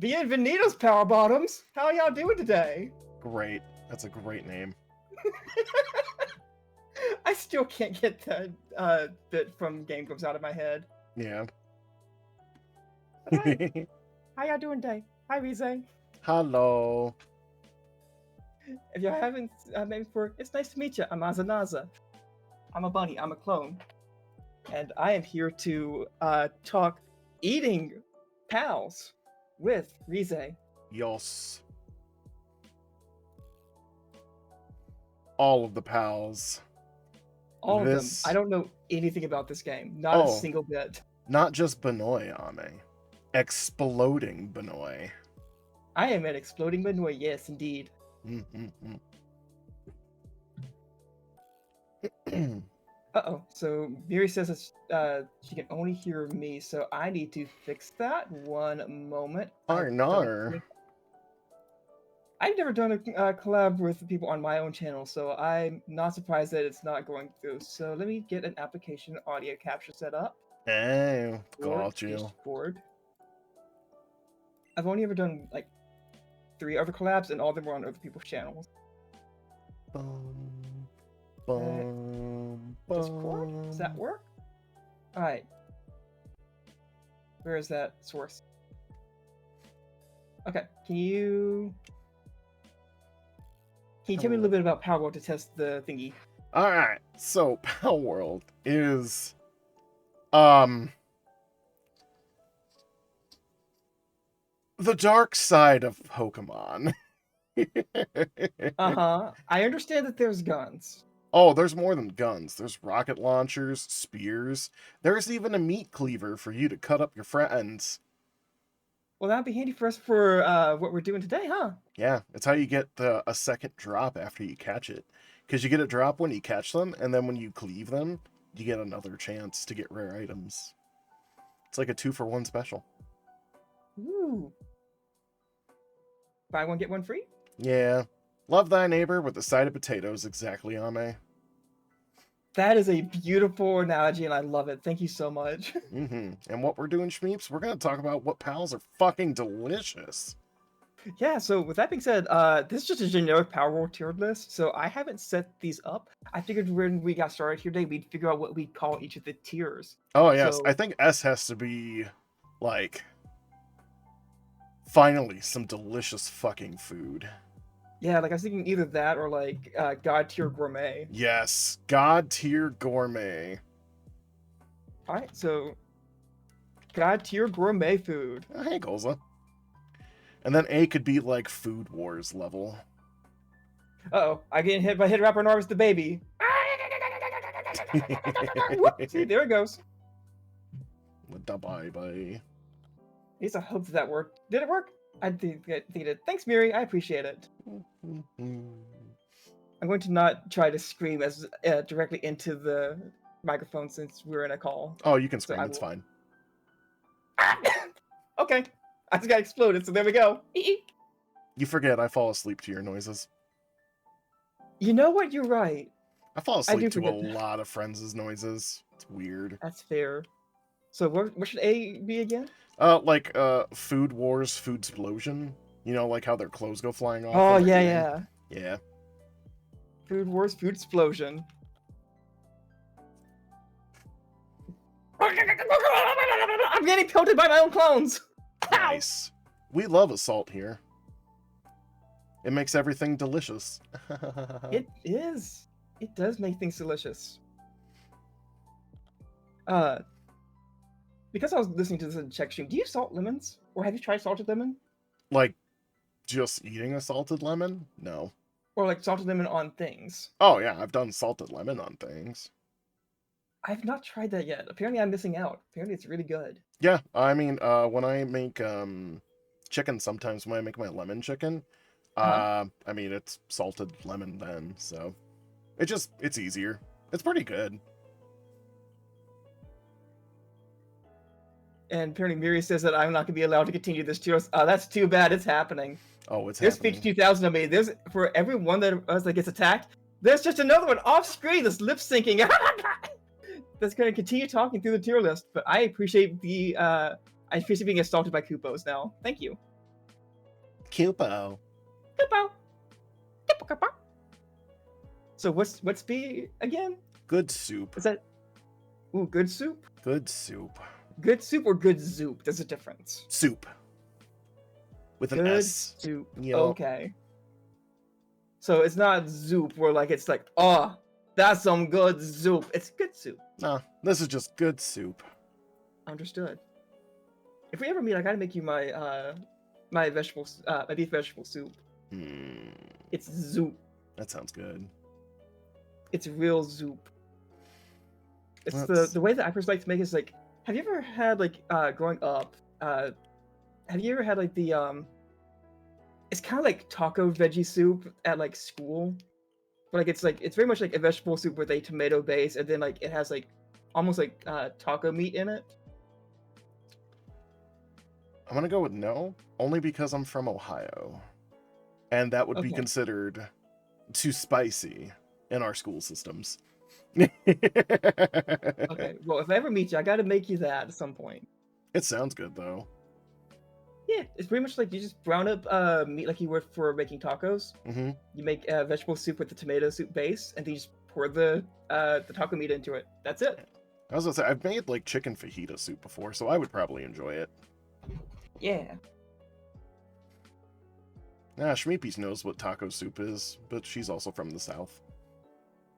Bienvenidos, Power Bottoms. How y'all doing today? Great. That's a great name. I still can't get that bit from Game Grumps out of my head. Yeah. But hi, how y'all doing today? Hi, Rize. Hello. If y'all haven't met me before, it's nice to meet you. I'm Azanaza. I'm a bunny. I'm a clone, and I am here to talk eating pals with Rize. Yos. All of the pals. All of them. I don't know anything about this game. Not a single bit. Not just Benoy Ame. Exploding Benoy. I am an exploding Benoy, yes, indeed. Uh-oh. So Miri says she can only hear me, so I need to fix that. One moment. Arnar. I've never done a collab with people on my own channel, so I'm not surprised that it's not going through. So let me get an application audio capture set up. Hey, got you. Board. I've only ever done like 3 other collabs, and all of them were on other people's channels. Discord? Does that work? Alright. Where is that source? Okay, can you tell me a little bit about Power World to test the thingy? Alright, so Power World is the dark side of Pokemon. Uh-huh. I understand that there's guns. Oh, there's more than guns. There's rocket launchers, spears. There's even a meat cleaver for you to cut up your friends. Well, that'd be handy for us for what we're doing today, huh? Yeah, it's how you get a second drop after you catch it. Because you get a drop when you catch them, and then when you cleave them, you get another chance to get rare items. It's like a 2-for-1 special. Ooh. Buy one, get one free? Yeah. Love thy neighbor with a side of potatoes, exactly, Ame. That is a beautiful analogy, and I love it. Thank you so much. And what we're doing, Schmeeps, we're going to talk about what pals are fucking delicious. Yeah, so with that being said, this is just a generic Power World tier list, so I haven't set these up. I figured when we got started here today, we'd figure out what we'd call each of the tiers. Oh, yes. So, I think S has to be, like, finally some delicious fucking food. Yeah, like I was thinking either that or like God tier gourmet. Yes, God tier gourmet. Alright, so God tier gourmet food. Hey, Golza. And then A could be like Food Wars level. Uh-oh, I get hit by Hit Rapper Narvis the baby. See, there it goes. Bye-bye. At least I hope that worked. Did it work? I think it did. Thanks, Miri. I appreciate it. I'm going to not try to scream as directly into the microphone since we're in a call. Oh, you can scream. So it's fine. Okay. I just got exploded, so there we go. You forget I fall asleep to your noises. You know what? You're right. I fall asleep to a lot of friends' noises. It's weird. That's fair. So what should A be again? Like Food Wars, Food Explosion. You know, like how their clothes go flying off. Oh, yeah. Yeah. Food Wars, Food Explosion. I'm getting pelted by my own clones! Nice. We love assault here. It makes everything delicious. It is. It does make things delicious. Because I was listening to this in check stream, do you salt lemons? Or have you tried salted lemon? Like, just eating a salted lemon? No. Or like salted lemon on things? Oh yeah, I've done salted lemon on things. I've not tried that yet. Apparently I'm missing out. Apparently it's really good. Yeah, I mean, when I make chicken sometimes, when I make my lemon chicken, I mean, it's salted lemon then, so it's easier. It's pretty good. And apparently Miri says that I'm not going to be allowed to continue this tier. That's too bad. It's happening. Oh, it's there's happening. There's 52,000 of me. There's, for every one that gets attacked, there's just another one off screen that's lip syncing. That's going to continue talking through the tier list. But I appreciate being assaulted by Koopos now. Thank you. Cupo. Kapow. Kapow, kapow. So what's B again? Good soup. Is that good soup? Good soup. Good soup or good zoop? There's a difference. Soup. With an Good S. soup. Yep. Okay. So it's not zoop where like it's like, oh, that's some good soup. It's good soup. Nah, this is just good soup. Understood. If we ever meet, I gotta make you my my beef vegetable soup. It's zoop. That sounds good. It's real zoop. It's Let's- the way that I first like to make it is like, have you ever had like growing up, have you ever had like the it's kind of like taco veggie soup at like school, but like it's very much like a vegetable soup with a tomato base, and then like it has like almost like taco meat in it. I'm gonna go with no, only because I'm from Ohio. And that would be Okay. considered too spicy in our school systems. Okay, well if I ever meet you, I gotta make you that at some point. It sounds good though. Yeah, it's pretty much like you just brown up meat like you would for making tacos. Mm-hmm. You make vegetable soup with the tomato soup base, and then you just pour the taco meat into it. That's it. I was gonna say, I've made like chicken fajita soup before, so I would probably enjoy it. Yeah. Nah, Shmeepies knows what taco soup is, but she's also from the South.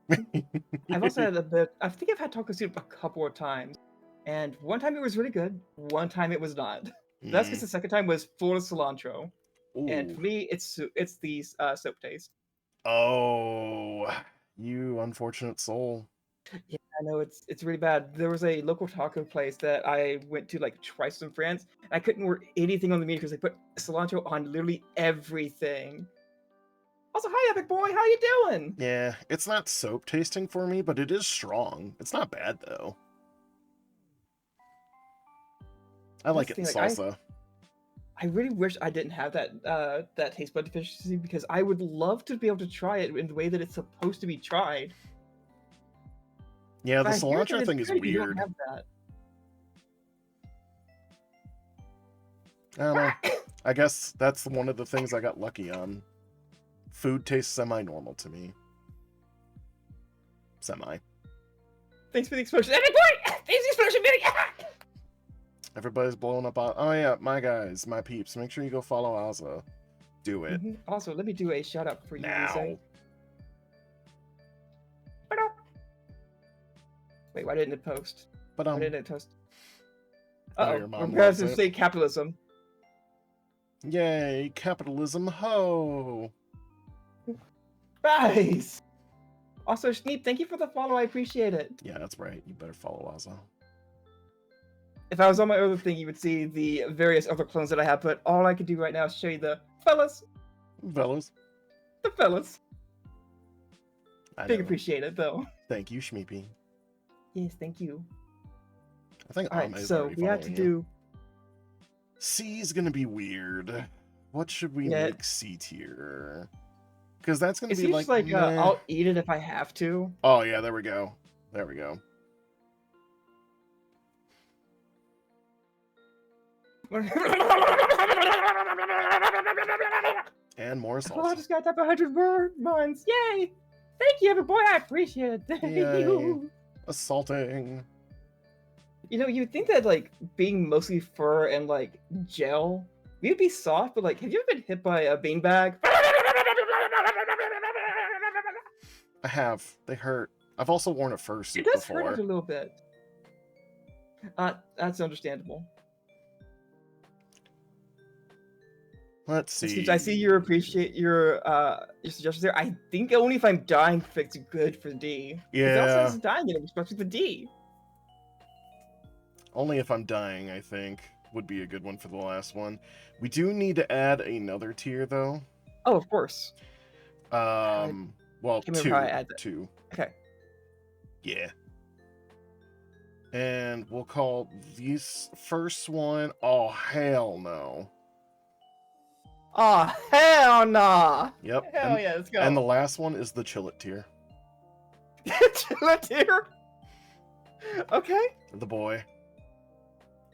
I've also had a bit. I think I've had taco soup a couple of times, and one time it was really good. One time it was not. That's because the second time was full of cilantro, and Ooh. for me, it's the soap taste. Oh, you unfortunate soul. Yeah, I know it's really bad. There was a local taco place that I went to like twice in France. And I couldn't order anything on the menu because they put cilantro on literally everything. Also, hi, Epic Boy, how you doing? Yeah, it's not soap tasting for me, but it is strong. It's not bad though. I like it in That's the thing, salsa. I really wish I didn't have that taste bud deficiency because I would love to be able to try it in the way that it's supposed to be tried. Yeah, the But I hear that cilantro it's thing is good if you don't weird. have that. I don't know. I guess that's one of the things I got lucky on. Food tastes semi-normal to me. Semi. Thanks for the explosion. Epic Boy! Thanks for the explosion, baby! Everybody's blowing up on... Oh yeah, my guys, my peeps. Make sure you go follow Ozza. Do it. Also, let me do a shout out for you. Now. Lisa. Wait, why didn't it post? But Why didn't it post? Oh, Uh-oh, your mom we're going loves to it. say capitalism. Yay, capitalism ho! Nice! Also, Schneep, thank you for the follow. I appreciate it. Yeah, that's right. You better follow Ozza. If I was on my other thing, you would see the various other clones that I have, but all I can do right now is show you the fellas. Fellas. The fellas. I Big know. appreciate it, though. Thank you, Shmeepy. Yes, thank you. I think Alright, Ame is so already we have to following you. do... C's gonna be weird. What should we Yeah. make C tier? Because that's gonna It be seems like, like meh. I'll eat it if I have to. Oh yeah, there we go. There we go. And more Oh, I salsa. just got up 100 word mines. Yay! Thank you, every boy. I appreciate it. Thank Yay. you. Assaulting. You know, you'd think that like being mostly fur and like gel, we'd be soft, but like, have you ever been hit by a beanbag? I have. They hurt. I've also worn a fursuit It does before. hurt a little bit. That's understandable. Let's see. Steve, I see you appreciate your suggestions there. I think only if I'm dying fix good for D. 'Cause it also Yeah. says dying in respect to the D. Only if I'm dying, I think, would be a good one for the last one. We do need to add another tier, though. Oh, of course. Well, Can't remember two. how I add that. Two. Okay. Yeah. And we'll call this first one... Oh, hell no. Oh, hell nah. Yep. Hell yeah, let's go. And the last one is the Chill It tier. Chill it here. Okay. The boy.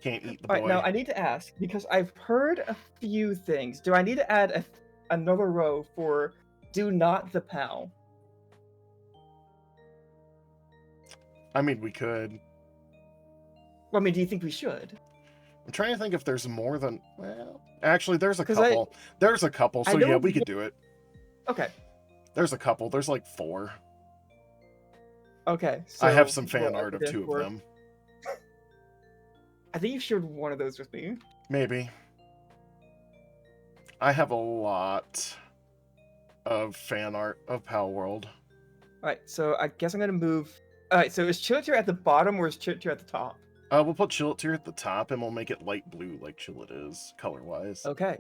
Can't eat the All right, boy. now I need to ask because I've heard a few things. Do I need to add another row for "Do not the pal"? I mean, we could. Well, I mean, do you think we should? I'm trying to think if there's more than. Well, actually, there's a 'Cause I couple. There's a couple. I So yeah, know. we could do it. Okay. There's a couple. There's like 4. Okay. I have So some we'll fan art put of in 2 of for- them. I think you shared one of those with me. Maybe. I have a lot of fan art of Pal World. All right. So I guess I'm gonna move. All right. So is Chillitier at the bottom or is Chillitier at the top? We'll put Chillitier at the top, and we'll make it light blue like Chillit is, color-wise. Okay.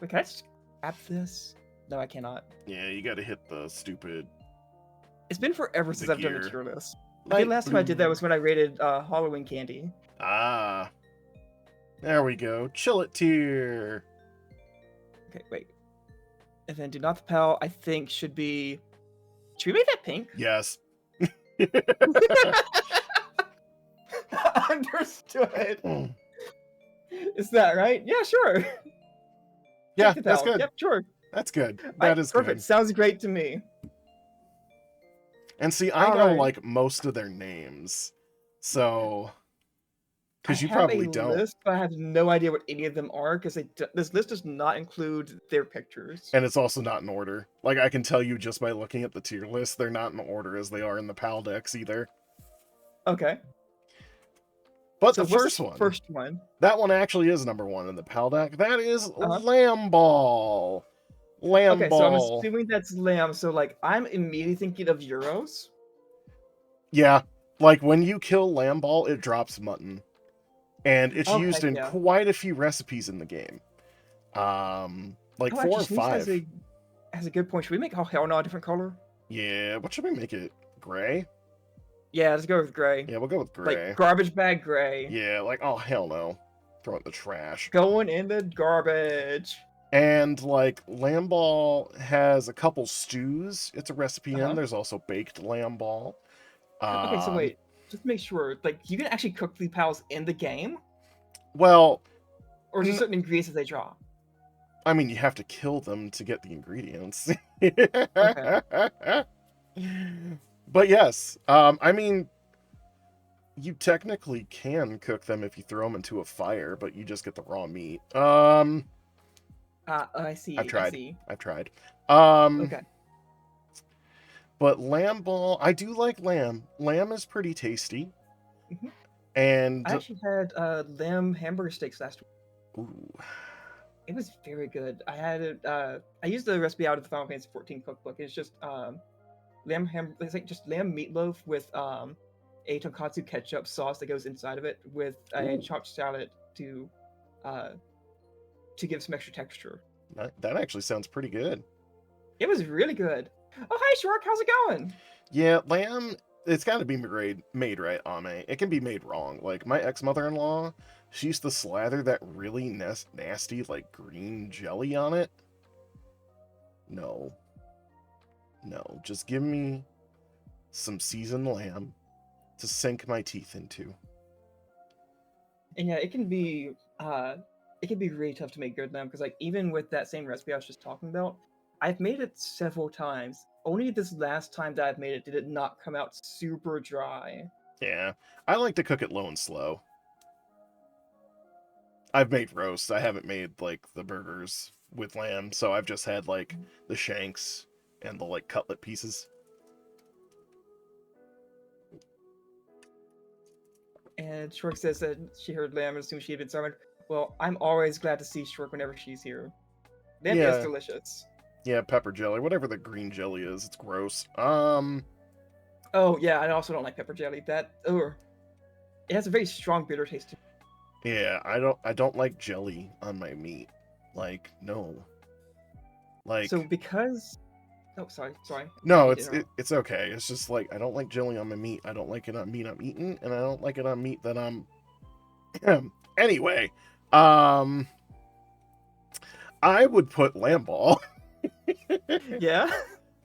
Wait, can I just grab this? No, I cannot. Yeah, you gotta hit the stupid... It's been forever since I've done a gear. tier list. I Light think last time I did that blue. was when I rated Halloween candy. Ah. There we go. Chillitier. Okay, wait. And then Do Not the Pal, I think, should be... Should we make that pink? Yes. Understood. Is that right? Yeah, sure. Yeah, Pink the that's Pal. good. Yep, sure. That's good. Alright, That is perfect. good. Sounds great to me. And see, I know Alright. like most of their names, so because I you have probably a don't. list, but I have no idea what any of them are because this list does not include their pictures. And it's also not in order. Like I can tell you just by looking at the tier list, they're not in order as they are in the PAL decks either. Okay. But So the what's first one, first one. that one actually is number 1 in the PAL deck. That is Uh-huh. Lamb Ball. Lamb Okay, Ball. so I'm assuming that's lamb. So like, I'm immediately thinking of Euros. Yeah, like when you kill Lamb Ball, it drops mutton. And it's Oh, used heck in yeah. quite a few recipes in the game. Like Oh, 4 or actually, Sneeze 5. has a good point. Should we make Hell No a different color? Yeah, what should we make it? Gray? Yeah, let's go with gray. Yeah, we'll go with gray. Like garbage bag gray. Yeah, like, oh, hell no. Throw it in the trash. Going in the garbage. And, like, lamb ball has a couple stews. It's a recipe Uh-huh. in. There's also baked lamb ball. Okay, so wait. Just to make sure, like, you can actually cook the pals in the game? Well, Or is there certain ingredients that they drop? I mean, you have to kill them to get the ingredients. Okay. But yes, I mean, you technically can cook them if you throw them into a fire, but you just get the raw meat. I see. I've tried. I see. I've tried. Okay. But lamb ball, I do like lamb. Lamb is pretty tasty. Mhm. And I actually had lamb hamburger steaks last week. ooh, It was very good. I had it. I used the recipe out of the Final Fantasy 14 cookbook. It's just It's like just lamb meatloaf with a tonkatsu ketchup sauce that goes inside of it with a Ooh. chopped shallot to give some extra texture. that actually sounds pretty good. It was really good. Oh, hi, Shork. How's it going? Yeah, lamb, it's got to be made right, Ame. It can be made wrong. Like, my ex-mother-in-law, she used to slather that really nasty, like, green jelly on it. No. No, just give me some seasoned lamb to sink my teeth into. And yeah, it can be really tough to make good lamb because like even with that same recipe I was just talking about, I've made it several times. Only this last time that I've made it did it not come out super dry. Yeah, I like to cook it low and slow. I've made roasts. I haven't made, like, the burgers with lamb, so I've just had, like, the shanks and the, like, cutlet pieces. And Shork says that she heard lamb and assumed she had been summoned. Well, I'm always glad to see Shork whenever she's here. Lamb Yeah. is delicious. Yeah, pepper jelly, whatever the green jelly is, it's gross. Oh yeah, I also don't like pepper jelly. It has a very strong bitter taste to it. Yeah, I don't like jelly on my meat. Like, no. Like, So because oh sorry. no, You know. it's okay. It's just like I don't like jelly on my meat. I don't like it on meat I'm eating, and I don't like it on meat that I'm anyway, I would put lamb ball. Yeah?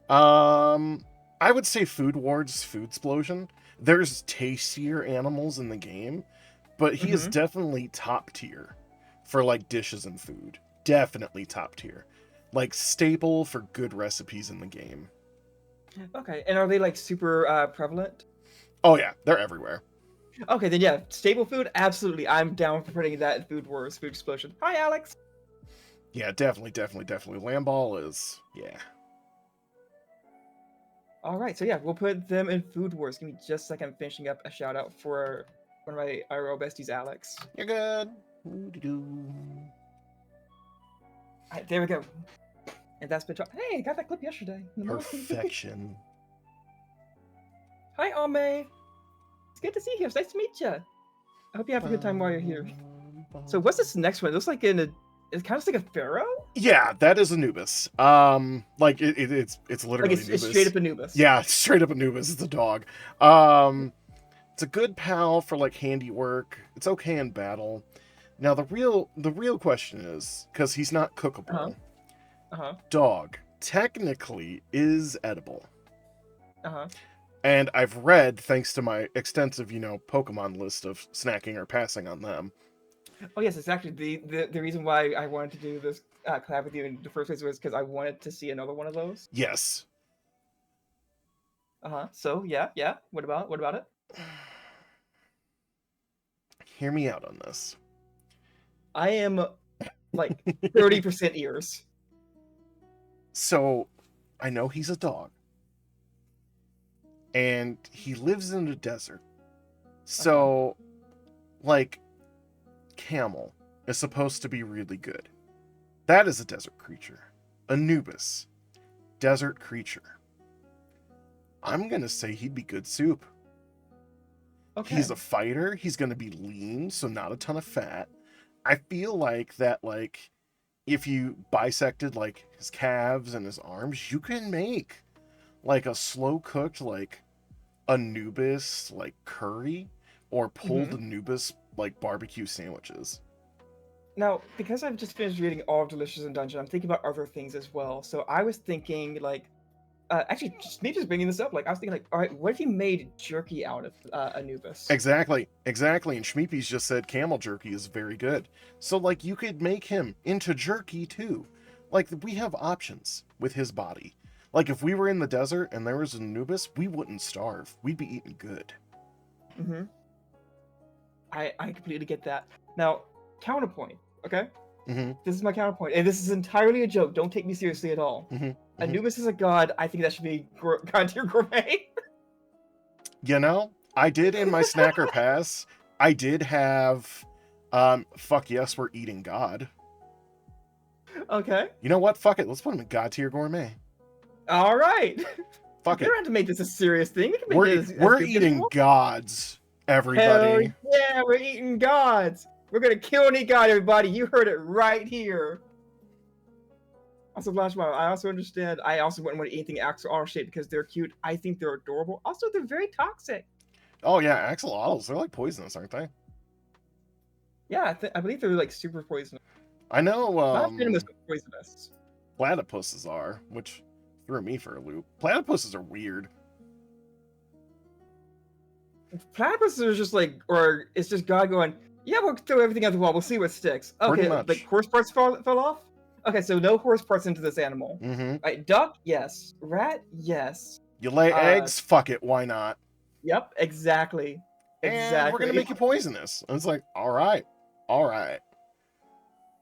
I would say Food Wars Food Explosion. There's tastier animals in the game, but he is definitely top tier for like dishes and food. Definitely top tier. Like staple for good recipes in the game. Okay, and are they like super prevalent? Oh yeah, they're everywhere. Okay, then yeah, staple food, absolutely. I'm down for putting that in Food Wars, Food Explosion. Hi, Alex. Yeah, definitely. Lamb ball is, yeah. All right, so yeah, we'll put them in Food Wars. Give me just a second. I'm finishing up a shout out for one of my IRL besties, Alex. You're good. Ooh-dee-doo. All right, there we go. And that's been. Hey, I got that clip yesterday. Perfection. Hi, Ame. It's good to see you. It's nice to meet you. I hope you have a good time while you're here. So what's this next one? It looks like it kind of looks like a pharaoh. Yeah, that is Anubis. Like it's literally Like Anubis. it's straight up Anubis. Yeah, it's straight up Anubis. It's a dog. It's a good pal for like handiwork. It's okay in battle. Now the real question is, because he's not cookable. Dog technically is edible. And I've read, thanks to my extensive, Pokemon list of snacking or passing on them. Oh yes, it's actually the reason why I wanted to do this collab with you in the first place was because I wanted to see another one of those. Yes. So yeah. What about it? Hear me out on this. I am like 30% ears. So, I know he's a dog. And he lives in the desert. So, like, camel is supposed to be really good. That is a desert creature. Anubis, desert creature. I'm going to say he'd be good soup. Okay. He's a fighter. He's going to be lean, so not a ton of fat. I feel like that, like, if you bisected, like, his calves and his arms, you can make, like, a slow-cooked, like, Anubis, like, curry, or pulled Anubis, like, barbecue sandwiches. Now, because I've just finished reading All of Delicious in Dungeon, I'm thinking about other things as well. So I was thinking, like, actually, just bringing this up, like, I was thinking, like, all right, what if you made jerky out of Anubis? Exactly. And Schmeepy's just said camel jerky is very good. So, like, you could make him into jerky, too. Like, we have options with his body. Like, if we were in the desert and there was an Anubis, we wouldn't starve. We'd be eating good. I completely get that. Now, counterpoint, okay? Mm-hmm. This is my counterpoint, and this is entirely a joke. Don't take me seriously at all. Anubis is a god. I think that should be god tier gourmet. I did in my snacker pass. I did have, fuck yes, we're eating god. Okay. You know what? Fuck it. Let's put him in god tier gourmet. All right. Fuck it. We don't have to make this a serious thing. We can make We're eating gods, everybody. Hell yeah, we're eating gods. We're gonna kill any god, everybody. You heard it right here. Also, Flashmob, I also understand. I also wouldn't want to eat anything axolotl shaped because they're cute. I think they're adorable. Also, they're very toxic. Oh yeah, axolotls. They're like poisonous, aren't they? Yeah, I believe they're like super poisonous. I know. Not venomous, but poisonous. Platypuses are, which threw me for a loop. Platypuses are weird. Platypuses are just like, or it's just God going, yeah, we'll throw everything at the wall. We'll see what sticks. Okay, Pretty much. Like horse parts fell off? Okay, so no horse parts into this animal. Right, duck, yes. Rat, yes. You lay eggs? Fuck it, why not? Yep, exactly. And we're gonna make you poisonous. And it's like, all right.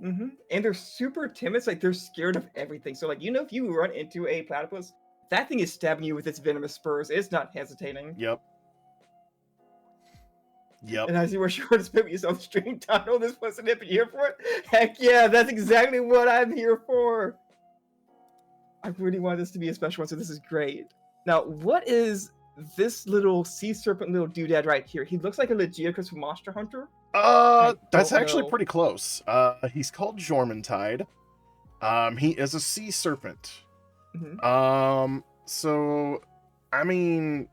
And they're super timid. It's like they're scared of everything. So, like, if you run into a platypus, that thing is stabbing you with its venomous spurs. It's not hesitating. Yep. And I see where you want to spit yourself stream tunnel. This wasn't it, but you're here for it? Heck yeah, that's exactly what I'm here for. I really want this to be a special one, so this is great. Now, what is this little sea serpent little doodad right here? He looks like a Legiacus from Monster Hunter. That's actually pretty close. He's called Jormuntide. He is a sea serpent. So, I mean,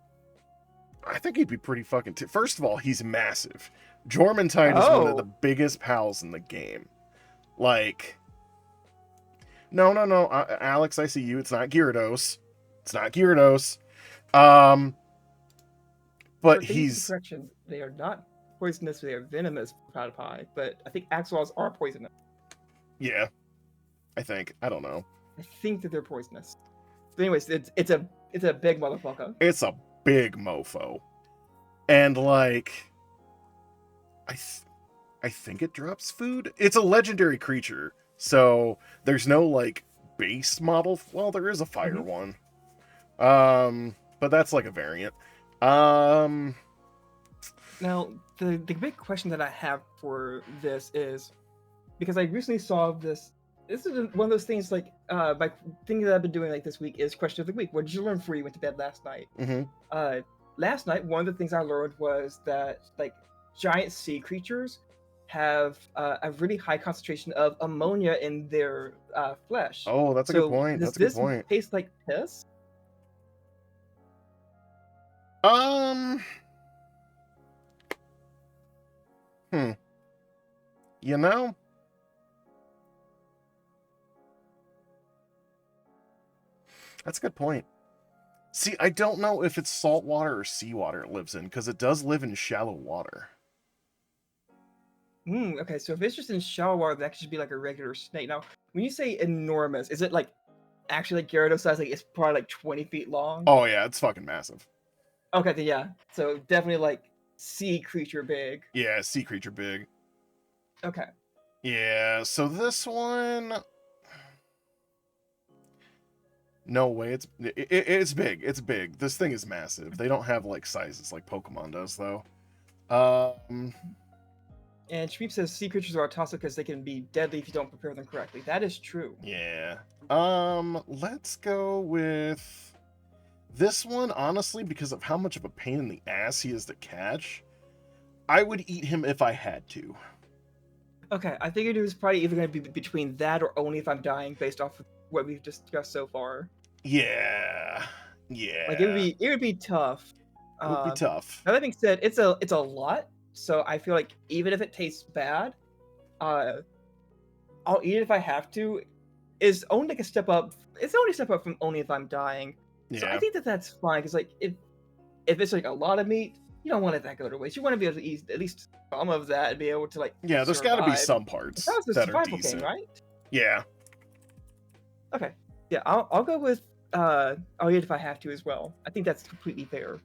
I think he'd be pretty fucking... First of all, he's massive. Jormuntide is one of the biggest pals in the game. Like... No, Alex, I see you. It's not Gyarados. But he's... Correction, they are not poisonous, they're venomous platypi, but I think axolotls are poisonous. Yeah, I think. I don't know. I think that they're poisonous. But anyways, it's a big motherfucker. It's a big mofo. And like I think it drops food. It's a legendary creature. So there's no like base model. Well, there is a fire one. But that's like a variant. Now, the big question that I have for this is, because I recently saw this. This is one of those things like my thing that I've been doing like this week is question of the week. What did you learn before you went to bed last night? Last night, one of the things I learned was that like giant sea creatures have a really high concentration of ammonia in their flesh. Oh, that's a good point. Does That's a good this point. taste like piss? You know? That's a good point. See, I don't know if it's salt water or seawater it lives in, because it does live in shallow water. Okay, so if it's just in shallow water, that could just be like a regular snake. Now, when you say enormous, is it like actually like Gyarados size? Like it's probably like 20 feet long? Oh yeah, it's fucking massive. Okay, then yeah. So definitely like sea creature big. Yeah, sea creature big. Okay. Yeah, so this one... No way, it's big. It's big. This thing is massive. They don't have like sizes like Pokemon does though. And Shreep says sea creatures are toxic because they can be deadly if you don't prepare them correctly. That is true. Yeah. Let's go with this one, honestly, because of how much of a pain in the ass he is to catch. I would eat him if I had to. Okay, I figured it was probably either going to be between that or only if I'm dying based off of what we've discussed so far. Yeah. Yeah. Like it would be tough. It would be tough. Now that being said, it's a lot. So I feel like even if it tastes bad, I'll eat it if I have to. Is only like a step up. It's only a step up from only if I'm dying. Yeah. So I think that that's fine because like if it's like a lot of meat, you don't want it that go to waste. You want to be able to eat at least some of that and be able to like. Yeah, there's got to be some parts that was a that are survival decent, game, right? Yeah. Okay. Yeah, I'll go with I'll eat it if I have to as well. I think that's completely fair.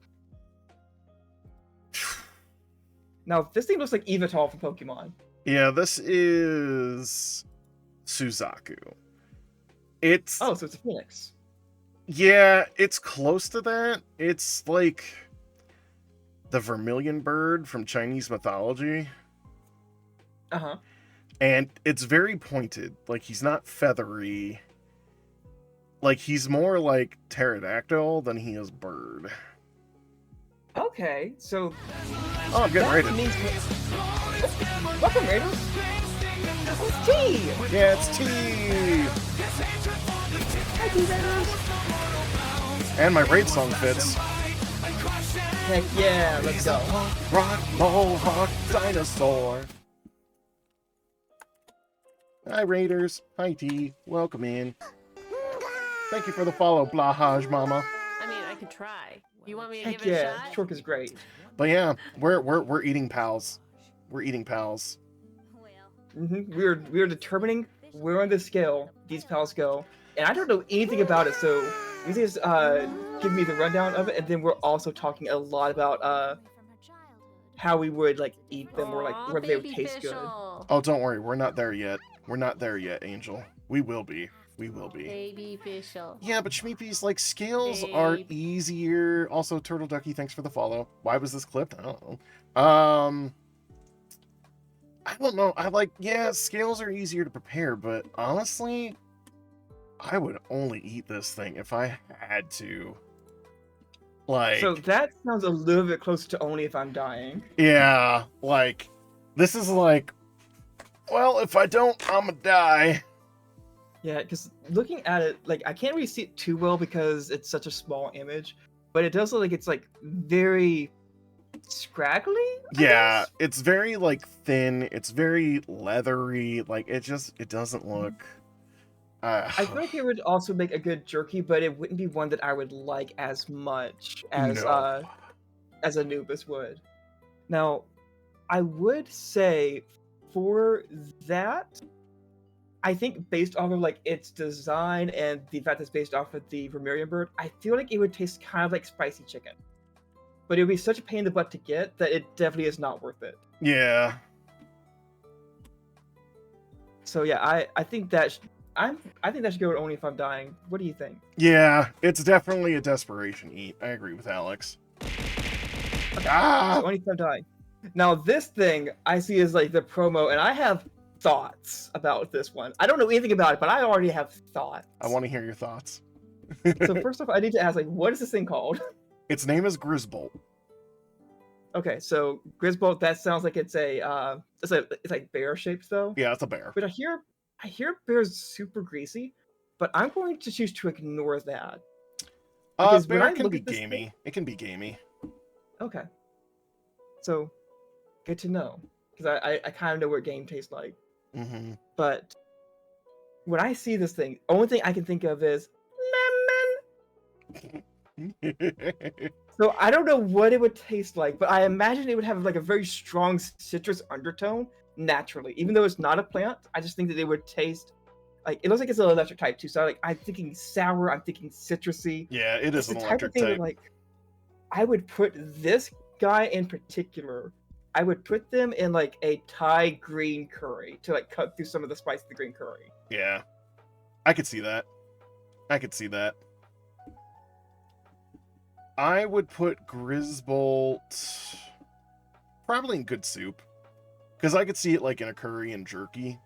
Now, this thing looks like Evital from Pokemon. Yeah, this is Suzaku. It's... Oh, so it's a phoenix. Yeah, it's close to that. It's like the vermilion bird from Chinese mythology. Uh-huh. And it's very pointed. Like, he's not feathery. Like, he's more like pterodactyl than he is bird. Okay, so... Oh, I'm getting raided. Welcome, Raiders! It's T! Yeah, it's T! Hi, T Raiders! And my raid song fits. Heck yeah, let's go. Rock, Mohawk, dinosaur. Hi, Raiders. Hi, T. Welcome in. Thank you for the follow, Blahaj Mama. I mean, I could try. You want me to Heck give it a yeah, shot? Shork is great. But yeah, we're eating pals. We're eating pals. We're determining where on the scale these pals go, and I don't know anything about it, so you just give me the rundown of it, and then we're also talking a lot about how we would like eat them or like whether they would taste good. Oh, don't worry, we're not there yet. We're not there yet, Angel. We will be. We will be. Baby official. Yeah, but Shmeepies, like, scales are easier. Also, Turtle Ducky, thanks for the follow. Why was this clipped? I don't know. I don't know. Yeah, scales are easier to prepare, but honestly, I would only eat this thing if I had to. Like... So that sounds a little bit closer to only if I'm dying. Yeah, like, this is like, well, if I don't, I'ma die. Yeah, because looking at it, like, I can't really see it too well because it's such a small image, but it does look like it's, like, very scraggly, I guess? It's very, like, thin. It's very leathery. Like, it doesn't look... I feel like it would also make a good jerky, but it wouldn't be one that I would like as much as No. as Anubis would. Now, I would say for that, I think based off of like its design and the fact it's based off of the Vermilion bird, I feel like it would taste kind of like spicy chicken. But it would be such a pain in the butt to get that it definitely is not worth it. Yeah. So yeah, I think that I think that should go with only if I'm dying. What do you think? Yeah, it's definitely a desperation eat. I agree with Alex. Okay, Ah! so only if I'm dying. Now this thing I see as like the promo, and I have thoughts about this one. I don't know anything about it, but I already have thoughts. I want to hear your thoughts. So first off, I need to ask, like, what is this thing called? Its name is Grisbolt. Okay, so Grisbolt. That sounds like it's like bear shaped though. Yeah, it's a bear. But I hear bears super greasy, but I'm going to choose to ignore that. Because when Bear I can look be at this gamey. It can be gamey. Okay. So, good to know. Because I kind of know what game tastes like. Mm-hmm. But when I see this thing, only thing I can think of is lemon. So I don't know what it would taste like, but I imagine it would have like a very strong citrus undertone naturally. Even though it's not a plant, I just think that it would taste like it looks like it's an electric type too. So I'm thinking sour, I'm thinking citrusy. Yeah, it It's is the an type of electric thing that type. like I would put this guy in particular. I would put them in like a Thai green curry to like cut through some of the spice of the green curry. Yeah, I could see that. I could see that. I would put Grisbolt probably in good soup. Because I could see it like in a curry and jerky.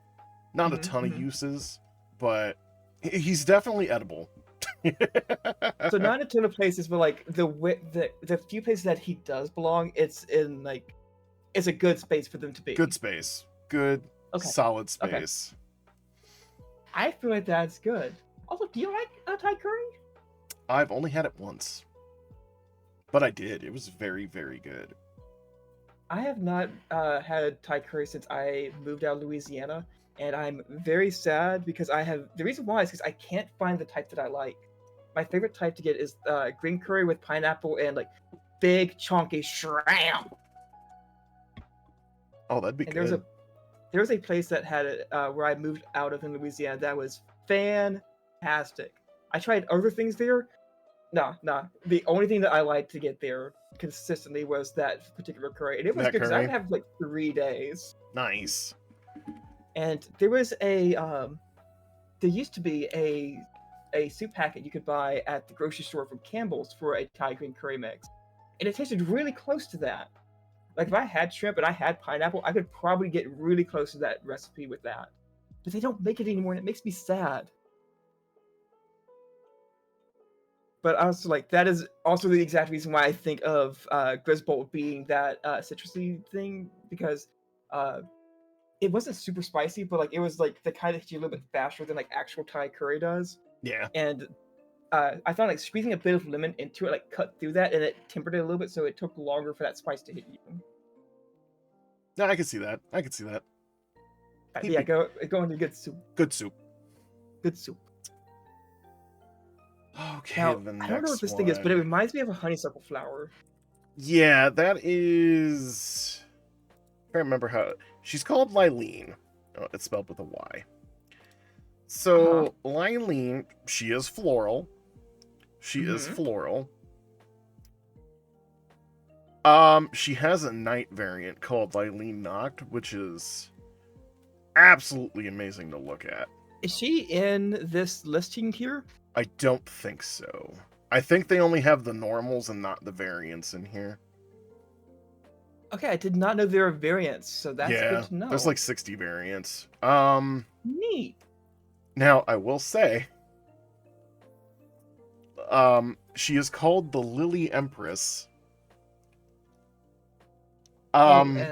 Not a ton of uses, but he's definitely edible. So not in a ton of places, but like the few places that he does belong, it's in like it's a good space for them to be. Good space. Good, solid space. I feel like that's good. Also, do you like Thai curry? I've only had it once. But I did. It was very, very good. I have not had Thai curry since I moved out of Louisiana, and I'm very sad because the reason why is because I can't find the type that I like. My favorite type to get is green curry with pineapple and like big chunky shrimp. Oh, that'd be And good. there was a place that had it where I moved out of in Louisiana that was fantastic. I tried other things there. Nah. The only thing that I liked to get there consistently was that particular curry, and it was That good because I curry? would have like 3 days. Nice. And there was there used to be a soup packet you could buy at the grocery store from Campbell's for a Thai green curry mix, and it tasted really close to that. Like if I had shrimp and I had pineapple, I could probably get really close to that recipe with that. But they don't make it anymore, and it makes me sad. But I was like, that is also the exact reason why I think of Grisbolt being that citrusy thing, because it wasn't super spicy, but like it was like the kind that hit you a little bit faster than like actual Thai curry does. Yeah. And I found like squeezing a bit of lemon into it like cut through that, and it tempered it a little bit, so it took longer for that spice to hit you. No, I can see that. I can see that. Yeah, go into good soup. Good soup. Good soup. Okay, Now, the next I don't know what this thing is, but it reminds me of a honeysuckle flower. Yeah, that is... I can't remember how... She's called Lylene. Oh, it's spelled with a Y. So, Lylene, she is floral. She is floral. She has a night variant called Lylene Noct, which is absolutely amazing to look at. Is she in this listing here? I don't think so. I think they only have the normals and not the variants in here. Okay, I did not know there are variants, so that's good to know. There's like 60 variants. Neat. Now, I will say, she is called the Lily Empress. There's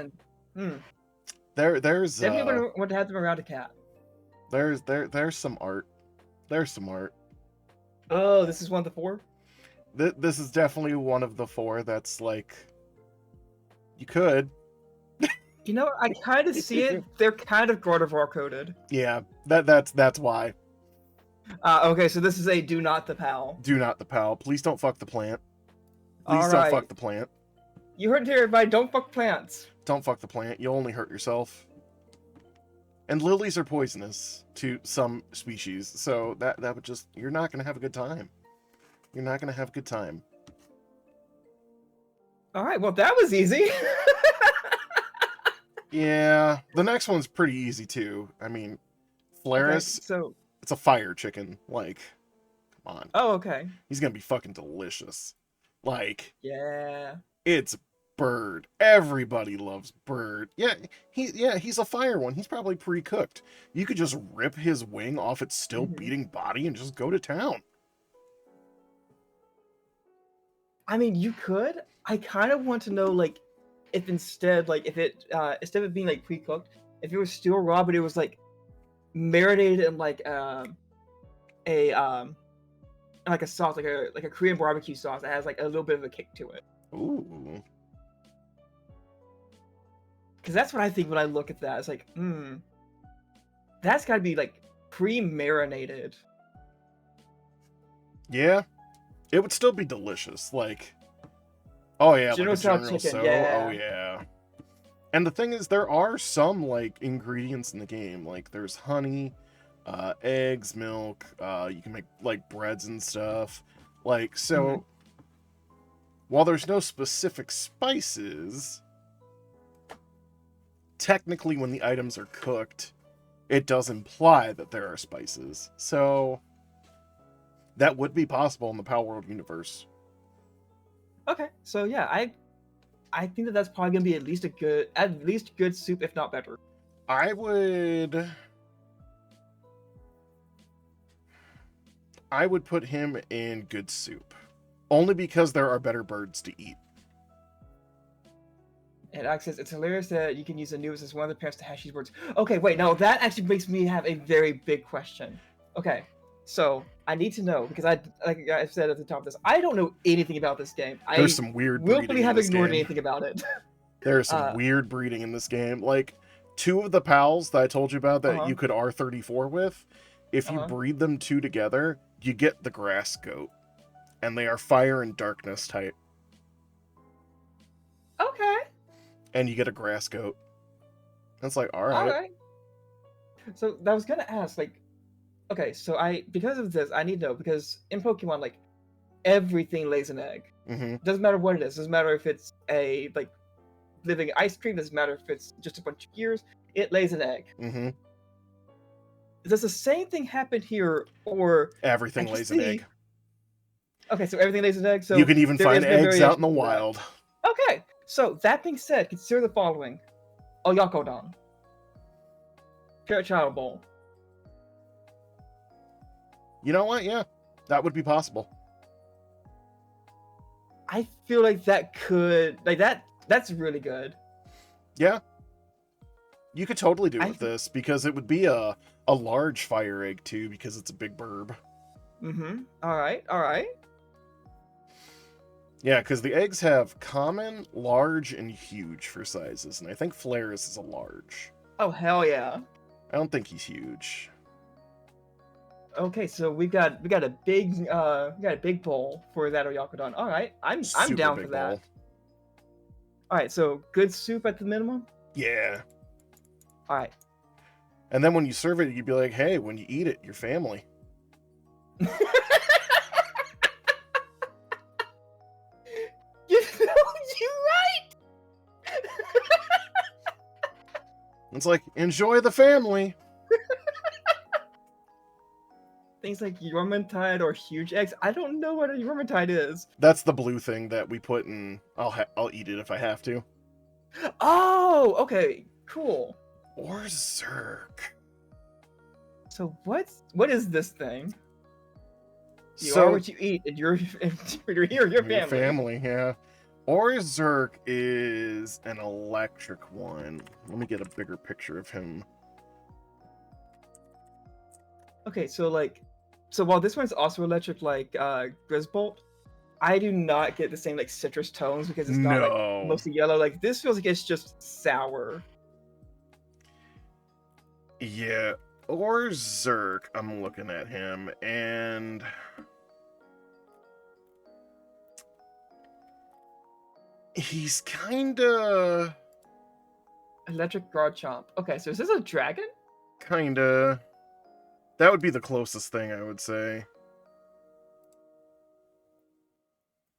definitely want to have them around a cat. There's some art. There's some art. Oh, this is one of the 4? This is definitely one of the 4 that's like, you could. You know, I kind of see it. They're kind of Gardevoir coded. Yeah, that's why. Okay, so this is a do not the pal. Do not the pal. Please don't fuck the plant. Please All don't right. fuck the plant. You heard it here, everybody. Don't fuck plants. don't fuck the plant. You'll only hurt yourself. And lilies are poisonous to some species, so that would just... You're not going to have a good time. You're not going to have a good time. All right, well, that was easy. Yeah, the next one's pretty easy, too. I mean, Flaris, Okay, so... it's a fire chicken. Like, come on. Oh, okay. He's going to be fucking delicious. Like, Yeah. it's bird. Everybody loves bird. Yeah, he's a fire one. He's probably pre-cooked. You could just rip his wing off its still beating body and just go to town. I mean, you could. I kind of want to know, like, if instead, like, if it, instead of it being, like, pre-cooked, if it was still raw, but it was, like, marinated in, like, like a sauce, like a Korean barbecue sauce that has, like, a little bit of a kick to it. Ooh. Because that's what I think when I look at that. It's like, that's got to be, like, pre-marinated. Yeah. It would still be delicious. Like, oh yeah, General like a Tso General chicken, Tso. yeah. Oh yeah. And the thing is, there are some, like, ingredients in the game. Like, there's honey, eggs, milk, you can make, like, breads and stuff. Like, so, while there's no specific spices, technically when the items are cooked, it does imply that there are spices. So, that would be possible in the Power World universe. Okay, so yeah, I think that that's probably gonna be at least good soup, if not better. I would put him in good soup. Only because there are better birds to eat. And Alex says, it's hilarious that you can use Anubis as one of the parents to hash these words. Okay, wait, no, that actually makes me have a very big question. Okay, so I need to know, because like I said at the top of this, I don't know anything about this game. There's some weird breeding willfully in have this ignored game. anything about it. There's some weird breeding in this game. Like, 2 of the pals that I told you about that you could R34 with, if you breed them 2 together, you get the grass goat. And they are fire and darkness type. Okay. And you get a grass goat. That's like, alright. So I was gonna ask, like, okay, so because of this, I need to know, because in Pokemon, like, everything lays an egg. Doesn't matter what it is. Doesn't matter if it's a, like, living ice cream. Doesn't matter if it's just a bunch of gears. It lays an egg. Does the same thing happen here, or everything lays an egg? Okay, so everything lays an egg. So you can even find eggs out in the wild. Okay, so that being said, consider the following: Oyakodon, Parrot Child Bowl. You know what? Yeah, that would be possible. I feel like that could, like, that's really good. Yeah. You could totally do with this, because it would be a large fire egg, too, because it's a big burb. Alright. Yeah, because the eggs have common, large, and huge for sizes, and I think Flaris is a large. Oh, hell yeah. I don't think he's huge. Okay, so we got a big bowl for that Oyakodon. All right, I'm down for that. Bowl. All right, so good soup at the minimum. Yeah. All right. And then when you serve it, you'd be like, "Hey, when you eat it, your family." You're right. It's like, enjoy the family. Things like Yormantide or huge eggs. I don't know what a Yormantide is. That's the blue thing that we put in. I'll eat it if I have to. Oh, okay, cool. Or Zerk. So what is this thing? You So, are what you eat, and you're your family. Family, yeah. Or Zerk is an electric one. Let me get a bigger picture of him. Okay, so while this one's also electric, like Grizzbolt, I do not get the same like citrus tones because it's not like mostly yellow. Like this feels like it's just sour. Yeah, or Zerk. I'm looking at him and he's kinda Electric Garchomp. Okay, so is this a dragon? Kinda. That would be the closest thing, I would say.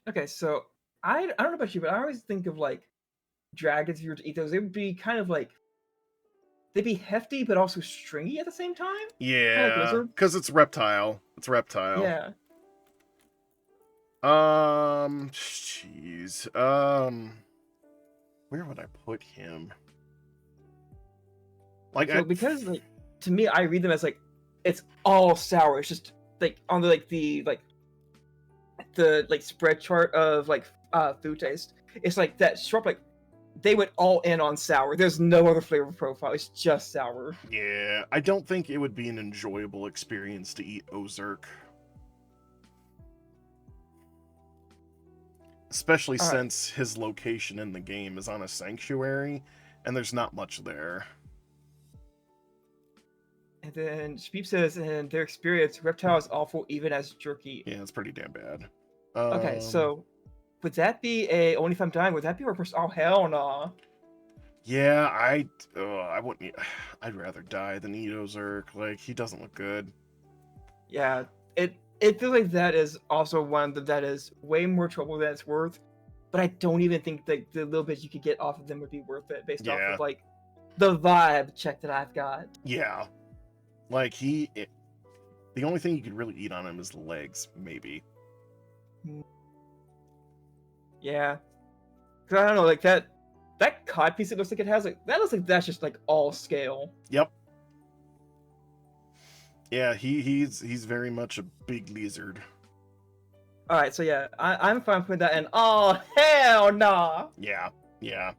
Okay, so I don't know about you, but I always think of like dragons. If you were to eat those, they would be kind of like they'd be hefty but also stringy at the same time. Kind of like Yeah, lizard. because it's reptile. It's reptile. Yeah. Jeez. Where would I put him? Like, So because like to me, I read them as like it's all sour. It's just like on the spread chart of like food taste. It's like that sharp like they went all in on sour. There's no other flavor profile. It's just sour. yeah, I don't think it would be an enjoyable experience to eat Ozark. Especially All right. since his location in the game is on a sanctuary, and there's not much there. And then Speep says, in their experience, reptile is awful even as jerky. Yeah, it's pretty damn bad. Okay, so would that be a only if I'm dying? Would that be reverse? Oh hell no. Yeah, I wouldn't eat. I'd rather die than eat Ozark. Like, he doesn't look good. Yeah, it feels like that is also one that is way more trouble than it's worth. But I don't even think that the little bit you could get off of them would be worth it based off Yeah. of like the vibe check that I've got. Yeah. Like, the only thing you could really eat on him is the legs, maybe. Yeah, cause I don't know, like that cod piece it looks like it has, like that looks like that's just like all scale. Yep. Yeah, he's very much a big lizard. All right, so yeah, I'm fine putting that in. Oh hell nah. Yeah, yeah.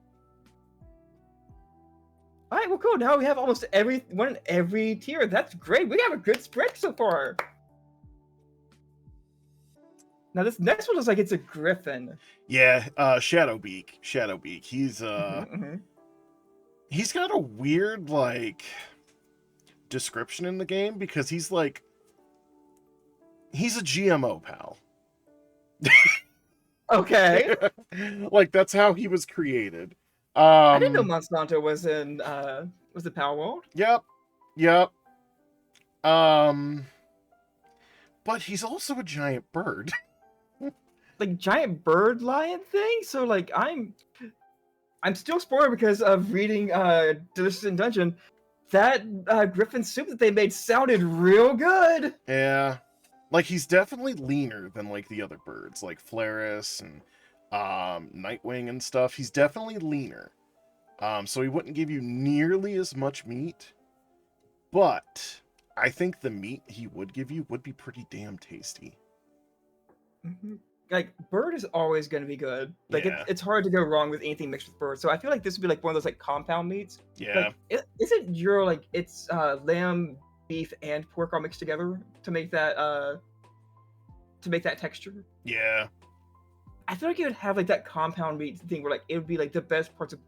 All right, well cool. Now we have almost one in every tier. That's great. We have a good spread so far. Now this next one looks like it's a griffin. Yeah, Shadowbeak. Shadowbeak. He's got a weird, like, description in the game because he's a GMO pal. Okay. Like, that's how he was created. I didn't know Monsanto was in was the Power World. Yep. But he's also a giant bird. Like giant bird lion thing. So like I'm still spoiled because of reading Delicious in Dungeon. That griffin soup that they made sounded real good. Yeah. Like, he's definitely leaner than, like, the other birds, like Flaris and Nightwing and stuff. He's definitely leaner. So he wouldn't give you nearly as much meat. But I think the meat he would give you would be pretty damn tasty. Like bird is always going to be good. Like Yeah. it's hard to go wrong with anything mixed with bird. So I feel like this would be like one of those like compound meats. Yeah. Like, isn't your like it's lamb, beef, and pork all mixed together to make that texture? Yeah. I feel like it would have like that compound meat thing where like it would be like the best parts of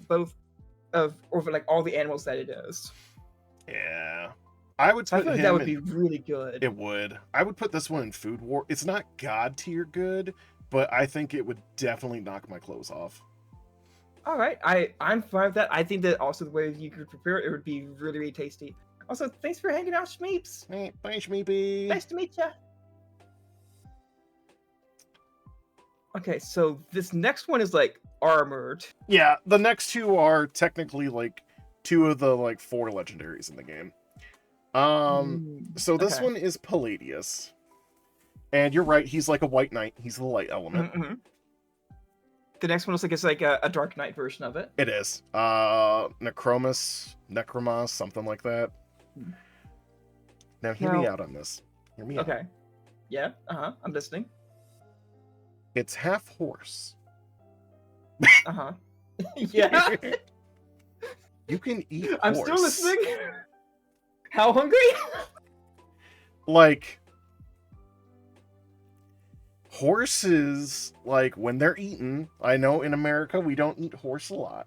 both or like all the animals that it is. Yeah. I would So I put feel like him that would in- be really good. It would. I would put this one in Food War. It's not god tier good, but I think it would definitely knock my clothes off. All right, I'm fine with that. I think that also the way you could prepare it would be really, really tasty. Also, thanks for hanging out, Schmeeps. Hey, bye, Shmeepy. Nice to meet ya. Okay, so this next one is like armored. Yeah, the next two are technically like two of the like 4 legendaries in the game. So this okay. one is Palladius. And you're right, he's like a white knight. He's the light element. Mm-hmm. The next one looks like it's like a Dark Knight version of it. It is. Necromus, something like that. Now hear me out on this. Hear me out. Okay. Yeah, I'm listening. It's half horse. Yeah. You can eat I'm horse. still listening. How hungry? Like, horses, like, when they're eaten, I know in America we don't eat horse a lot.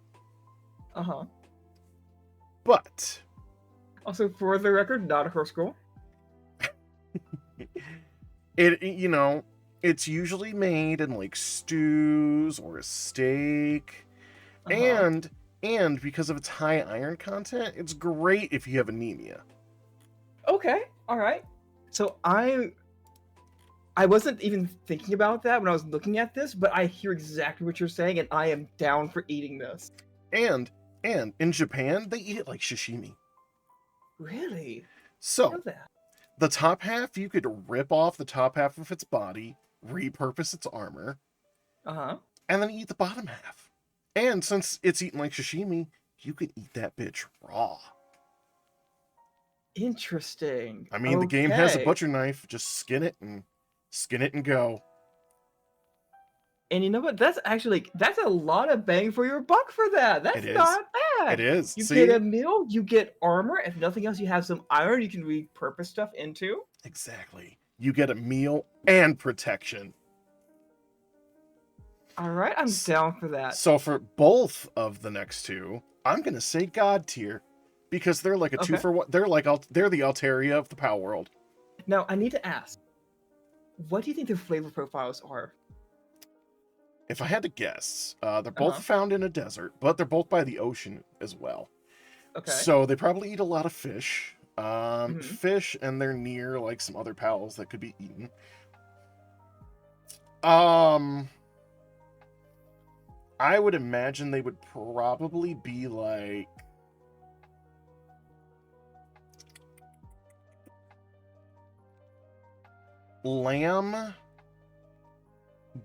But Also, for the record, not a horse girl. it's usually made in like stews or a steak. And And because of its high iron content, it's great if you have anemia. Okay, all right. So I wasn't even thinking about that when I was looking at this, but I hear exactly what you're saying, and I am down for eating this. And in Japan, they eat it like sashimi. Really? I know So, that. the top half, you could rip off the top half of its body, repurpose its armor, Uh-huh. and then eat the bottom half. And since it's eaten like sashimi, you can eat that bitch raw. Interesting. I mean, the game has a Okay. butcher knife. Just skin it and go. And you know what? That's a lot of bang for your buck for that. That's It is. not bad. It is. You See? get a meal, you get armor. If nothing else, you have some iron you can repurpose stuff into. Exactly. You get a meal and protection. All right, I'm down for that. So for both of the next two, I'm gonna say God tier, because they're like a Okay. 2-for-1. They're the Altaria of the POW world. Now, I need to ask, what do you think their flavor profiles are? If I had to guess, they're both found in a desert, but they're both by the ocean as well. Okay. So they probably eat a lot of fish. Mhm. Fish, and they're near like some other pals that could be eaten. I would imagine they would probably be like lamb,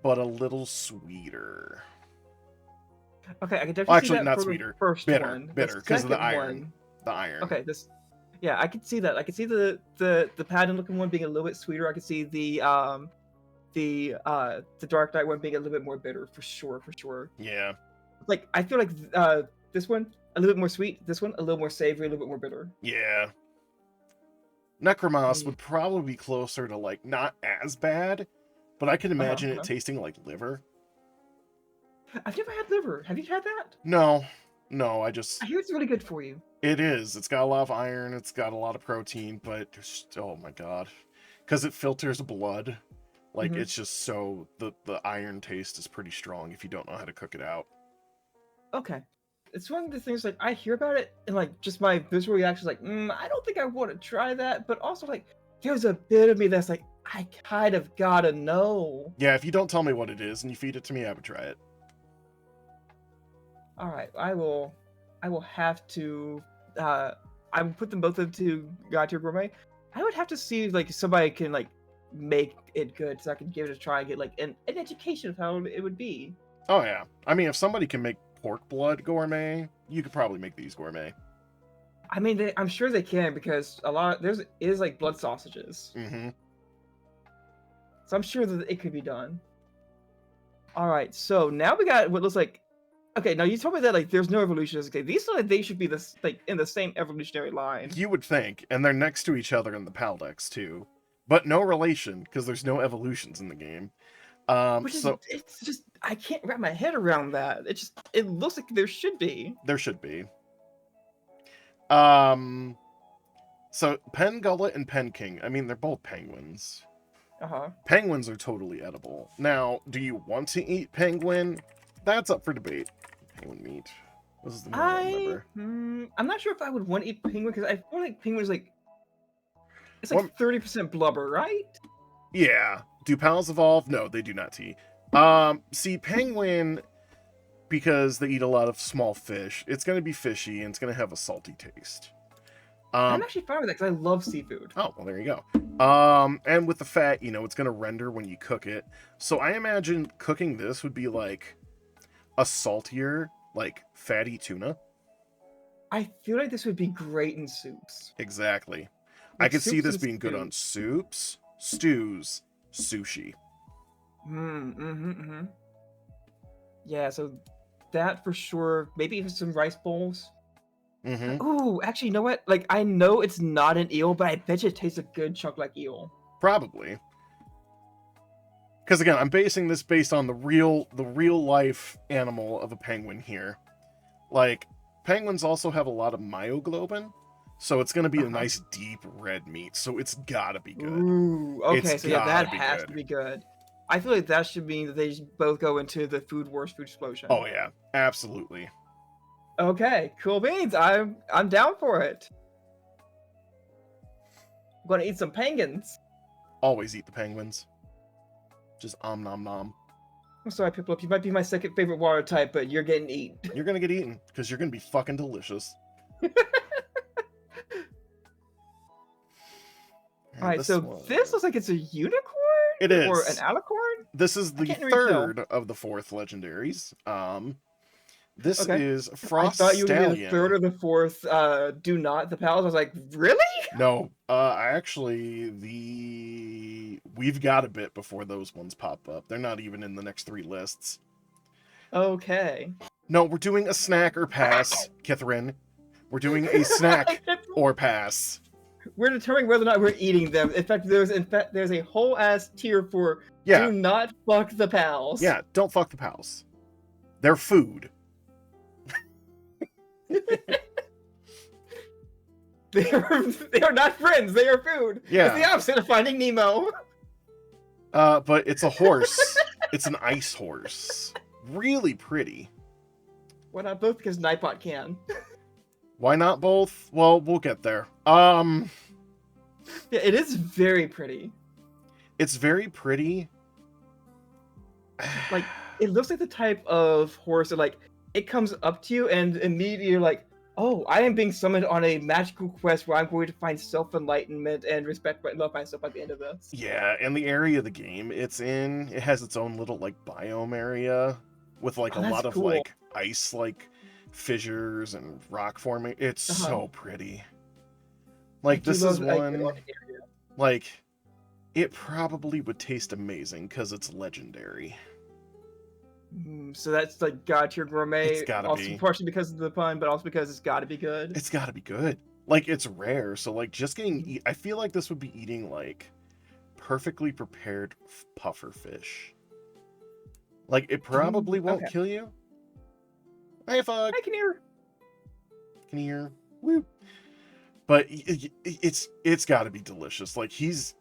but a little sweeter. Okay, I can definitely Well, see actually, that not for sweeter. the first Bitter, one. bitter, The because of the second iron. one, The iron. okay, yeah, I can see that. I can see the pattern looking one being a little bit sweeter. I can see the Dark Knight one being a little bit more bitter for sure. Yeah. Like I feel like this one a little bit more sweet, this one a little more savory, a little bit more bitter. Yeah. Necromoss would probably be closer to like not as bad, but I can imagine it tasting like liver. I've never had liver. Have you had that? No, I hear it's really good for you. It is. It's got a lot of iron. It's got a lot of protein, but oh my god, because it filters blood. Like it's just so the iron taste is pretty strong if you don't know how to cook it out. Okay, it's one of the things like I hear about it and like just my visual reaction is like, I don't think I want to try that, but also like there's a bit of me that's like I kind of gotta know. Yeah, if you don't tell me what it is and you feed it to me, I would try it. All right, I will have to. I will put them both into God Tier Gourmet. I would have to see if, like somebody can like make it good, so I can give it a try and get like an education of how it would be. Oh yeah, I mean, if somebody can make pork blood gourmet, you could probably make these gourmet. I mean, I'm sure they can because a lot is like blood sausages. Mm-hmm. So I'm sure that it could be done. All right, so now we got what looks like. Okay, now you told me that like there's no evolutions. Okay, these look like they should be this like in the same evolutionary line. You would think, and they're next to each other in the Paldex too, but no relation because there's no evolutions in the game. Which is, it's just I can't wrap my head around that. It looks like there should be. There should be. So Pen Gullet and Pen King, I mean, they're both penguins. Penguins are totally edible. Now, do you want to eat penguin? That's up for debate. Penguin meat. This is the one I remember. I'm not sure if I would want to eat penguin because I feel like penguin is like it's like 30% blubber, right? Yeah. Do pals evolve? No, they do not. See, penguin, because they eat a lot of small fish, it's going to be fishy and it's going to have a salty taste. I'm actually fine with that because I love seafood. Oh, well, there you go. And with the fat, it's going to render when you cook it. So I imagine cooking this would be like a saltier, like fatty tuna. I feel like this would be great in soups. Exactly. Like I could see this and being good on soups, stews, sushi. Yeah, so that for sure. Maybe even some rice bowls. Ooh, actually, you know what? Like, I know it's not an eel, but I bet you it tastes a good chunk like eel. Probably. Because again, I'm basing this based on the real life animal of a penguin here. Like, penguins also have a lot of myoglobin, so it's going to be a nice deep red meat. So it's gotta be good. Ooh, okay, so yeah, that has to be good. I feel like that should mean that they both go into the food wars, food explosion. Oh yeah, absolutely. Okay, cool beans. I'm down for it. I'm gonna eat some penguins. Always eat the penguins. Just nom nom. I'm sorry, Piplup. You might be my second favorite water type, but you're getting eaten. You're gonna get eaten because you're gonna be fucking delicious. All right, so this looks like it's a unicorn. It is. Or an alicorn. This is the third of the 4th legendaries. This is Frost I thought you were Stallion. the third or the fourth. Do not the pals. I was like, really? No, we've got a bit before those ones pop up. They're not even in the next 3 lists. Okay. No, we're doing a snack or pass, Kithrin. We're doing a snack or pass. We're determining whether or not we're eating them. In fact, there's a whole ass tier for do not fuck the pals. Yeah, don't fuck the pals. They're food. They are not friends. They are food. Yeah. It's the opposite of Finding Nemo. But it's a horse. It's an ice horse. Really pretty. Why not both? Because Nightbot can. Why not both? Well, we'll get there. Yeah, it is very pretty. It's very pretty. Like, it looks like the type of horse that, like, it comes up to you and immediately you're like, oh, I am being summoned on a magical quest where I'm going to find self-enlightenment and respect and love myself at the end of this. Yeah, and the area of the game it's in, it has its own little, like, biome area with, like, a lot of, like, ice, like, fissures and rock forming. It's so pretty. Like, this is one, like, it probably would taste amazing because it's legendary. So that's like God tier gourmet. It's gotta also be. Partially because of the pun, but also because it's gotta be good. It's gotta be good. Like, it's rare, so, like, just getting... I feel like this would be eating, like, perfectly prepared puffer fish. Like, it probably won't kill you. Hey, fuck! I can hear. Can hear. Woo! But it's gotta be delicious. Like, he's...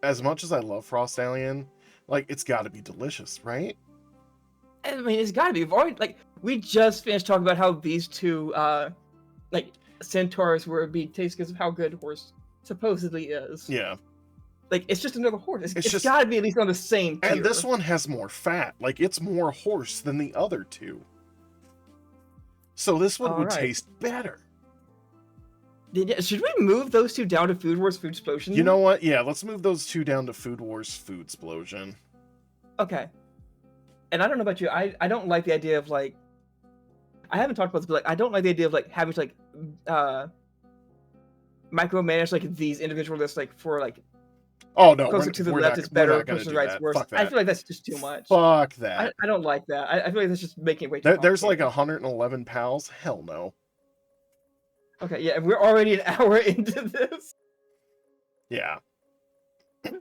as much as I love Frost Stallion, like, it's gotta be delicious, right? I mean, it's gotta be. We just finished talking about how these two, like, centaurs were being tasted because of how good horse supposedly is. Yeah. Like, it's just another horse. It's just gotta be at least on the same tier. And this one has more fat. Like, it's more horse than the other two. So this one would taste better. Should we move those two down to Food Wars Food Explosion? You know what? Yeah, let's move those two down to Food Wars Food Explosion. Okay. And I don't know about you, I don't like the idea of, like, I haven't talked about this, but, like, I don't like the idea of, like, having to, like, micromanage, like, these individual lists, like, for, like, oh no, closer to the left is better, closer to the right is worse. I feel like that's just too much. Fuck that. I don't like that. I feel like that's just making it way too There's like 111 pals? Hell no. Okay, yeah, we're already an hour into this. Yeah.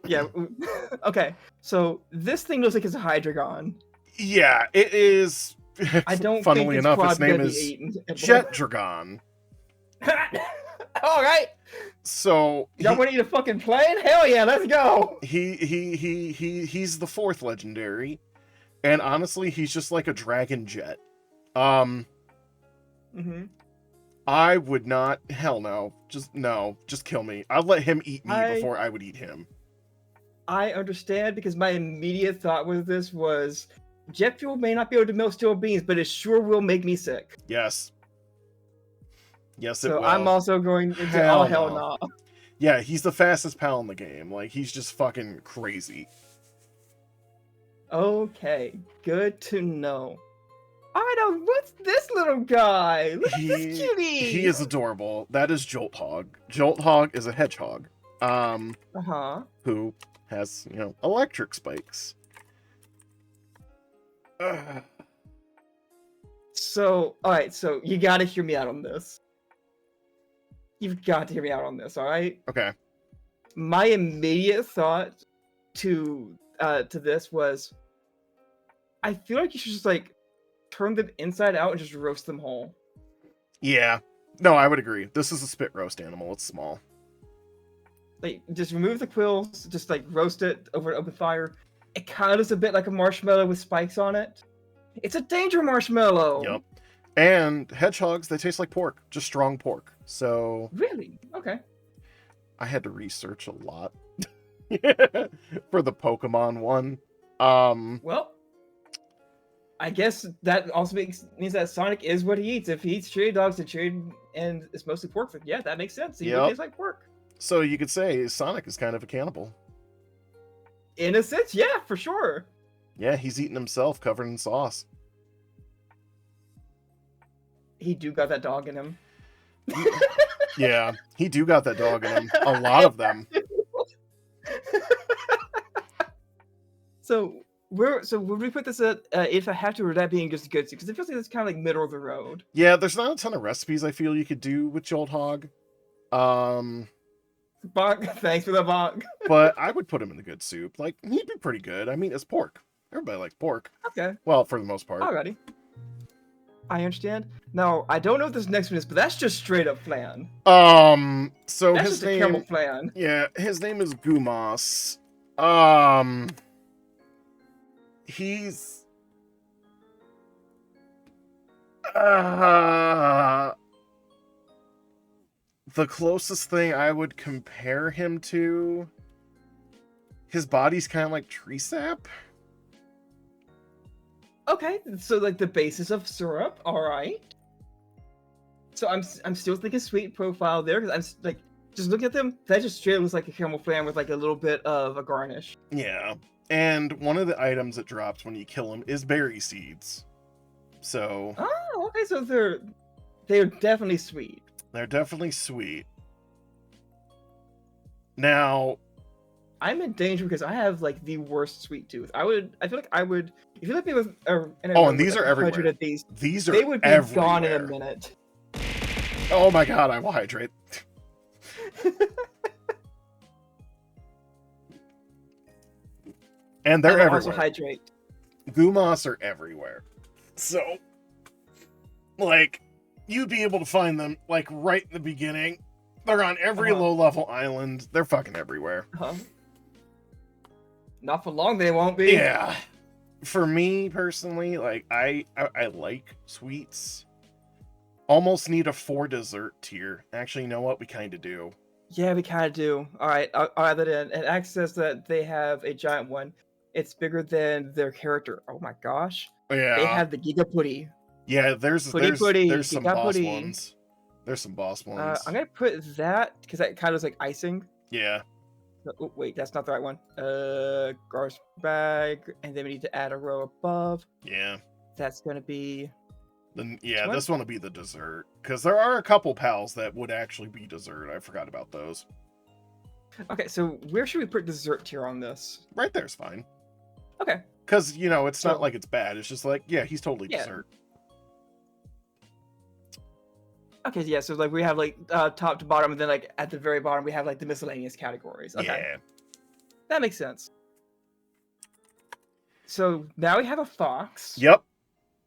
Yeah. Okay, so this thing looks like it's a Hydreigon. Yeah, it is. I don't Funnily think enough, its name is Jet Dragon. All right. So y'all want to eat a fucking plane? Hell yeah, let's go. He's the 4th legendary, and honestly, he's just like a dragon jet. I would not. Hell no. Just kill me. I'd let him eat me before I would eat him. I understand because my immediate thought with this was jet fuel may not be able to melt steel beams, but it sure will make me sick. Yes. Yes, it will. So I'm also going into hell no. Yeah, he's the fastest pal in the game. Like, he's just fucking crazy. Okay, good to know. I don't. What's this little guy? Look at this cutie. He is adorable. That is Jolthog. Jolthog is a hedgehog. Who has, electric spikes. So, alright, so you gotta hear me out on this. You've got to hear me out on this, alright? Okay. My immediate thought to this was, I feel like you should just, like, turn them inside out and just roast them whole. Yeah. No, I would agree. This is a spit roast animal. It's small. Like, just remove the quills, just, like, roast it over an open fire. It kind of looks a bit like a marshmallow with spikes on it. It's a danger marshmallow! Yep. And hedgehogs, they taste like pork, just strong pork. So Really? Okay. I had to research a lot for the Pokemon one. Well, I guess that also means that Sonic is what he eats. If he eats cherry dogs and it's mostly pork, then yeah, that makes sense. He would Yep. taste like pork. So you could say Sonic is kind of a cannibal. In a sense, yeah, for sure. Yeah, he's eating himself covered in sauce. He do got that dog in him. Yeah, he do got that dog in him. A lot of them. So would we put this at if I have to, or that being just a good soup? Because it feels like it's kind of like middle of the road. Yeah, there's not a ton of recipes I feel you could do with Jolt Hog. Bog, thanks for the bog. But I would put him in the good soup. Like, he'd be pretty good. I mean, it's pork. Everybody likes pork. Okay, Well, for the most part. alrighty. I understand. Now, I don't know what this next one is, but that's just straight up flan. So That's his just a caramel name, flan. yeah, his name is Gumas. He's the closest thing I would compare him to. His body's kind of like tree sap. Okay, so like the basis of syrup, all right. So I'm still thinking sweet profile there because I'm like just looking at them. That just straight looks like a caramel flan with like a little bit of a garnish. Yeah, and one of the items that drops when you kill him is berry seeds. So Oh, okay, so they're definitely sweet. they're definitely sweet. Now, I'm in danger because I have like the worst sweet tooth. I feel like I would if you let me with and these are everywhere. Of these, these are they would be everywhere. gone in a minute. Oh my god, I will hydrate. And they're I will also everywhere. hydrate. Gumas are everywhere. So, like, you'd be able to find them, like, right in the beginning. They're on every low-level island. They're fucking everywhere. Not for long, they won't be. Yeah. For me, personally, like, I like sweets. Almost need a 4 dessert tier. Actually, you know what? We kind of do. Yeah, we kind of do. All right, I'll add that in. And access that they have a giant one. It's bigger than their character. Oh my gosh. Yeah. They have the Giga Putty. Yeah, there's some Giga boss Putty. ones. There's some boss ones. I'm gonna put that because that kind of is like icing. Yeah. Oh, wait, that's not the right one. Gar's bag, and then we need to add a row above. Yeah. That's gonna be. Then yeah, What? this one will be the dessert because there are a couple pals that would actually be dessert. I forgot about those. Okay, so where should we put dessert tier on this? Right there's fine. Okay. Because you know it's So- not like it's bad. It's just like yeah, he's totally Yeah. dessert. Okay, yeah, so like we have like top to bottom, and then like at the very bottom we have like the miscellaneous categories. Okay, Yeah. that makes sense. So now we have a fox. Yep.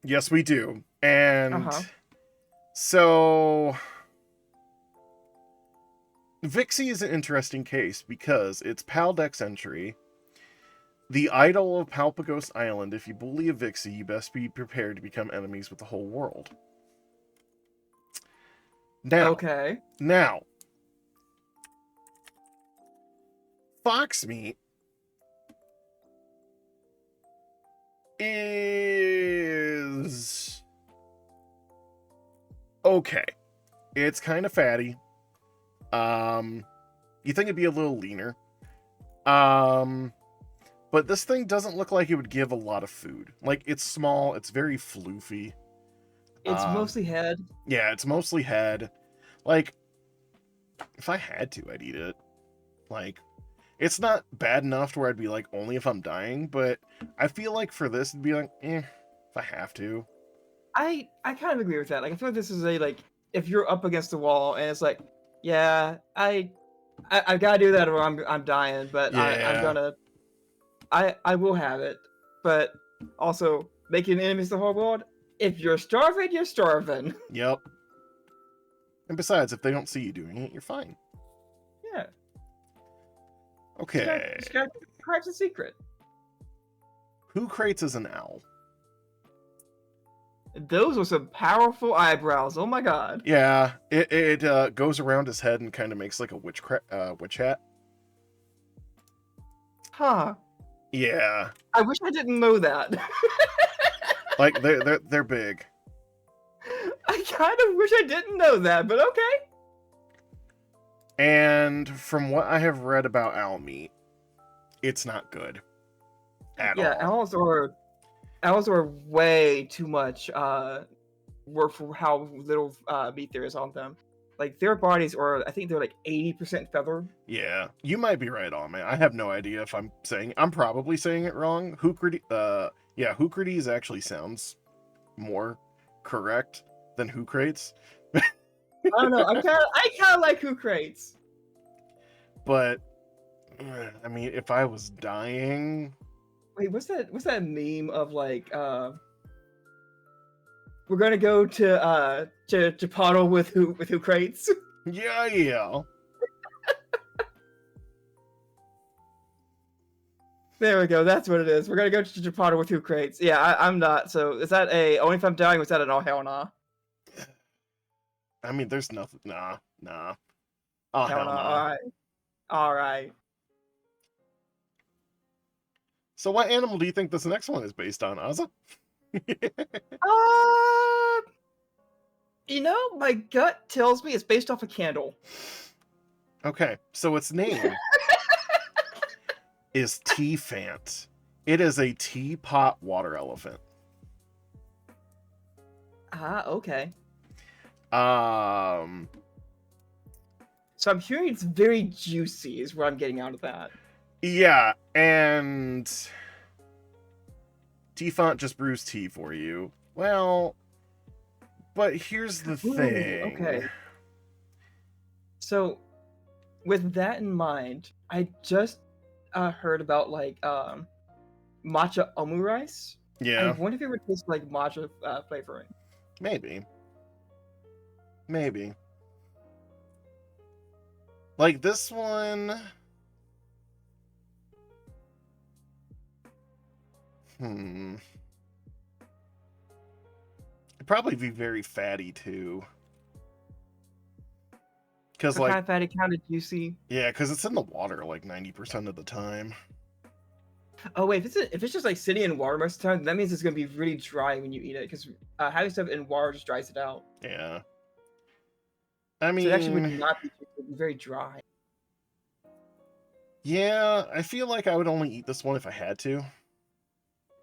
Yes, we do. And Uh-huh. so Vixie is an interesting case because it's Paldex entry. The idol of Palpagos Island. If you bully a Vixie, you best be prepared to become enemies with the whole world. Okay. Now, fox meat is okay. It's kind of fatty. You think it'd be a little leaner. But this thing doesn't look like it would give a lot of food. Like, it's small, it's very floofy. It's mostly head. Yeah, it's mostly head. Like, if I had to, I'd eat it. Like, it's not bad enough to where I'd be like, only if I'm dying, but I feel like for this, it'd be like, if I have to. I kind of agree with that. Like I feel like this is a like if you're up against the wall and it's like, yeah, I gotta do that or I'm dying, but Yeah. I will have it. But also making enemies the whole world. If you're starving, you're starving. Yep. And besides, if they don't see you doing it, you're fine. Yeah. Okay. Just gotta perhaps a secret. Who creates as an owl? Those were some powerful eyebrows. Oh my god. Yeah, it goes around his head and kind of makes like a witch hat. Huh. Yeah, I wish I didn't know that. like they're big. I kind of wish I didn't know that, but okay. And from what I have read about owl meat, it's not good at Yeah, all. owls are way too much work for how little meat there is on them. Like their bodies are, I think they're like 80% feather. Yeah, you might be right on, man. I have no idea if I'm probably saying it wrong. Yeah, Hoocrides actually sounds more correct than Hoocrates. I don't know. I kind of like who crates. But I mean, if I was dying, Wait, what's that meme of like we're gonna go to paddle with who crates? yeah. There we go. That's what it is. We're gonna go to paddle with who crates. Yeah, I'm not. So is that a only if I'm dying? Was that an all hell nah? I mean, there's nothing. Nah. Oh, hell no. All right. All right. So what animal do you think this next one is based on, Ozza? My gut tells me it's based off a candle. Okay, so its name is Teafant. It is a teapot water elephant. Okay. So I'm hearing it's very juicy is what I'm getting out of that. Yeah, and Teafant just brews tea for you. Well, but here's the thing. Okay. So, with that in mind, I just heard about like matcha omurice. Yeah. I wonder if it would taste like matcha flavoring. Maybe. Like this one. It'd probably be very fatty too. Because Kind of fatty, kind of juicy. Yeah, because it's in the water like 90% of the time. Oh wait, if it's just like sitting in water most of the time, that means it's gonna be really dry when you eat it. Because having stuff in water just dries it out. Yeah. I mean, so it actually would not be juicy, it would be very dry. Yeah, I feel like I would only eat this one if I had to.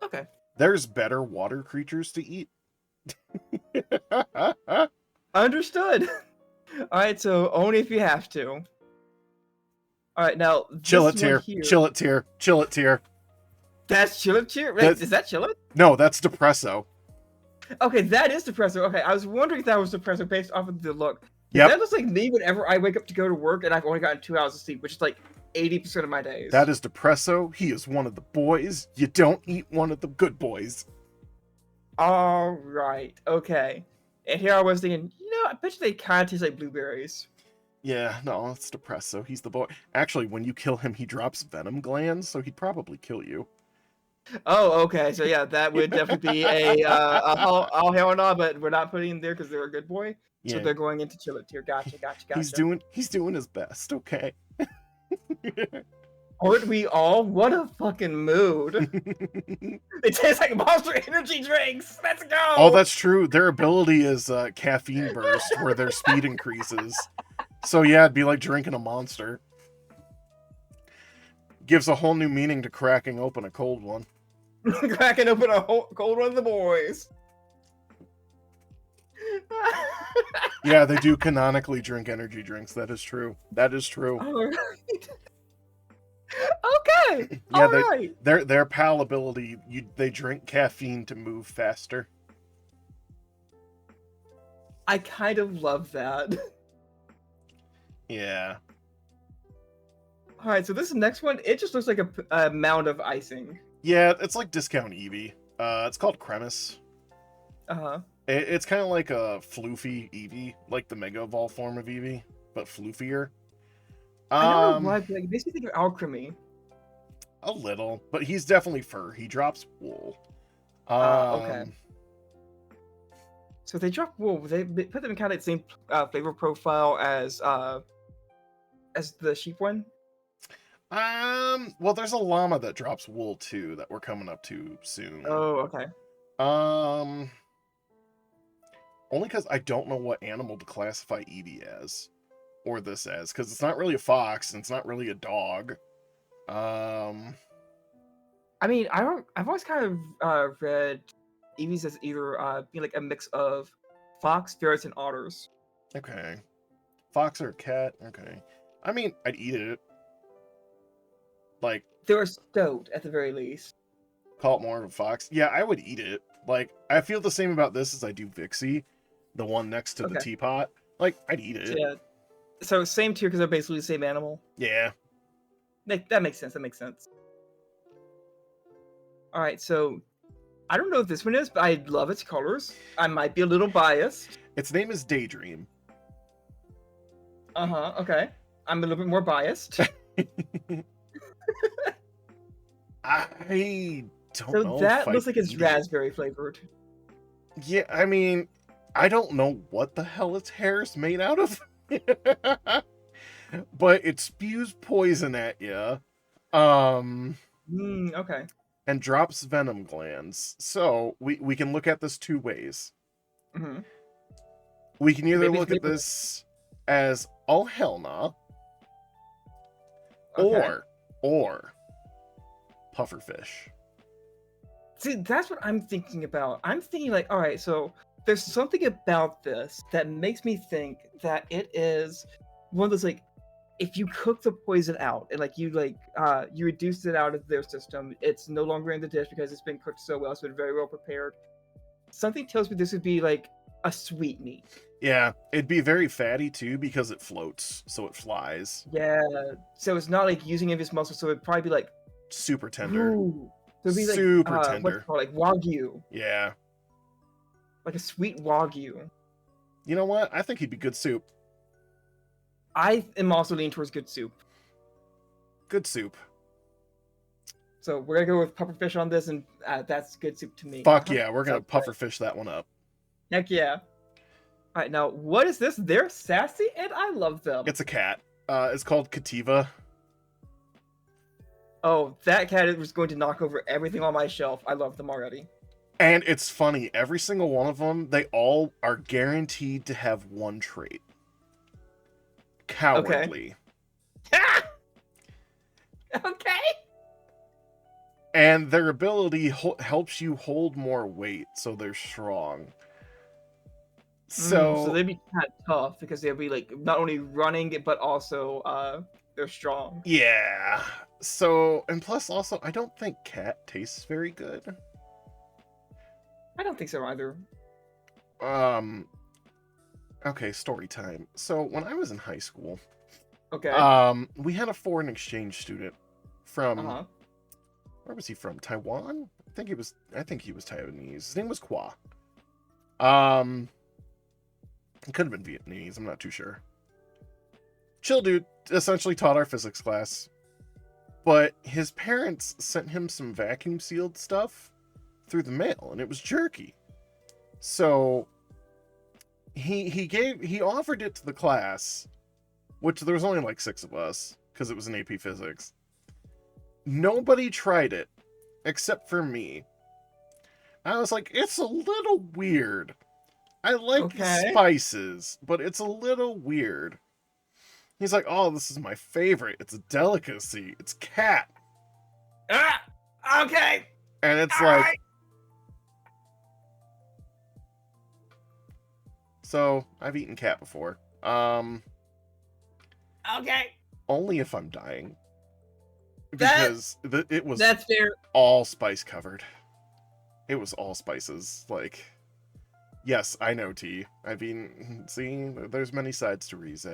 Okay. There's better water creatures to eat. Understood. All right, so only if you have to. All right, now Chill it tier. That's Chillit. Wait, is that Chillit? No, that's Depresso. Okay, that is Depresso. Okay, I was wondering if that was Depresso based off of the look. Yep. That looks like me whenever I wake up to go to work and I've only gotten 2 hours of sleep, which is like 80% of my days. That is Depresso. He is one of the boys. You don't eat one of the good boys. All right. Okay. And here I was thinking, I bet you they kind of taste like blueberries. Yeah, no, it's Depresso. He's the boy. Actually, when you kill him, he drops venom glands, so he'd probably kill you. Oh, okay. So yeah, that would definitely be a all hell no, but we're not putting him there because they're a good boy. Yeah. So they're going into Chillit tier. Gotcha. He's doing his best, okay? Aren't we all? What a fucking mood. They taste like Monster Energy drinks. Let's go. Oh, that's true. Their ability is caffeine burst, where their speed increases. So yeah, it'd be like drinking a Monster. Gives a whole new meaning to cracking open a cold one. Cracking open a cold one of the boys. Yeah, they do canonically drink energy drinks. That is true. All right. Okay. Yeah, all right. Their PAL ability, they drink caffeine to move faster. I kind of love that. Yeah. All right, so this next one, it just looks like a mound of icing. Yeah, it's like discount Eevee. It's called Cremis. Uh-huh. It's kind of like a floofy Eevee, like the Mega Evolve form of Eevee, but floofier. I don't know why, but it makes me think of Alchemy. A little, but he's definitely fur. He drops wool. Okay. So they drop wool. They put them in kind of the same flavor profile as the sheep one. Well, there's a llama that drops wool too that we're coming up to soon. Oh, okay. Only because I don't know what animal to classify Eevee as, or this as, because it's not really a fox and it's not really a dog. I mean, I've always kind of read Eevees as either being like a mix of fox, ferrets, and otters. Okay. Fox or a cat? Okay. I mean, I'd eat it. Like, They're stoked at the very least. call it more of a fox. Yeah, I would eat it. Like, I feel the same about this as I do Vixie, the one next to the Okay. teapot. Like, I'd eat it. Yeah. So same tier because they're basically the same animal. Yeah. That makes sense. That makes sense. All right, so I don't know if this one is, but I love its colors. I might be a little biased. Its name is Daydream. Okay. I'm a little bit more biased. I don't know. So that if looks I'd like it's eat it. raspberry flavored. Yeah, I mean, I don't know what the hell its hair is made out of. But it spews poison at you. Okay. And drops venom glands. So we can look at this two ways. Mm-hmm. We can either Maybe look at flavor- this as oh hell nah, Okay. or pufferfish. See, that's what I'm thinking about. I'm thinking like, all right, so there's something about this that makes me think that it is one of those like, if you cook the poison out and like you reduce it out of their system, it's no longer in the dish because it's been cooked so well, it's been very well prepared. Something tells me this would be like a sweet meat. Yeah, it'd be very fatty too because it floats, so it flies. Yeah, so it's not like using any of its muscles, so it'd probably be like Super tender. ooh. So it'd be like Super what's tender. it called? Like wagyu, Yeah. like a sweet wagyu. You know what? I think he'd be good soup. I am also leaning towards good soup. Good soup. So we're gonna go with pufferfish on this, and that's good soup to me. Fuck yeah, we're gonna Sounds good. pufferfish that one up. Heck yeah. All right, now what is this? They're sassy, and I love them. It's a cat. It's called Cativa. Oh, that cat was going to knock over everything on my shelf. I love them already. And it's funny, every single one of them, they all are guaranteed to have one trait. Cowardly. Okay. And their ability helps you hold more weight, so they're strong. So they'd be kind of tough because they'll be like not only running but also they're strong. Yeah. So, and plus also, I don't think cat tastes very good. I don't think so either. Okay, story time. So, when I was in high school, Okay. we had a foreign exchange student from where was he from? Taiwan? I think he was Taiwanese. His name was Kwa. It could have been Vietnamese, I'm not too sure. Chill dude, essentially taught our physics class. But his parents sent him some vacuum sealed stuff through the mail, and it was jerky. So he offered it to the class, which there was only like 6 of us, because it was an AP physics. Nobody tried it, except for me. I was like, it's a little weird. I like spices, but it's a little weird. He's like, oh, this is my favorite. It's a delicacy. It's cat. Okay. And it's All like... right. So, I've eaten cat before. Okay. Only if I'm dying. Because it was That's fair. all spice covered. It was all spices. Like, yes, I know, T. I mean, see, there's many sides to Rize.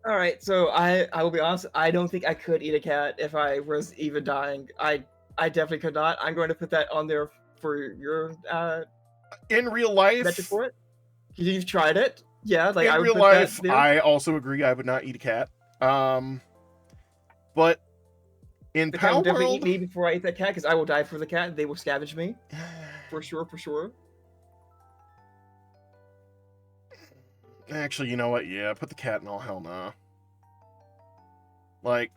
All right, so I will be honest. I don't think I could eat a cat if I was even dying. I definitely could not. I'm going to put that on there for your In real life, metric for it. You've tried it, yeah. Like in I would real put life, that there. I also agree. I would not eat a cat. But in The cat will Power definitely World, eat me before I eat that cat because I will die for the cat. They will scavenge me for sure, for sure. Actually, you know what? Yeah, put the cat in all hell nah. Like,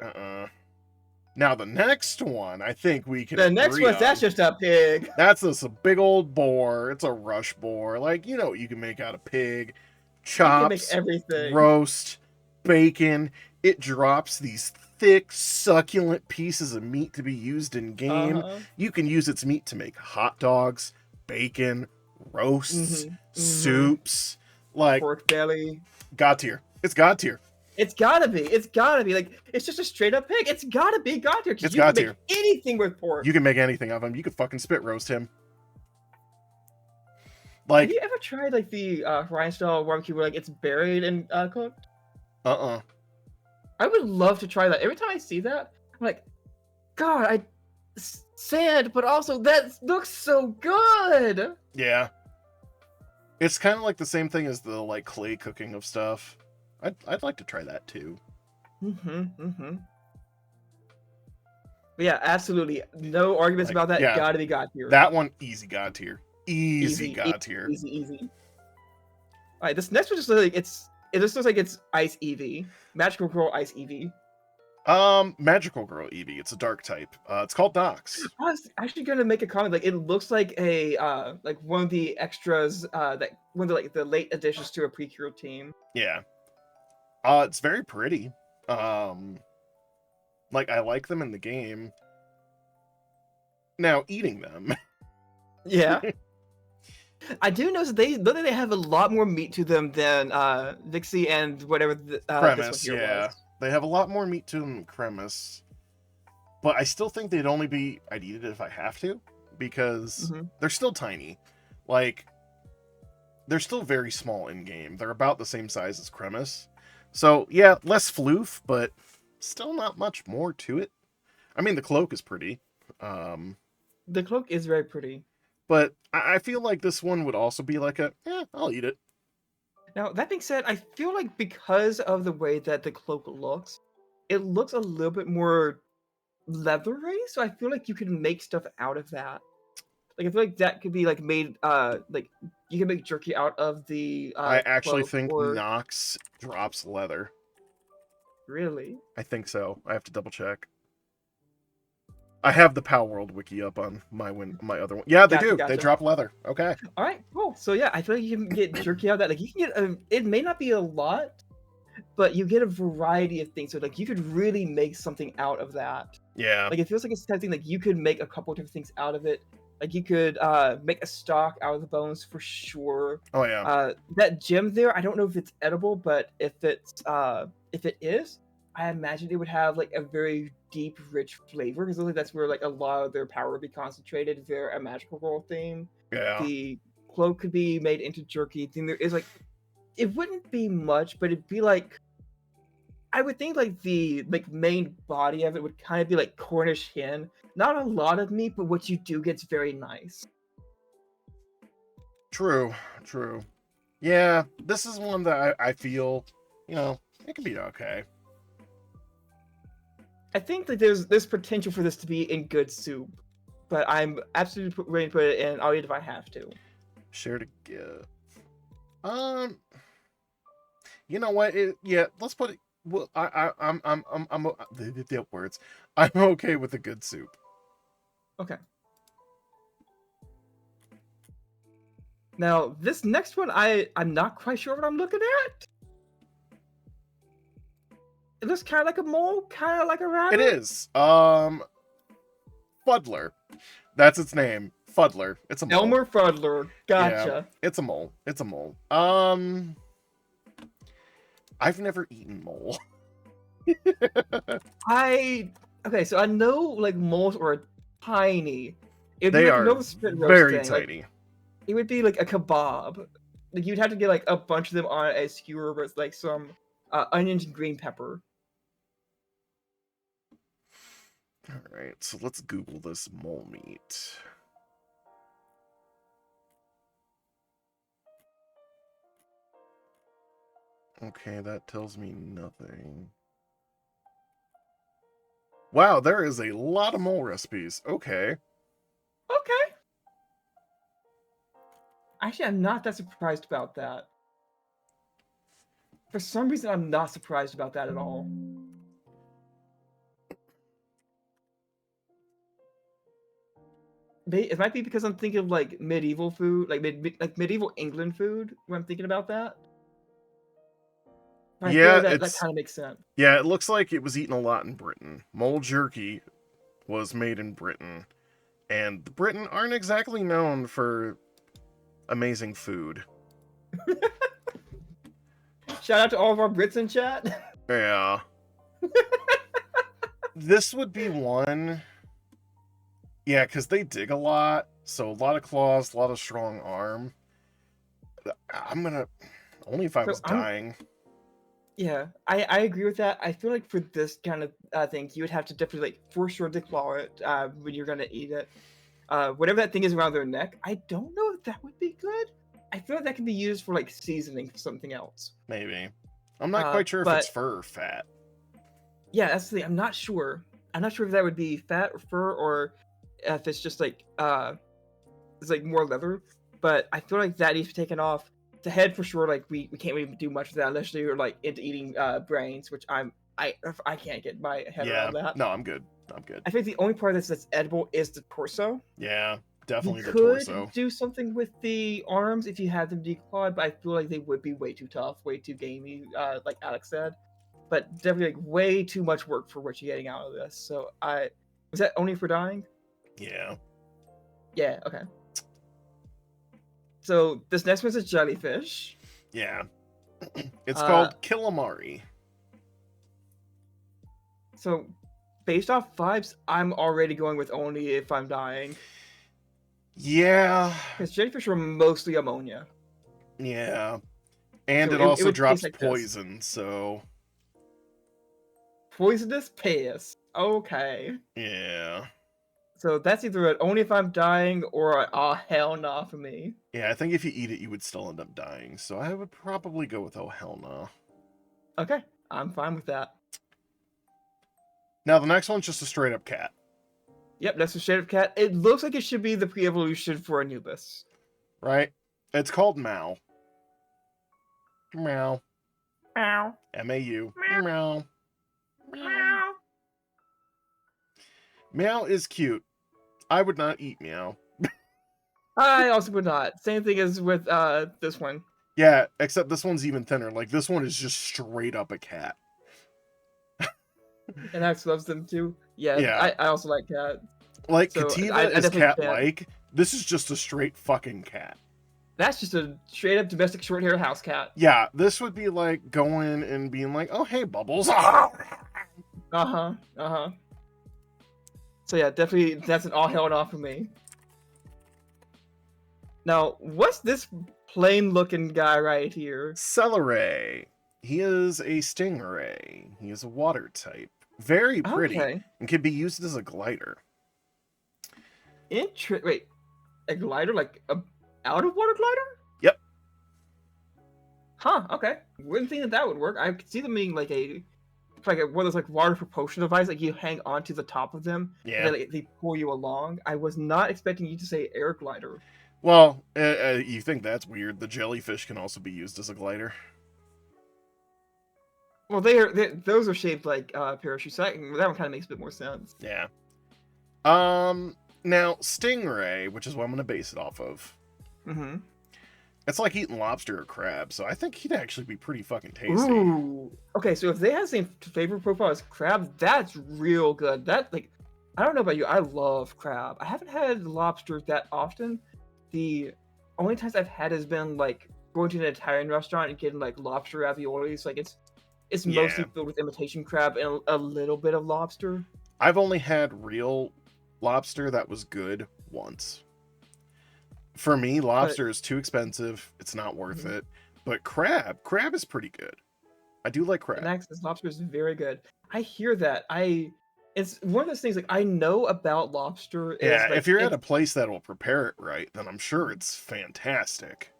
Now the next one, I think we can The next agree one, on. that's just a pig. That's just a big old boar. It's a rush boar. Like, you know what you can make out of pig. You can make Chops, everything. roast, bacon. It drops these thick, succulent pieces of meat to be used in game. Uh-huh. You can use its meat to make hot dogs, bacon, roasts, Mm-hmm. soups. Like, Pork belly. God tier. It's God tier. It's gotta be. It's gotta be. Like, it's just a straight up pig. It's gotta be God tier. It's Because you God can tier. make anything with pork. You can make anything of him. You could fucking spit roast him. Have Like, you ever tried like the Hawaiian style barbecue where like it's buried and cooked? I would love to try that. Every time I see that, I'm like, God, sand, but also that looks so good. Yeah. It's kind of like the same thing as the like clay cooking of stuff. I'd like to try that too. But yeah, absolutely. No arguments Like, about that. yeah, Gotta be God tier. That one, easy God tier. Easy God tier. Easy. All right, this next one just looks like it just looks like it's Ice Eevee, Magical Girl Ice Eevee. Magical Girl Eevee. It's a dark type. It's called Nox. I was actually gonna make a comment. Like, it looks like a like one of the extras that one of the, like the late additions to a Precure team. Yeah. It's very pretty. Like I like them in the game. Now eating them. Yeah. I do notice they have a lot more meat to them than Vixie and whatever this one Cremis, here yeah. was. They have a lot more meat to them than Cremis. But I still think they'd only be... I'd eat it if I have to. Because they're still tiny. Like, they're still very small in-game. They're about the same size as Cremis. So, yeah, less floof, but still not much more to it. I mean, the cloak is pretty. The cloak is very pretty. But I feel like this one would also be like I'll eat it. Now, that being said, I feel like because of the way that the cloak looks, it looks a little bit more leathery, so I feel like you can make stuff out of that. Like, I feel like that could be, like, made, like, you can make jerky out of the, I actually cloak, think or... Nox drops leather. Really? I think so. I have to double check. I have the Power World wiki up on my other one. Yeah, they do. Gotcha. They drop leather. Okay. All right, cool. So yeah, I feel like you can get jerky out of that. Like, you can get it may not be a lot, but you get a variety of things. So like, you could really make something out of that. Yeah. Like, it feels like it's something like you could make a couple different things out of it. Like, you could make a stock out of the bones for sure. Oh yeah. That gem there, I don't know if it's edible, but if it is, I imagine it would have like a very deep, rich flavor, because I think that's where like a lot of their power would be concentrated. If they're a magical girl theme, Yeah. the cloak could be made into jerky. Then there is like, it wouldn't be much, but it'd be like, I would think like the main body of it would kind of be like Cornish hen. Not a lot of meat, but what you do gets very nice. True. Yeah, this is one that I feel, it could be okay. I think that there's potential for this to be in good soup, but I'm absolutely ready to put it in. I'll eat if I have to. Share to give. You know what? Let's put it. Well, I'm the words. I'm okay with a good soup. Okay. Now this next one, I'm not quite sure what I'm looking at. It looks kind of like a mole, kind of like a rabbit. It is. Fuddler. That's its name. Fuddler. It's a mole. Elmer Fuddler. Gotcha. Yeah, it's a mole. It's a mole. I've never eaten mole. Okay, so I know like moles are tiny. They are very tiny. Like, it would be like a kebab. Like, you'd have to get like a bunch of them on a skewer with like some onions and green pepper. All right, so let's Google this mole meat. Okay, that tells me nothing. Wow, there is a lot of mole recipes. Okay. Okay. Actually, I'm not that surprised about that. For some reason, I'm not surprised about that at all. It might be because I'm thinking of like medieval food, like medieval England food. When I'm thinking about that, but I feel Yeah, like that kind of makes sense. Yeah, it looks like it was eaten a lot in Britain. Mole jerky was made in Britain, and the Britain aren't exactly known for amazing food. Shout out to all of our Brits in chat. Yeah. This would be one. Yeah, because they dig a lot, so a lot of claws, a lot of strong arm. I'm gonna... Only if I was dying. Yeah, I agree with that. I feel like for this kind of thing, you would have to definitely like for sure declaw it when you're gonna eat it. Whatever that thing is around their neck, I don't know if that would be good. I feel like that can be used for like seasoning for something else. Maybe. I'm not quite sure if it's fur or fat. Yeah, that's the thing. I'm not sure. I'm not sure if that would be fat or fur or if it's just like it's like more leather. But I feel like that needs to be taken off. The head for sure, like we can't really do much of that unless you're like into eating brains, which I can't get my head around that. No, I'm good. I think the only part that's edible is the torso. Yeah, definitely the torso. torso. Do something with the arms if you had them declawed, but I feel like they would be way too tough, way too gamey, like Alex said. But definitely like way too much work for what you're getting out of this. So was that only for dying? Yeah. Yeah, okay. So this next one's a jellyfish. Yeah. It's called calamari. So based off vibes, I'm already going with only if I'm dying. Yeah. Because jellyfish are mostly ammonia. Yeah. And So it also drops like poison, so... Poisonous piss. Okay. Yeah. So that's either an only if I'm dying or a hell nah for me. Yeah, I think if you eat it, you would still end up dying. So I would probably go with oh hell nah. Okay, I'm fine with that. Now the next one's just a straight up cat. Yep, that's a straight up cat. It looks like it should be the pre-evolution for Anubis. Right? It's called Mao. Meow. Meow. M-A-U. Meow. Meow. Meow. Meow is cute. I would not eat Meow. I also would not. Same thing as with this one. Yeah, except this one's even thinner. Like, this one is just straight up a cat. And Axe loves them too. Yeah. I also like cats. Like, So, Kativa is cat-like. This is just a straight fucking cat. That's just a straight up domestic short hair house cat. Yeah, this would be like going and being like, oh, hey, Bubbles. Uh-huh. So yeah, definitely that's an all hell no for me. Now, what's this plain looking guy right here? Celery. He is a stingray. He is a water type. Very pretty. Okay. And can be used as a glider. Wait, a glider? Like a out of water glider? Yep. Huh, okay. Wouldn't think that would work. I could see them being like one of those like water propulsion device, like you hang onto the top of them, Yeah. and then, like, they pull you along. I was not expecting you to say air glider. Well, you think that's weird. The jellyfish can also be used as a glider. Well, those are shaped like parachutes. So that one kind of makes a bit more sense. Yeah. Now, stingray, which is what I'm going to base it off of. Mm-hmm. It's like eating lobster or crab, so I think he'd actually be pretty fucking tasty. Ooh. Okay, so if they have the same flavor profile as crab, that's real good. That, like, I don't know about you, I love crab. I haven't had lobster that often. The only times I've had has been like going to an Italian restaurant and getting like lobster raviolis. Like it's mostly filled with imitation crab and a little bit of lobster. I've only had real lobster that was good once. For me, lobster is too expensive. It's not worth it. But crab is pretty good. I do like crab. And lobster is very good. I hear that. It's one of those things, like, I know about lobster. Yeah, like, if you're at a place that will prepare it right, then I'm sure it's fantastic.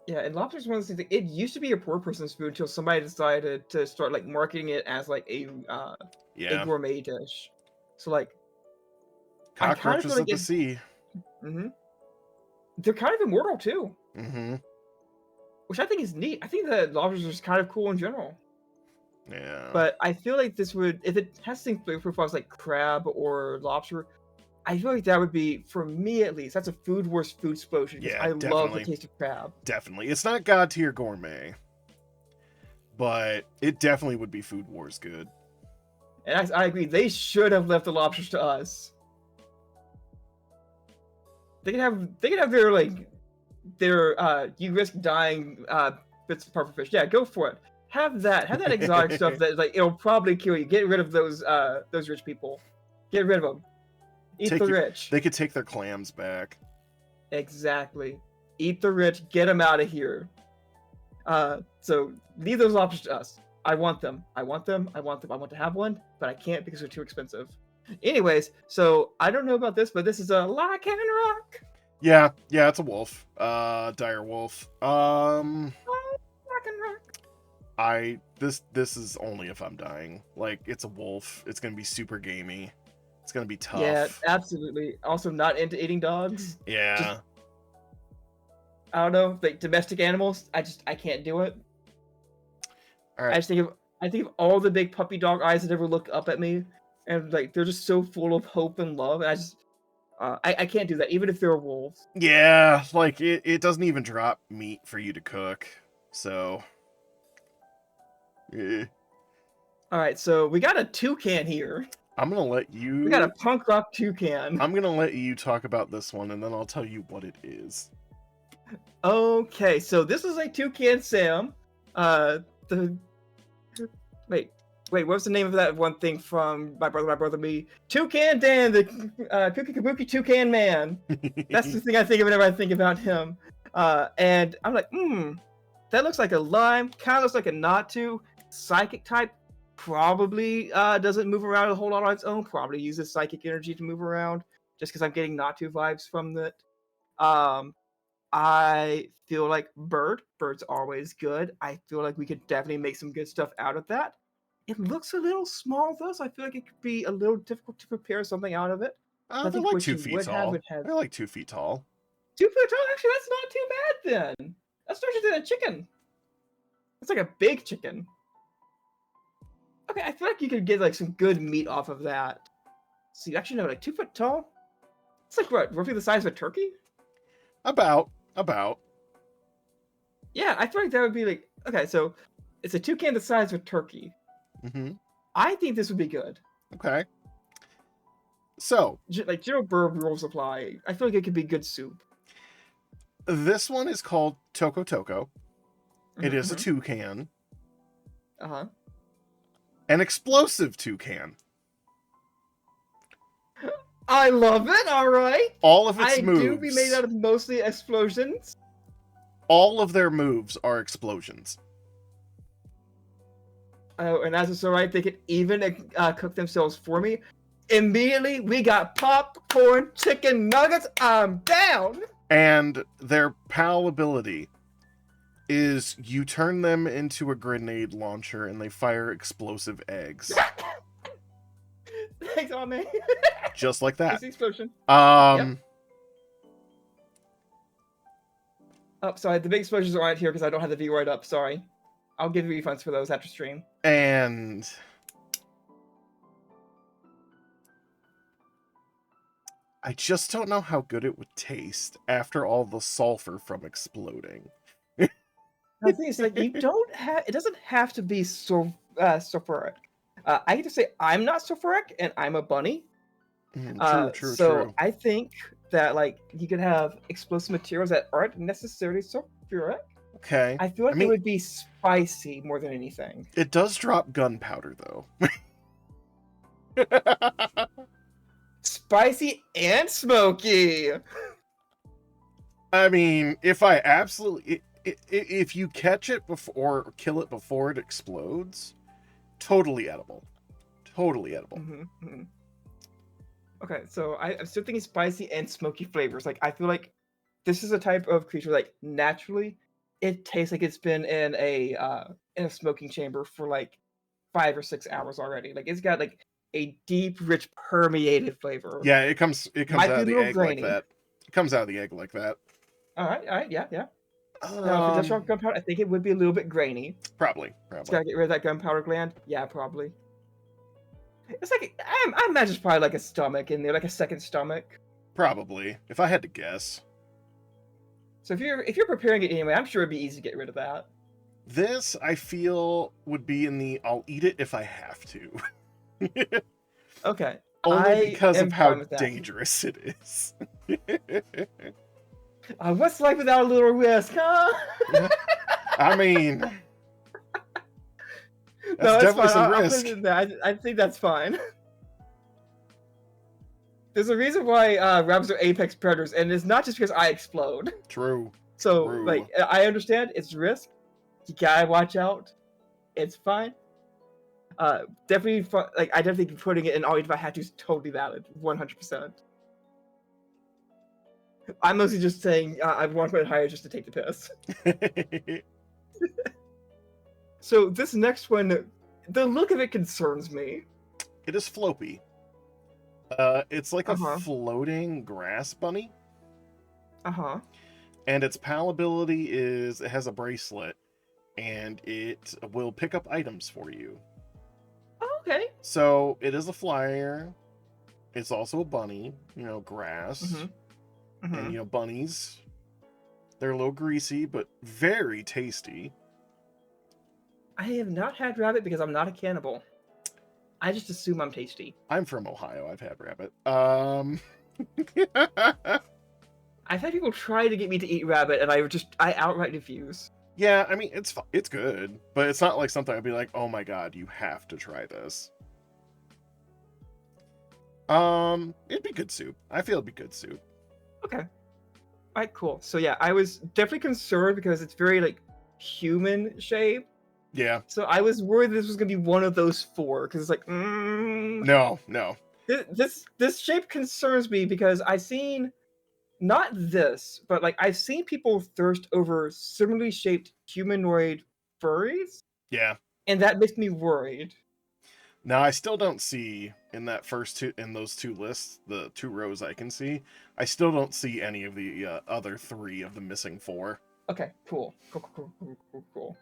Yeah, and lobster is one of those things, like, it used to be a poor person's food until somebody decided to start, like, marketing it as, like, a gourmet dish. So, like... Cockroaches of the sea. Mm-hmm. They're kind of immortal, too. Mm-hmm. which I think is neat. I think that lobsters are just kind of cool in general. Yeah. But I feel like this would, if it has things flavor profiles like crab or lobster, I feel like that would be, for me at least, that's a food wars food explosion because Yeah, I love the definitely. taste of crab. Definitely. It's not God tier gourmet, but it definitely would be Food Wars good. And I agree, they should have left the lobsters to us. They can have their you risk dying bits of pufferfish. Yeah, go for it. Have that exotic stuff that like it'll probably kill you. Get rid of those rich people. Get rid of them. Eat the rich. They could take their clams back. Exactly. Eat the rich. Get them out of here. So leave those lobsters to us. I want them. I want them. I want them. I want to have one, but I can't because they're too expensive. Anyways, so I don't know about this, but this is a Lock and Rock. Yeah, it's a wolf. Dire wolf. Lock and Rock. This is only if I'm dying. Like, it's a wolf. It's gonna be super gamey. It's gonna be tough. Yeah, absolutely. Also not into eating dogs. Yeah. Just, I don't know, like domestic animals. I can't do it. All right. I think of all the big puppy dog eyes that ever look up at me, and like they're just so full of hope and love. And I can't do that, even if they're wolves. Yeah, like it doesn't even drop meat for you to cook. So. Yeah. All right, so we got a toucan here. I'm gonna let you. We got a punk rock toucan. I'm gonna let you talk about this one, and then I'll tell you what it is. Okay, so this is a toucan Sam. Wait, what was the name of that one thing from My Brother, Me? Toucan Dan, the Cookie Kabuki Toucan Man. That's the thing I think of whenever I think about him. And I'm like, that looks like a lime. Kind of looks like a Natu. Psychic type. Probably doesn't move around a whole lot on its own. Probably uses psychic energy to move around. Just because I'm getting Natu vibes from it. I feel like Bird's always good. I feel like we could definitely make some good stuff out of that. It looks a little small though, so I feel like it could be a little difficult to prepare something out of it. They're like 2 feet tall. They're like 2 feet tall. 2 feet tall? Actually, that's not too bad then. That's larger than a chicken. It's like a big chicken. Okay, I feel like you could get like some good meat off of that. See, actually no, like 2 foot tall? It's like what, roughly the size of a turkey? About. Yeah, I feel like that would be like, okay, so it's a toucan the size of a turkey. Mm-hmm. I think this would be good. Okay. So, Like General Bird rule supply, I feel like it could be good soup. This one is called Toko Toko. It is a toucan. Uh-huh. An explosive toucan. I love it, alright. All of its moves. I do be made out of mostly explosions. All of their moves are explosions. Oh, and as it's alright, they can even cook themselves for me. Immediately, we got popcorn chicken nuggets. I'm down. And their PAL ability is you turn them into a grenade launcher and they fire explosive eggs. Thanks, on me. Just like that. It's the explosion. Yep. Oh, sorry, the big explosions aren't here because I don't have the view right up. Sorry. I'll give you refunds for those after stream. And I just don't know how good it would taste after all the sulfur from exploding. The thing is, like, it doesn't have to be sulfuric. I get to say I'm not sulfuric and I'm a bunny. True. I think that like you could have explosive materials that aren't necessarily sulfuric. Okay. I feel like it would be spicy more than anything. It does drop gunpowder though. Spicy and smoky. I mean, if I absolutely if you catch it before or kill it before it explodes, totally edible. Totally edible. Okay, so I'm still thinking spicy and smoky flavors. Like, I feel like this is a type of creature, like, naturally, it tastes like it's been in a smoking chamber for, like, 5 or 6 hours already. Like, it's got, like, a deep, rich, permeated flavor. Yeah, it comes out of the egg grainy. like that. It comes out of the egg like that. All right, yeah. Now, if it does show gunpowder, I think it would be a little bit grainy. Probably. It's gotta get rid of that gunpowder gland. Yeah, probably. It's like I imagine it's probably like a stomach in there, like a second stomach. Probably, if I had to guess. So if you're preparing it anyway, I'm sure it'd be easy to get rid of that. This, I feel, would be in the I'll eat it if I have to. Okay. Only because of how dangerous it is. What's life without a little risk, huh? I mean, that's no, definitely fine. some I'll risk. put it in there. I think that's fine. There's a reason why rabbits are apex predators, and it's not just because I explode. True. So, True. like, I understand it's risk. You gotta watch out. It's fine. Definitely, like, I definitely think putting it in all if I had to is totally valid, 100%. I'm mostly just saying I want to put it higher just to take the piss. So this next one, the look of it concerns me. It is floppy. It's like a floating grass bunny. Uh-huh. And its PAL ability is it has a bracelet, and it will pick up items for you. Oh, okay. So it is a flyer. It's also a bunny, grass. Mm-hmm. Mm-hmm. And, bunnies, they're a little greasy, but very tasty. I have not had rabbit because I'm not a cannibal. I just assume I'm tasty. I'm from Ohio. I've had rabbit. I've had people try to get me to eat rabbit, and I outright refuse. Yeah, I mean, it's good, but it's not like something I'd be like, oh my god, you have to try this. It'd be good soup. I feel it'd be good soup. Okay. Alright, cool. So yeah, I was definitely concerned because it's very, like, human shaped. Yeah. So I was worried this was gonna be one of those four, because it's like, No. This shape concerns me because I've seen, not this, but, like, I've seen people thirst over similarly shaped humanoid furries. Yeah. And that makes me worried. Now, I still don't see in those two lists, the two rows I can see, I still don't see any of the other three of the missing four. Okay, cool. Cool.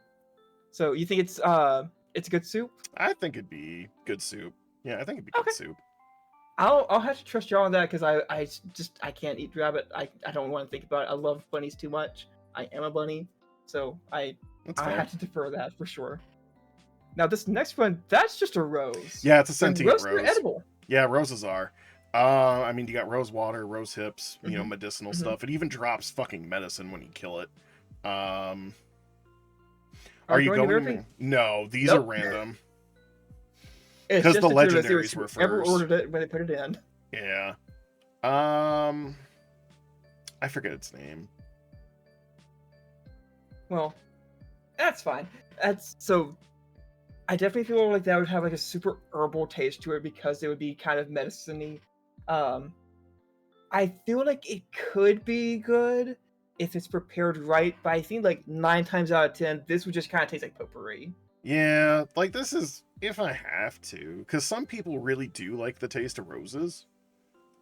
So you think it's a good soup? I think it'd be good soup. Yeah, I think it'd be good soup. I'll have to trust you on that because I can't eat rabbit. I don't want to think about it. I love bunnies too much. I am a bunny, so I have to defer that for sure. Now this next one, that's just a rose. Yeah, it's a sentient rose. Roses are edible. Yeah, roses are. I mean, you got rose water, rose hips, medicinal stuff. It even drops fucking medicine when you kill it. Are you going? No, these are random. Because the legendaries were first. Ever ordered it when they put it in? Yeah. I forget its name. Well, that's fine. I definitely feel like that would have like a super herbal taste to it because it would be kind of medicine-y. I feel like it could be good if it's prepared right, but I think like 9 times out of 10, this would just kind of taste like potpourri. Yeah, like this is if I have to, because some people really do like the taste of roses.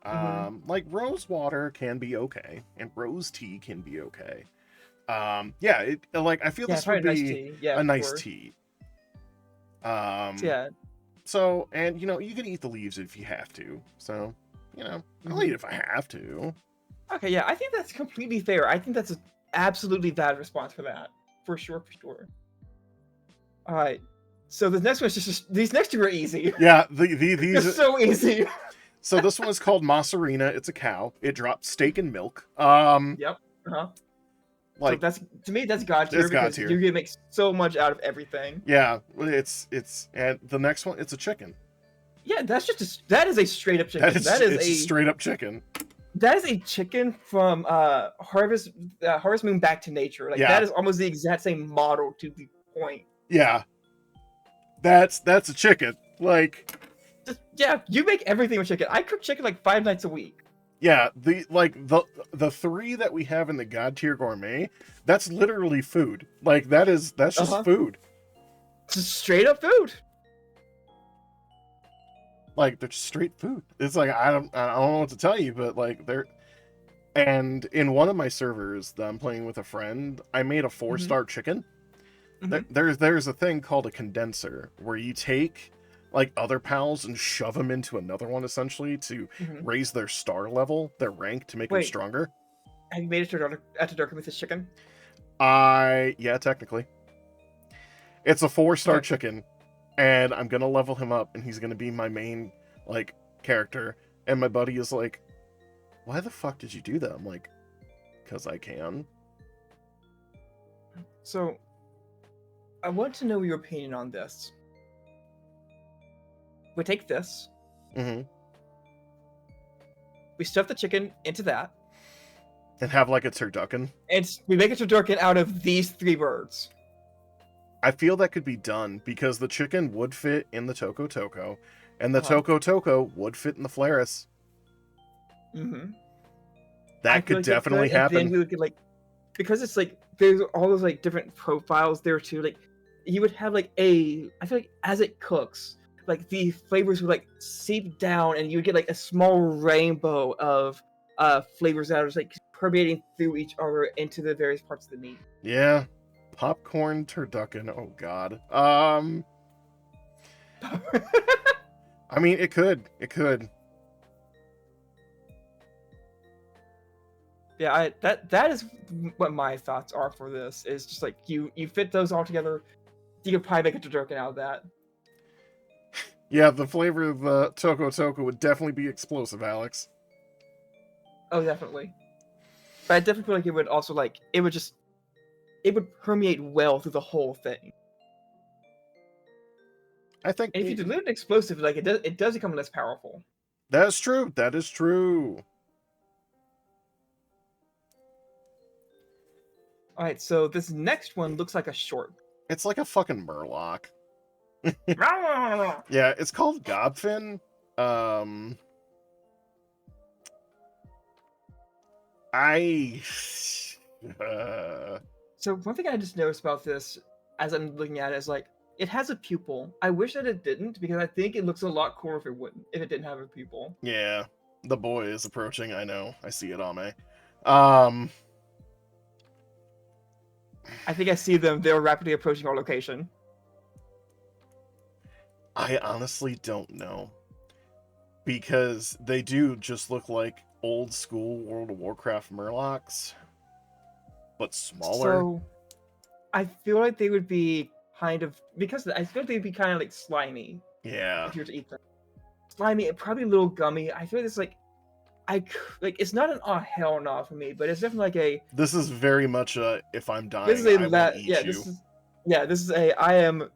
Like rose water can be okay, and rose tea can be okay. Yeah, I feel this would be a nice tea. Yeah. So, and you can eat the leaves if you have to. So, I'll eat if I have to. Okay, yeah, I think that's completely fair. I think that's an absolutely valid response for that. For sure. All right. So the next one's just these next two are easy. Yeah, these are so easy. So this one is called Masarina. It's a cow. It drops steak and milk. Yep. Like so that's to me that's god tier because you're gonna make so much out of everything. Yeah, it's and the next one it's a chicken. Yeah, that is a straight up chicken. That is a straight up chicken. That is a chicken from Harvest Moon Back to Nature. Like that is almost the exact same model to the point. Yeah. That's a chicken. Like you make everything with chicken. I cook chicken like 5 nights a week. Yeah, the 3 that we have in the God tier gourmet, that's literally food. Like that's just food. It's straight up food. Like they're just straight food. It's like I don't know what to tell you, but like And in one of my servers that I'm playing with a friend, I made a 4-star chicken. There's a thing called a condenser where you take like other pals and shove them into another one essentially to raise their star level, their rank to make them stronger. Have you made it to Dark with this chicken? Yeah, technically. It's a 4-star chicken, and I'm gonna level him up, and he's gonna be my main like character. And my buddy is like, "Why the fuck did you do that?" I'm like, "'Cause I can." So, I want to know your opinion on this. We take this. Mm-hmm. We stuff the chicken into that. And have like a turducken. And we make a turducken out of these 3 birds. I feel that could be done because the chicken would fit in the Toko Toko, and the Toko Toko would fit in the Flaris. That could definitely happen. And then we would get because it's there's all those different profiles there too. You would have I feel like as it cooks, the flavors would seep down, and you would get a small rainbow of flavors that are just permeating through each other into the various parts of the meat. Yeah. Popcorn turducken. Oh god. I mean, it could. Yeah, that is what my thoughts are for this. Is just you fit those all together, you could probably make a turducken out of that. Yeah, the flavor of the Toko Toko would definitely be explosive, Alex. Oh, definitely. But I definitely feel like it would also it would permeate well through the whole thing. I think and if you dilute an explosive, it does become less powerful. That is true. Alright, so this next one looks like a short. It's like a fucking murloc. Yeah, it's called Gobfin. So one thing I just noticed about this, as I'm looking at it, is it has a pupil. I wish that it didn't, because I think it looks a lot cooler if it didn't have a pupil. Yeah, the boy is approaching. I know. I see it on me. I think I see them. They're rapidly approaching our location. I honestly don't know, because they do just look like old school World of Warcraft murlocs, but smaller. So I feel like they would be because I feel like they'd be kind of slimy. Yeah. If you were to eat them. Slimy, probably a little gummy. I feel like it's it's not an hell no for me, but it's definitely This is very much a if I'm dying, this is I will eat you. This is I am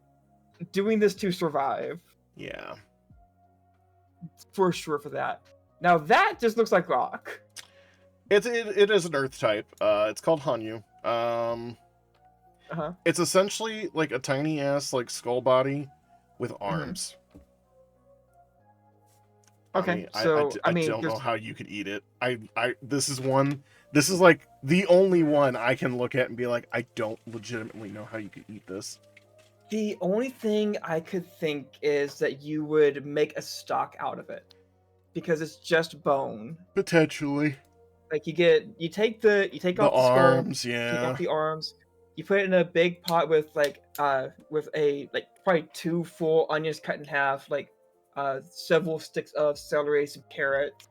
doing this to survive. Yeah. For sure for that. Now that just looks like rock. It is an earth type. It's called Hanyu. It's essentially like a tiny ass skull body with arms. Okay, I don't know how you could eat it. This is the only one I can look at and be like, I don't legitimately know how you could eat this. The only thing I could think is that you would make a stock out of it, because it's just bone. Potentially. You take the arms, skull, yeah. take off the arms. You put it in a big pot with probably 2 full onions cut in half, several sticks of celery, some carrots.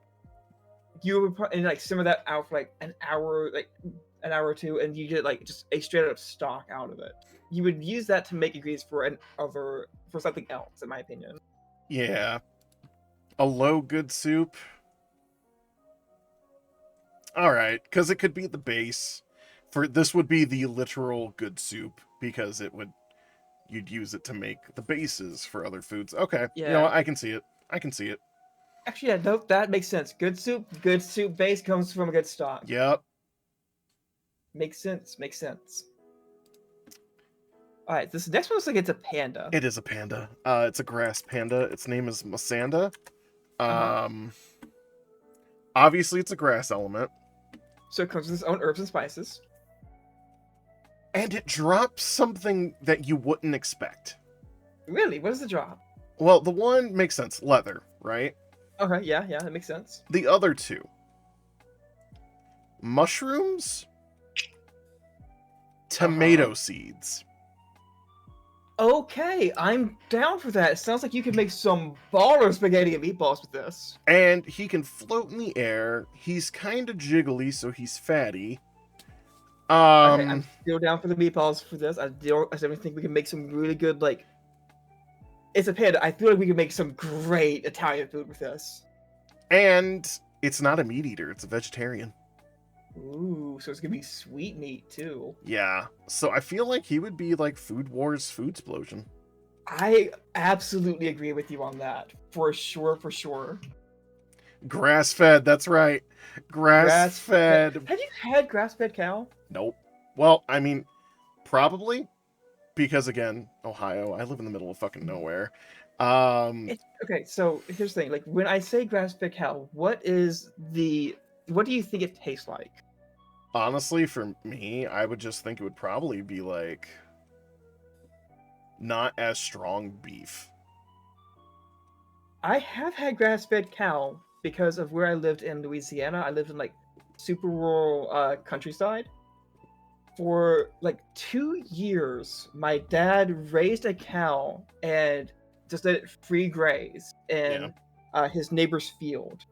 You would and simmer that out for an hour or two, and you get just a straight up stock out of it. You would use that to make ingredients for something else, in my opinion. Yeah, a low good soup. All right, because it could be the base. This would be the literal good soup, because you'd use it to make the bases for other foods. Okay, yeah. You know what? I can see it. Actually, yeah, no, that makes sense. Good soup base comes from a good stock. Yep. Makes sense. All right, this next one looks like it's a panda. It is a panda. It's a grass panda. Its name is Masanda. Obviously, it's a grass element. So it comes with its own herbs and spices. And it drops something that you wouldn't expect. Really? What is the drop? Well, the one makes sense. Leather, right? Okay, yeah, that makes sense. The other two. mushrooms, tomato seeds. Okay, I'm down for that. It sounds like you could make some baller spaghetti and meatballs with this. And he can float in the air. He's kind of jiggly, so he's fatty. Okay, I'm still down for the meatballs for this. I definitely think we can make some really good, like... It's a panda. I feel like we can make some great Italian food with this. And it's not a meat eater. It's a vegetarian. Ooh, so it's gonna be sweet meat, too. Yeah. So I feel like he would be like Food Wars Food Explosion. I absolutely agree with you on that. For sure, for sure. Grass-fed, that's right. Grass-fed. Have you had grass-fed cow? Nope. Well, I mean, probably. Because, again, Ohio, I live in the middle of fucking nowhere. Okay, so here's the thing. Like, when I say grass-fed cow, what do you think it tastes like? Honestly, for me, I would just think it would probably be, like, not as strong beef. I have had grass-fed cow because of where I lived in Louisiana. I lived in, like, super rural countryside. For, like, 2 years, my dad raised a cow and just let it free graze in his neighbor's field.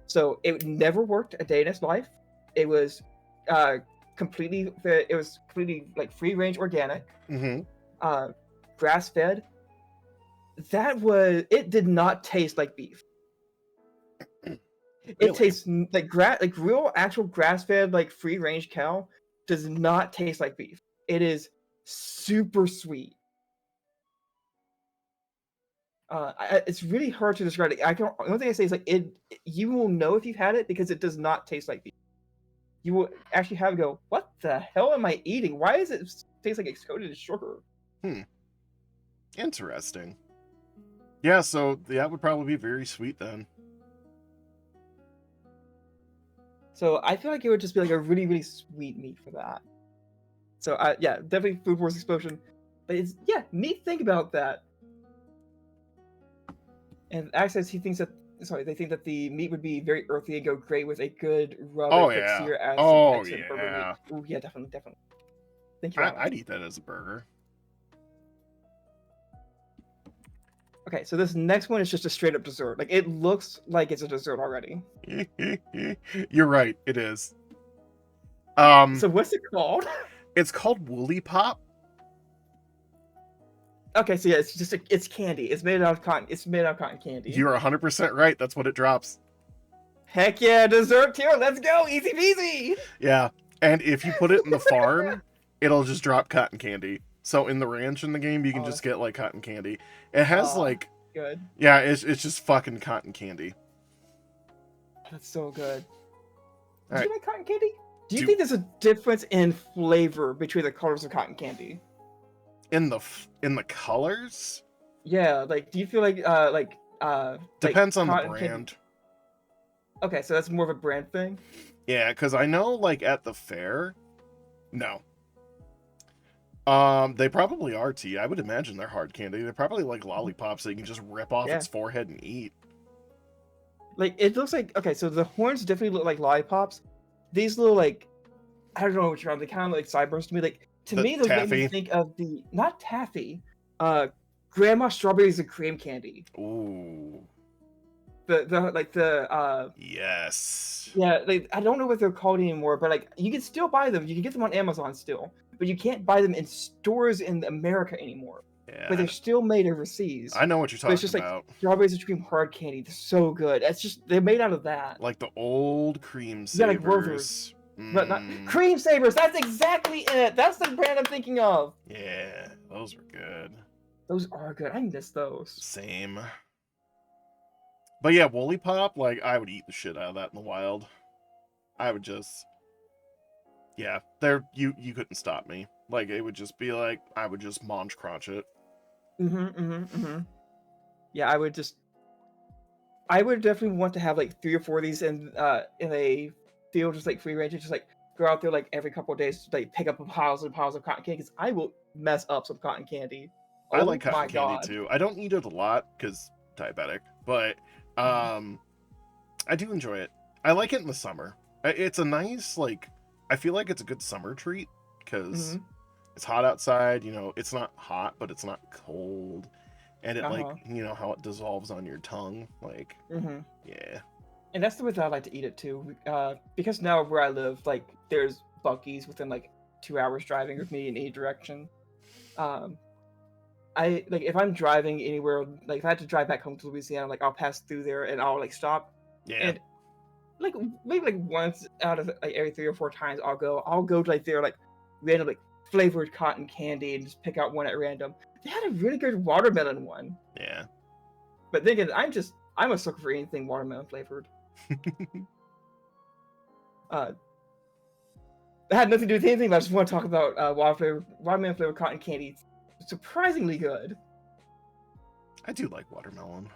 So it never worked a day in its life. It was completely like free range organic, grass fed. It did not taste like beef. Really? It tastes like real actual grass fed like free range cow does not taste like beef. It is super sweet. It's really hard to describe it. The only thing I say is like you will know if you've had it because it does not taste like beef. You will actually have to go, what the hell am I eating? Why does it taste like it's coated in sugar? Interesting. Yeah, so that would probably be very sweet then. So I feel like it would just be like a really, really sweet meat for that. So yeah, definitely Food Wars Explosion. But it's neat think about that. And Access, they think that the meat would be very earthy and go great with a good rub and quick sear as burger meat. Ooh, yeah, definitely. Thank you. I'd eat that as a burger. Okay, so this next one is just a straight up dessert. Like it looks like it's a dessert already. You're right, it is. So what's it called? It's called Woolly Pop. Okay, so yeah, it's candy. It's made out of cotton. It's made out of cotton candy. You're 100% right. That's what it drops. Heck yeah, dessert tier. Let's go, easy peasy. Yeah, and if you put it in the farm, it'll just drop cotton candy. So in the ranch in the game, you can just get like cotton candy. It has like good. Yeah, it's just fucking cotton candy. That's so good. All Do you like cotton candy? Do you think there's a difference in flavor between the colors of cotton candy? In the colors? Yeah, like do you feel like depends on the brand. Candy... Okay, so that's more of a brand thing? Yeah, because I know like at the fair, no. They probably are tea. I would imagine they're hard candy. They're probably like lollipops that you can just rip off its forehead and eat. Like it looks like so the horns definitely look like lollipops. These little like I don't know what you're on. They kind of like sideburns to me. Like to me, those make me think of the not taffy, grandma strawberries and cream candy. Ooh. Yes. Yeah, like I don't know what they're called anymore, but like you can still buy them. You can get them on Amazon still, but you can't buy them in stores in America anymore. Yeah. But they're still made overseas. I know what you're talking about. It's just like strawberries and cream hard candy. They're so good. It's just they're made out of that. Like the old cream savers. Yeah, like Rovers. But not cream savers. That's exactly it. That's the brand I'm thinking of. Yeah, those are good. Those are good. I miss those. Same. But yeah, Woolly Pop, like I would eat the shit out of that in the wild. I would just, yeah, you couldn't stop me. Like it would just be like I would just munch crunch it. Yeah, I would definitely want to have like 3 or 4 of these in a field, just like free range, just like go out there like every couple of days to like pick up piles and piles of cotton candy because I will mess up some cotton candy. I like cotton candy too. I don't eat it a lot because diabetic, but I do enjoy it. I like it in the summer. It's a nice, like, I feel like it's a good summer treat because Mm-hmm. it's hot outside. It's not hot, but it's not cold, and it like Uh-huh. how it dissolves on your tongue. Like, Mm-hmm. yeah, And that's the way that I like to eat it too. Because now where I live, like there's Buc-ee's within like 2 hours driving of me in any direction. Um, I like if I'm driving anywhere, like if I have to drive back home to Louisiana, like I'll pass through there and I'll like stop, yeah, and like maybe like once out of like every 3 or 4 times I'll go to like their like random like flavored cotton candy and just pick out one at random. They had a really good watermelon one, yeah. but then again, I'm a sucker for anything watermelon flavored. Uh, That had nothing to do with anything, but I just want to talk about watermelon flavored cotton candy. It's surprisingly good. I do like watermelon.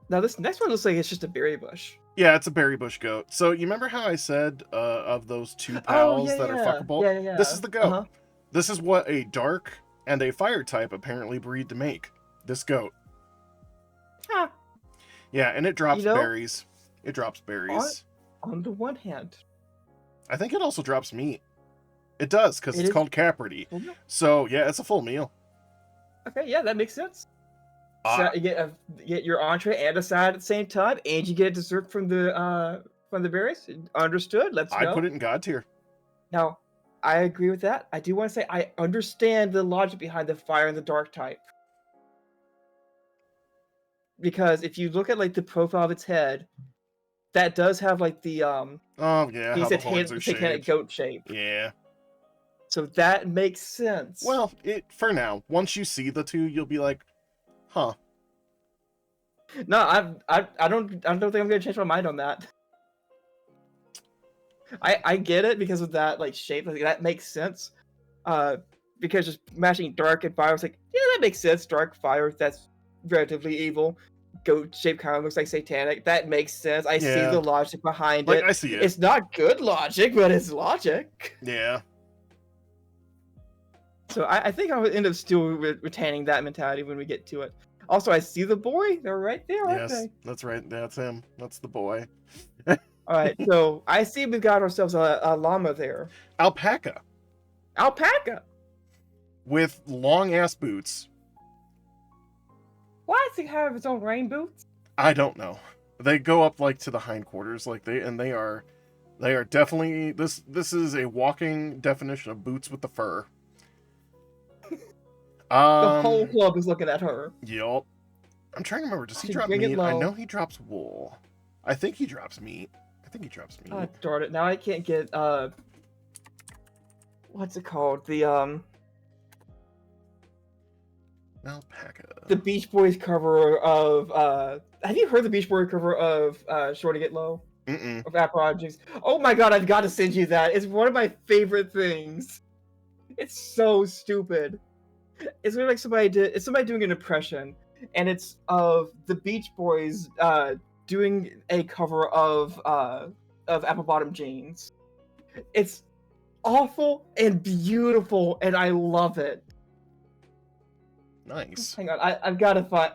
Now this next one looks like it's just a berry bush. Yeah, it's a berry bush goat. So you remember how I said of those two Oh pals yeah, that are yeah, fuckable? yeah, yeah. This is the goat. Uh-huh. This is what a dark and a fire type apparently breed to make. This goat. Huh. Yeah, and it drops You know, berries. It drops berries. On the one hand, I think it also drops meat. It does, because it it's is. called caprity. Well, no. So, yeah, it's a full meal. Okay, yeah, that makes sense. Ah. So you get your entree and a side at the same time, and you get a dessert from the berries. Understood. Let's I go. put it in God tier. Now, I agree with that. I do want to say I understand the logic behind the fire and the dark type. Because if you look at like the profile of its head, that does have like the Oh, yeah, how the horns are satanic shaped. goat shape. Yeah. So that makes sense. Well, for now. Once you see the two, you'll be like, huh. No, I don't think I'm gonna change my mind on that. I get it because of that like shape. Like, that makes sense. Because just matching dark and fire, I was like, yeah, that makes sense. Dark fire, that's relatively evil. Goat shape kind of looks like satanic. That makes sense. I see Yeah. the logic behind Like, it. I see it. It's not good logic, but it's logic. Yeah. So I think I would end up still retaining that mentality when we get to it. Also, I see the boy. They're right there, aren't Yes, they? that's right. That's him. That's the boy. All right, so I see we've got ourselves a llama there. Alpaca. Alpaca. With long-ass boots. Why does it have its own rain boots? I don't know. They go up like to the hindquarters, like they are definitely this is a walking definition of boots with the fur. The whole club is looking at her. Yup. I'm trying to remember. Does he Should drop bring it meat? I low. know he drops wool. I think he drops meat. Oh, darn it! Now I can't get what's it called? The Alpaca. the Beach Boys cover of Have you heard the Beach Boys cover of Sure to Get Low? Mm-mm. Of Apple Objects. Oh my god, I've got to send you that. It's one of my favorite things. It's so stupid. It's really like somebody doing an impression, and it's of the Beach Boys doing a cover of Apple Bottom Jeans. It's awful and beautiful, and I love it. Nice. Hang on, I've got to find.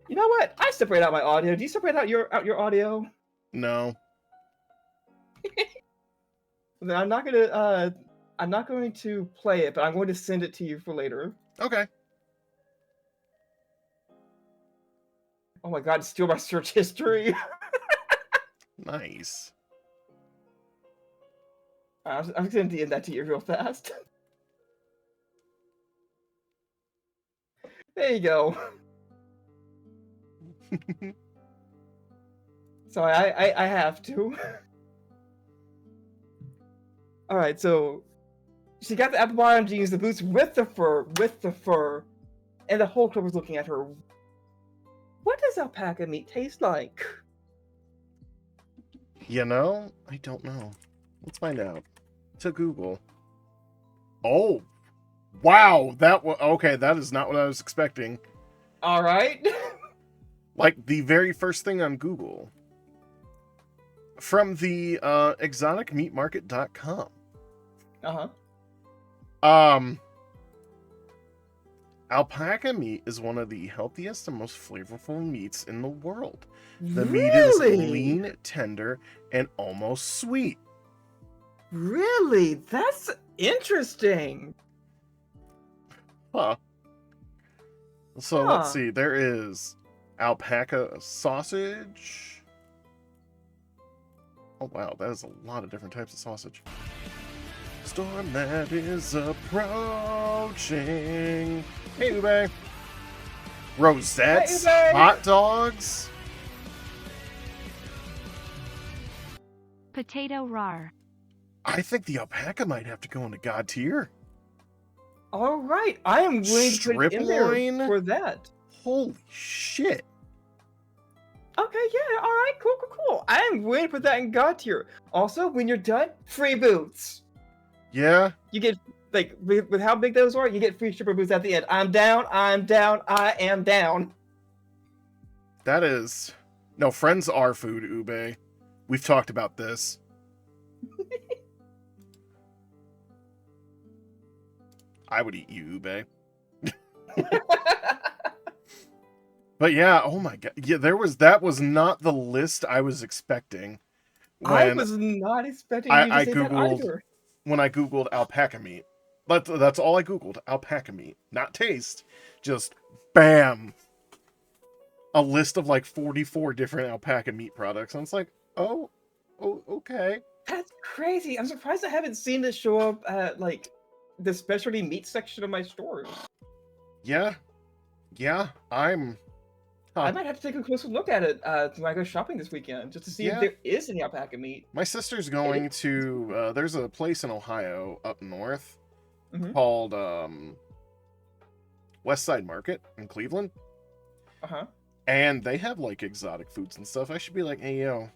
You know what? I separate out my audio. Do you separate out your audio? No. Then I'm not going to play it, but I'm going to send it to you for later. Okay. Oh my god, steal my search history. Nice. I'm going to DM that to you real fast. There you go. So I have to. All right, so she got the apple bottom jeans, the boots with the fur, and the whole club was looking at her. What does alpaca meat taste like? You know, I don't know. Let's find out. To Google. Oh, wow! Okay. That is not what I was expecting. All right. Like the very first thing on Google. From the exoticmeatmarket.com. Uh-huh. Alpaca meat is one of the healthiest and most flavorful meats in the world. The meat is Really? lean, tender, and almost sweet. Really? That's interesting. Huh. So let's Huh. see. There is alpaca sausage. Oh wow, that is a lot of different types of sausage. Storm that is approaching. Hey, Ube. Rosettes, Hey, Ube. hot dogs. Potato rar. I think the alpaca might have to go into God tier. All right, I am willing to put it in there Strip-loin? for that. Holy shit. Okay, yeah, all right, cool. I am willing to put that in God tier. Also, when you're done, free boots. Yeah. You get, like, with how big those are, you get free stripper boots at the end. I am down. That is... No, friends are food, Ube. We've talked about this. I would eat you, Ube. But yeah, oh my god. Yeah, that was not the list I was expecting. I When was not expecting you to I say that googled either. when I googled alpaca meat. That's all I googled, alpaca meat. Not taste, just bam. A list of like 44 different alpaca meat products. And it's like, oh, okay. That's crazy. I'm surprised I haven't seen this show up at, like, the specialty meat section of my stores. Yeah. I'm I might have to take a closer look at it when I go shopping this weekend, just to see Yeah. if there is any alpaca meat. My sister's going to there's a place in Ohio up north Mhm. called West Side Market in Cleveland. Uh-huh. And they have like exotic foods and stuff. I should be like, hey yo,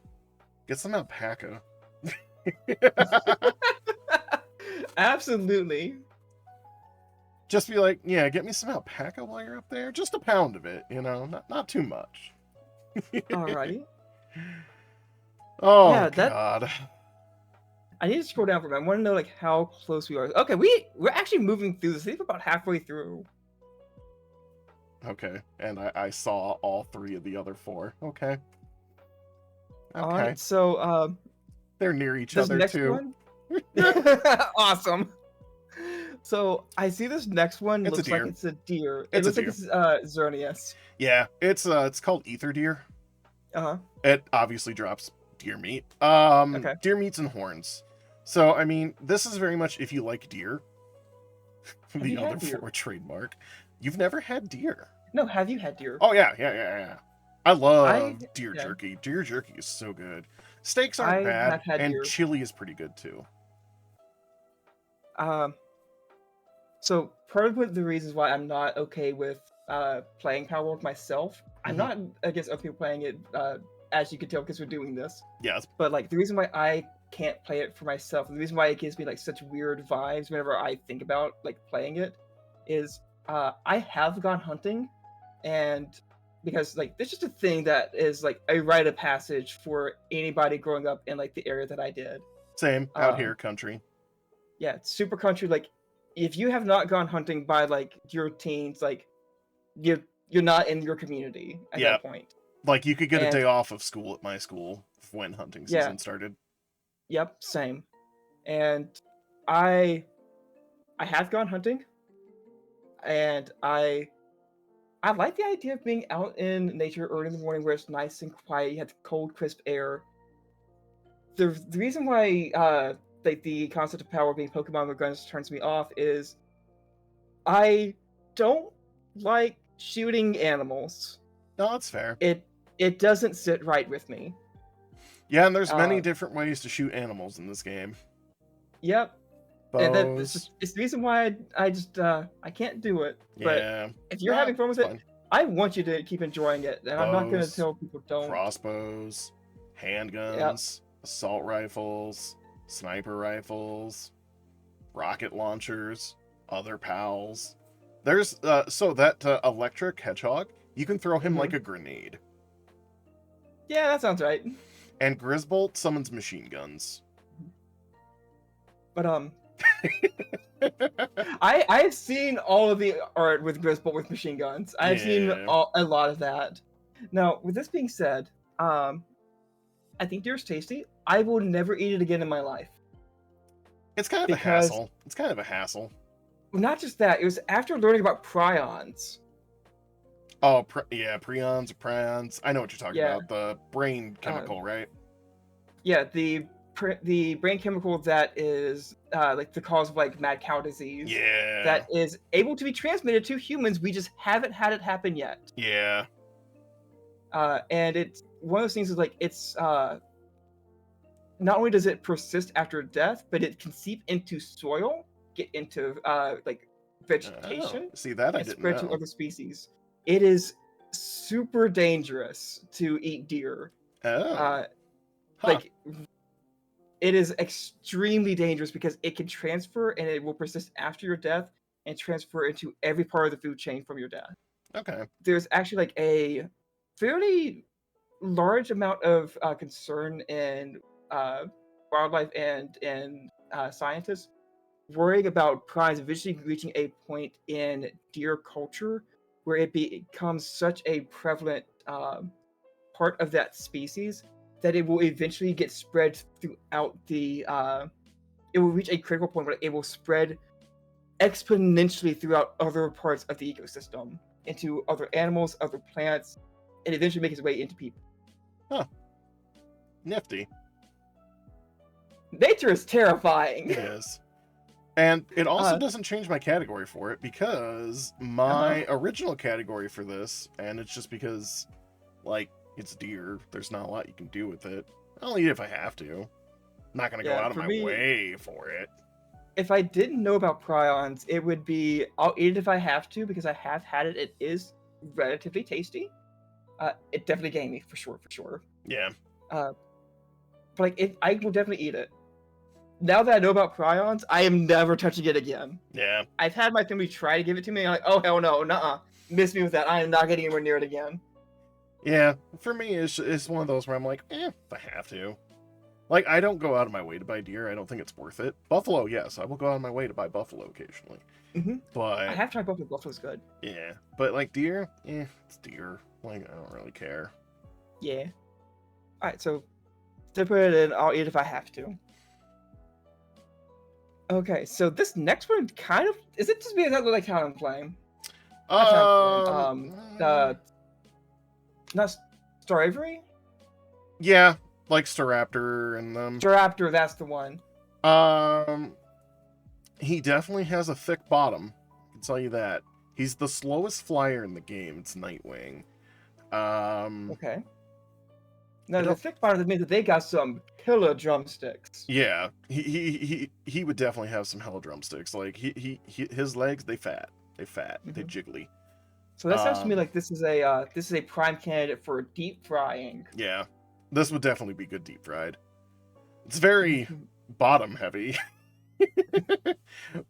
get some alpaca. Absolutely. Just be like, yeah, get me some alpaca while you're up there. Just a pound of it, you know, not too much. Alrighty. Oh Yeah, god. I need to scroll down for a minute. I want to know like how close we are. Okay, we're actually moving through this. I think we're about halfway through. Okay, and I saw all three of the other four. Okay. All Okay. right, so They're near each this other next too. one. Awesome. So I see this next one. It's a Looks like deer. it's a deer. It It's a looks like it's Xerneas. Yeah, it's called ether deer. Uh-huh. It obviously drops deer meat. Okay. Deer meats and horns. So I mean, this is very much if you like deer. Have The you had other deer? four trademark. You've never had deer. No, have you had deer? Oh yeah. I love deer yeah. jerky. Deer jerky is so good. Steaks I aren't bad, have had and deer. chili is pretty good too. So part of the reasons why I'm not okay with playing Power World myself, I'm Mhm. not against other people playing it, as you can tell because we're doing this. Yes. But like the reason why I can't play it for myself, the reason why it gives me like such weird vibes whenever I think about like playing it, is I have gone hunting, and because like it's just a thing that is like a rite of passage for anybody growing up in like the area that I did. Same out Um, here, country. Yeah, it's super country. Like, if you have not gone hunting by like your teens, like you're not in your community at Yeah. that point. Like you could get a and- day off of school at my school when hunting Yeah. season started. Yep, same. And I have gone hunting, and I like the idea of being out in nature early in the morning where it's nice and quiet. You have cold, crisp air. The reason why like the concept of power being Pokemon with guns turns me off is I don't like shooting animals. No, that's fair. It doesn't sit right with me. Yeah, and there's many Uh, different ways to shoot animals in this game. Yep. And Bows. it's the reason why I just I can't do it. But Yeah. if you're Nah, having fun with it's it, fine. I want you to keep enjoying it, and I'm not gonna Bows, tell people don't. Crossbows, handguns, assault rifles, sniper rifles, rocket launchers, other pals. There's so that electric hedgehog, you can throw him Mhm. like a grenade. Yeah, that sounds right. And Grisbolt summons machine guns. But I've seen all of the art with Griswold with machine guns. I've seen Yeah. a lot of that. Now, with this being said, I think deer's tasty. I will never eat it again in my life. It's kind of a Because- hassle. It's kind of a hassle. Not just that, it was after learning about prions. Oh, yeah, prions or prions. I know what you're talking Yeah. about. The brain chemical, right? Yeah, the brain chemical that is like the cause of like mad cow disease. Yeah. That is able to be transmitted to humans. We just haven't had it happen yet. Yeah. And it's one of those things is like it's not only does it persist after death, but it can seep into soil, get into like vegetation, Oh, see that I and didn't spread to know. other species. It is super dangerous to eat deer. Oh. Huh. Like it is extremely dangerous because it can transfer and it will persist after your death and transfer into every part of the food chain from your death. Okay. There's actually like a fairly large amount of concern in wildlife and scientists worrying about prions eventually reaching a point in deer culture where it becomes such a prevalent part of that species that it will eventually get spread throughout the it will reach a critical point where it will spread exponentially throughout other parts of the ecosystem into other animals, other plants, and eventually make its way into people. Nifty. Nature is terrifying. It is. And it also doesn't change my category for it because my original category for this, and it's just because, like, it's deer, there's not a lot you can do with it. I'll eat it if I have to. I'm not going to go out of my way for it. If I didn't know about prions, it would be, I'll eat it if I have to because I have had it. It is relatively tasty. It definitely gained me, for sure. Yeah. But like, I will definitely eat it. Now that I know about prions, I am never touching it again. Yeah. I've had my family try to give it to me, and I'm like, oh, hell no, nuh-uh. Miss me with that. I am not getting anywhere near it again. Yeah, for me, it's one of those where I'm like, if I have to. Like, I don't go out of my way to buy deer. I don't think it's worth it. Buffalo, yes, I will go out of my way to buy buffalo occasionally. But I have tried buffalo. Buffalo's good. Yeah, but like deer, it's deer. Like, I don't really care. Yeah. Alright, so to put it in, I'll eat it if I have to. Okay, so this next one kind of, is it just because I look like how I'm playing? Not Star Avery? Yeah, like Staraptor and them. Staraptor, that's the one. He definitely has a thick bottom. I can tell you that. He's the slowest flyer in the game. It's Nightwing. Okay. Now the thick part of it means that they got some killer drumsticks. Yeah, he would definitely have some hella drumsticks. Like his legs, they fat, they jiggly. So that sounds to me like this is a prime candidate for deep frying. Yeah, this would definitely be good deep fried. It's very bottom heavy,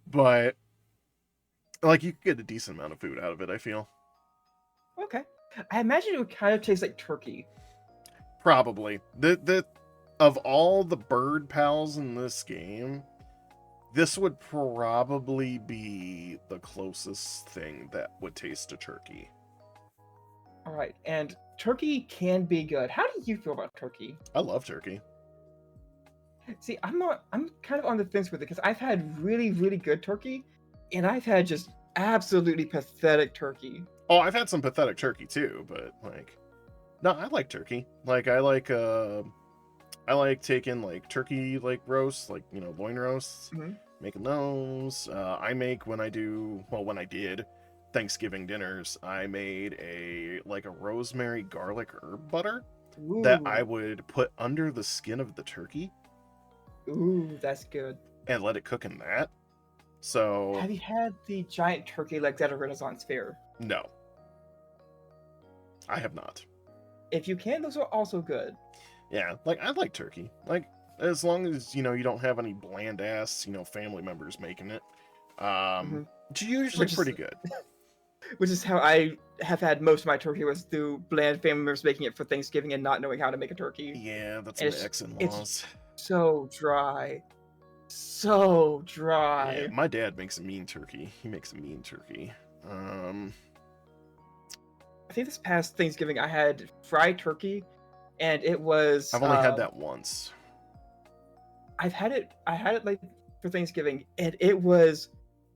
but like you could get a decent amount of food out of it. I feel. Okay, I imagine it would kind of taste like turkey. Probably. Of all the bird pals in this game, this would probably be the closest thing that would taste to turkey. All right, and turkey can be good. How do you feel about turkey? I love turkey. See, I'm kind of on the fence with it because I've had really, really good turkey, and I've had just absolutely pathetic turkey. Oh, I've had some pathetic turkey too, but like, no, I like turkey. Like, I like taking like turkey like roasts, like, you know, loin roasts, making those. I make when I did Thanksgiving dinners, I made a rosemary garlic herb butter that I would put under the skin of the turkey. Ooh, that's good. And let it cook in that. So have you had the giant turkey legs at a Renaissance fair? No, I have not. If you can, those are also good. Yeah, like I like turkey. Like as long as you don't have any bland ass family members making it, it's usually pretty good. Which is how I have had most of my turkey, was through bland family members making it for Thanksgiving and not knowing how to make a turkey. Yeah, that's my ex-in-laws. It's so dry. so Yeah, dry. my dad makes a mean turkey. He makes a mean turkey. I think this past Thanksgiving I had fried turkey, and it was. I've only had that once. I had it like for Thanksgiving, and it was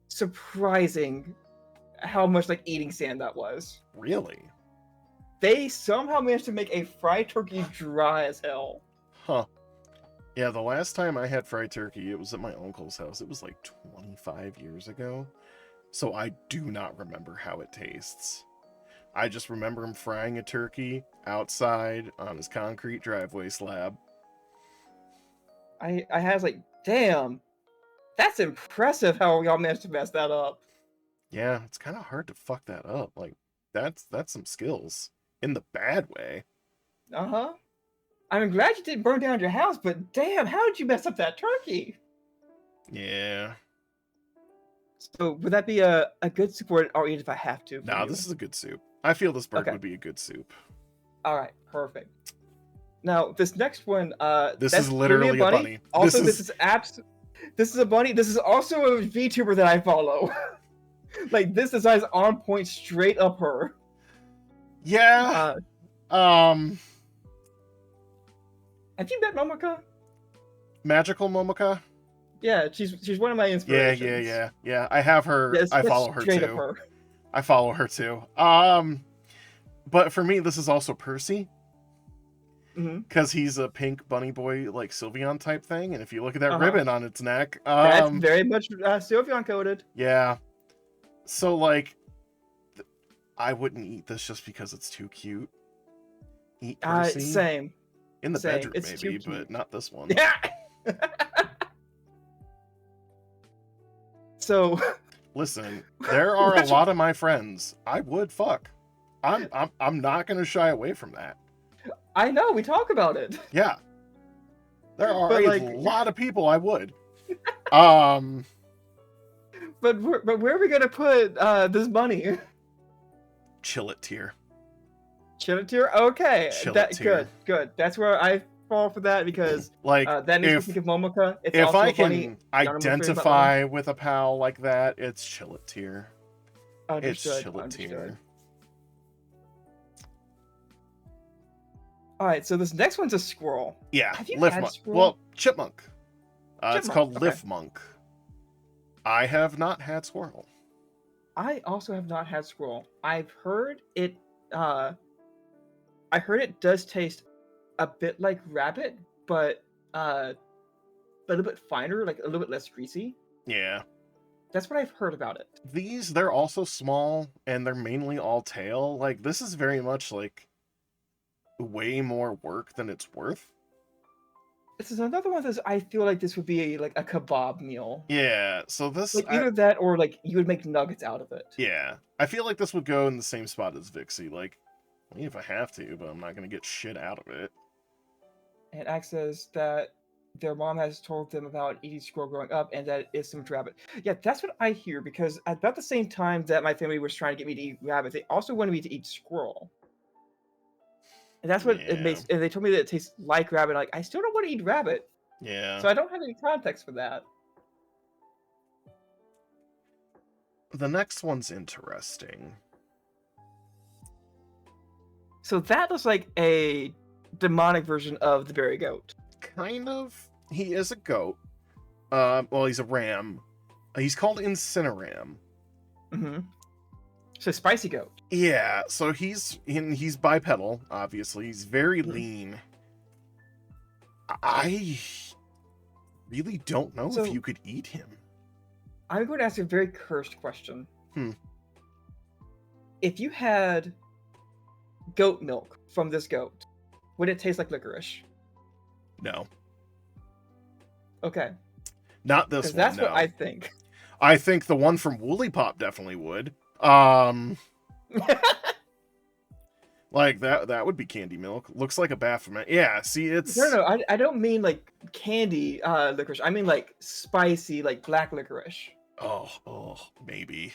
surprising how much like eating sand that was. Really? They somehow managed to make a fried turkey dry as hell. Huh. Yeah, the last time I had fried turkey, it was at my uncle's house. It was like 25 years ago. So I do not remember how it tastes. I just remember him frying a turkey outside on his concrete driveway slab. I was like, damn, that's impressive how y'all managed to mess that up. Yeah, it's kind of hard to fuck that up. Like, that's some skills. In the bad way. Uh-huh. I'm glad you didn't burn down your house, but damn, how did you mess up that turkey? Yeah. So would that be a good soup, or I'll eat if I have to? Nah, this is a good soup. I feel this bird Okay. would be a good soup. All right, perfect. Now this next one, This that's is literally clearly a bunny. Also, this is a bunny. This is also a VTuber that I follow. Like this design is on point, straight up her. Yeah. Have you met Momoka? Magical Momoka? Yeah, she's one of my inspirations. Yeah. I have her. Yes, I that's follow her straight up too. her. I follow her too. But for me, this is also Percy. Because he's a pink bunny boy, like Sylveon type thing. And if you look at that ribbon on its neck, that's very much Sylveon coded. Yeah. So, like, I wouldn't eat this just because it's too cute. Eat Percy. Same. In the bedroom, It's maybe, too cute. but not this one. Yeah. So, listen, there are a lot of my friends I would fuck. I'm not gonna shy away from that. I know, we talk about it. Yeah. There are But, a like- lot of people I would. But where are we gonna put this bunny? Chill it tier. Chill it tier? Okay. Chill it tier. Good. That's where I fall for that because Like, that makes me think of Momoka. It's if also I a bunny. can identify with a pal like that, it's chill it tier. Understood. It's chill it tier. All right, so this next one's a squirrel. Yeah, Have you Lift had Monk. squirrel? Well, Chipmunk. It's Chipmunk, called okay. Lift Monk. I have not had squirrel. I also have not had squirrel. I've heard it. I heard it does taste a bit like rabbit, but a little bit finer, like a little bit less greasy. Yeah. That's what I've heard about it. They're also small, and they're mainly all tail. Like, this is very much, like, way more work than it's worth. This is another one that I feel like this would be like a kebab meal. Yeah, so this... Like either that or like you would make nuggets out of it. Yeah. I feel like this would go in the same spot as Vixie. Like, well, if I have to, but I'm not going to get shit out of it. And Axe says that their mom has told them about eating squirrel growing up and that it's similar to rabbit. Yeah, that's what I hear because at about the same time that my family was trying to get me to eat rabbit, they also wanted me to eat squirrel. And that's what it makes. And they told me that it tastes like rabbit. Like, I still don't want to eat rabbit. Yeah. So I don't have any context for that. The next one's interesting. So that looks like a demonic version of the berry goat. Kind of. He is a goat. Well, he's a ram. He's called Incineram. Mm-hmm. So spicy goat. Yeah, so he's bipedal, obviously. He's very lean. I really don't know if you could eat him. I'm going to ask you a very cursed question. If you had goat milk from this goat, would it taste like licorice? No. Okay. Not this one, that's no. what I think. I think the one from Woolly Pop definitely would. Like that would be candy milk. Looks like a Baphomet. Yeah, see, it's No, I don't mean like candy licorice. I mean like spicy, like black licorice. Oh, maybe.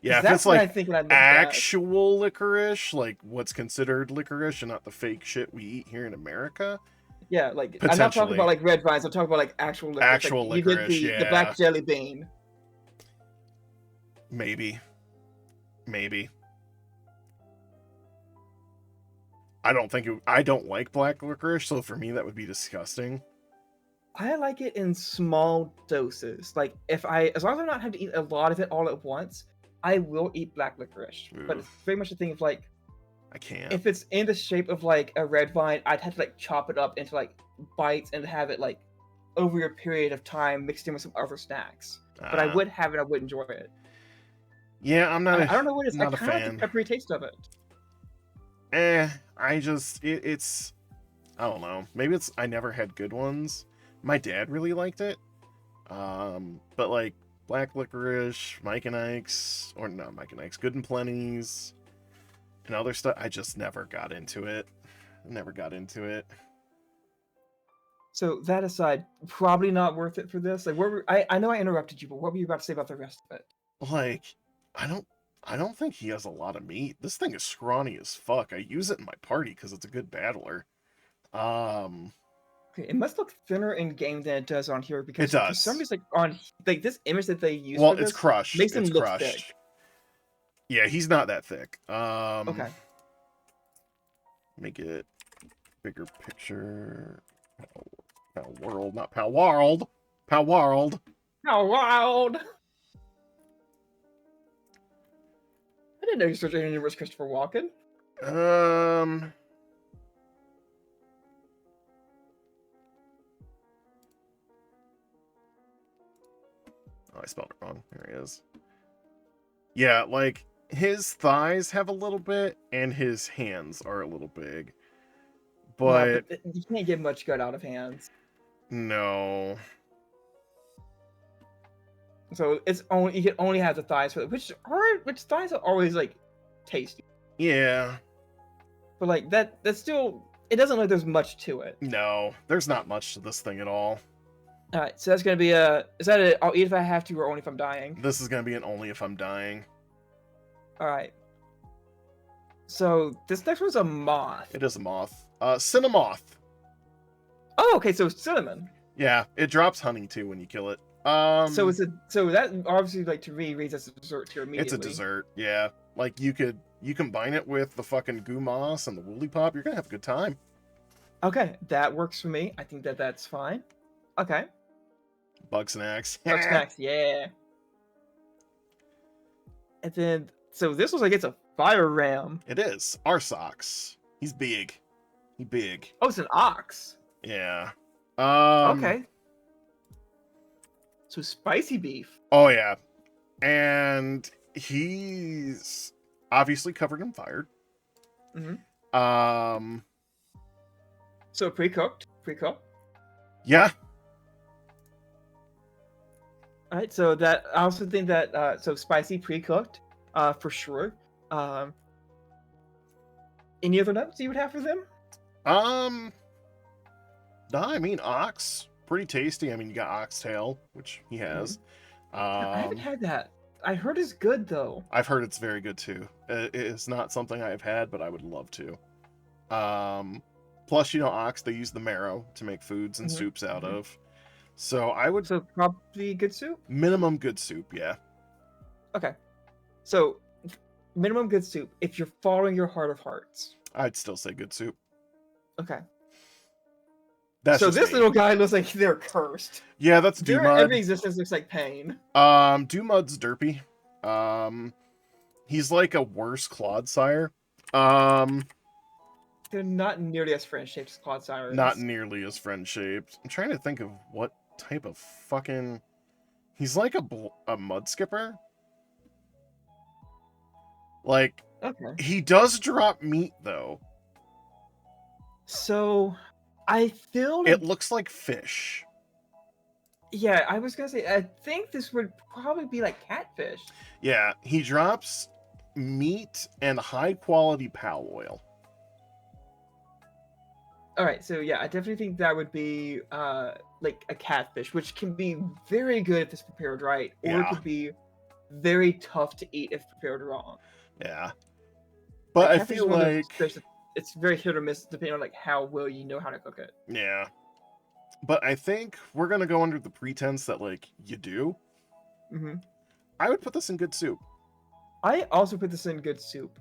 Yeah, if that's it's like what I think when I look actual licorice, like what's considered licorice and not the fake shit we eat here in America, Yeah, like I'm not talking Potentially. about like red vines. I'm talking about like actual licorice. Actual Like, you get licorice, the yeah. black jelly bean. Maybe. I don't like black licorice, so for me that would be disgusting. I like it in small doses. Like as long as I'm not having to eat a lot of it all at once, I will eat black licorice. But it's very much a thing of like, I can't. if it's in the shape of like a red vine, I'd have to like chop it up into like bites and have it like over a period of time mixed in with some other snacks. But I would have it. I would enjoy it. Yeah, I'm not. I don't know what it is. I not a kind of like fan. the peppery taste of it. It's I don't know. Maybe it's I never had good ones. My dad really liked it. But like black licorice, Mike and Ike's, or not Mike and Ike's, Good and Plenty's, and other stuff, I just never got into it. So that aside, probably not worth it for this. Like, I know I interrupted you, but what were you about to say about the rest of it? Like, I don't think he has a lot of meat. This thing is scrawny as fuck. I use it in my party because it's a good battler. Okay, it must look thinner in game than it does on here because It does. for some reason, like on like this image that they use, Well, for this it's crushed. makes him It's look crushed. thick. Yeah, he's not that thick. Okay. Make it bigger picture. Pal World, not Pal World. Pal World. How wild! I didn't know you started in was Christopher Walken. Oh, I spelled it wrong. There he is. Yeah, like his thighs have a little bit, and his hands are a little big. But You can't get much good out of hands. no. So it's only you can only have the thighs for it, which thighs are always like tasty. Yeah. But like that's still it doesn't look like there's much to it. No, there's not much to this thing at all. All right, so that's gonna be I'll eat if I have to or only if I'm dying. This is gonna be an only if I'm dying. All right. So this next one's a moth. It is a moth. Cinnamoth. Oh, okay, so it's cinnamon. Yeah, it drops honey too when you kill it. So that obviously like to me reads as a dessert tier immediately. It's a dessert, yeah. Like you combine it with the fucking goo moss and the woolly pop, you're gonna have a good time. Okay, that works for me. I think that's fine. Okay. Bug snacks. Bug snacks, yeah. And then so this looks like it's a fire ram. It is. Arsox. He's big. He big. Oh, it's an ox. Yeah. Okay. So spicy beef. Oh yeah. And he's obviously covered in fire. Mm-hmm. So pre-cooked. Yeah. All right. So that I also think that so spicy pre-cooked, for sure. Any other notes you would have for them? No, I mean ox, pretty tasty. I mean you got oxtail, which he has. I haven't had that. I heard it's good though. I've heard it's very good too. It's not something I've had, but I would love to. Plus, ox, they use the marrow to make foods and soups out of. So I would. So probably good soup. Minimum good soup, yeah. Okay. So minimum good soup. If you're following your heart of hearts, I'd still say good soup. okay. That's so just this me. little guy looks like they're cursed. Yeah, that's Their Dumud. every existence looks like pain. Dumud's derpy. He's like a worse Clodsire. They're not nearly as friend-shaped as Clodsire is. Not nearly as friend-shaped. I'm trying to think of what type of fucking... He's like a mud skipper. Like, Okay. he does drop meat, though. So, I feel like... It looks like fish. Yeah, I was gonna say, I think this would probably be like catfish. Yeah, he drops meat and high-quality pal oil. Alright, so yeah, I definitely think that would be like a catfish, which can be very good if it's prepared right, or it Yeah. could be very tough to eat if prepared wrong. Yeah. But I catfish feel is one of those like... fish that it's very hit or miss depending on like how well you know how to cook it. Yeah. But I think we're gonna go under the pretense that like you do. Hmm. I would put this in good soup. I also put this in good soup.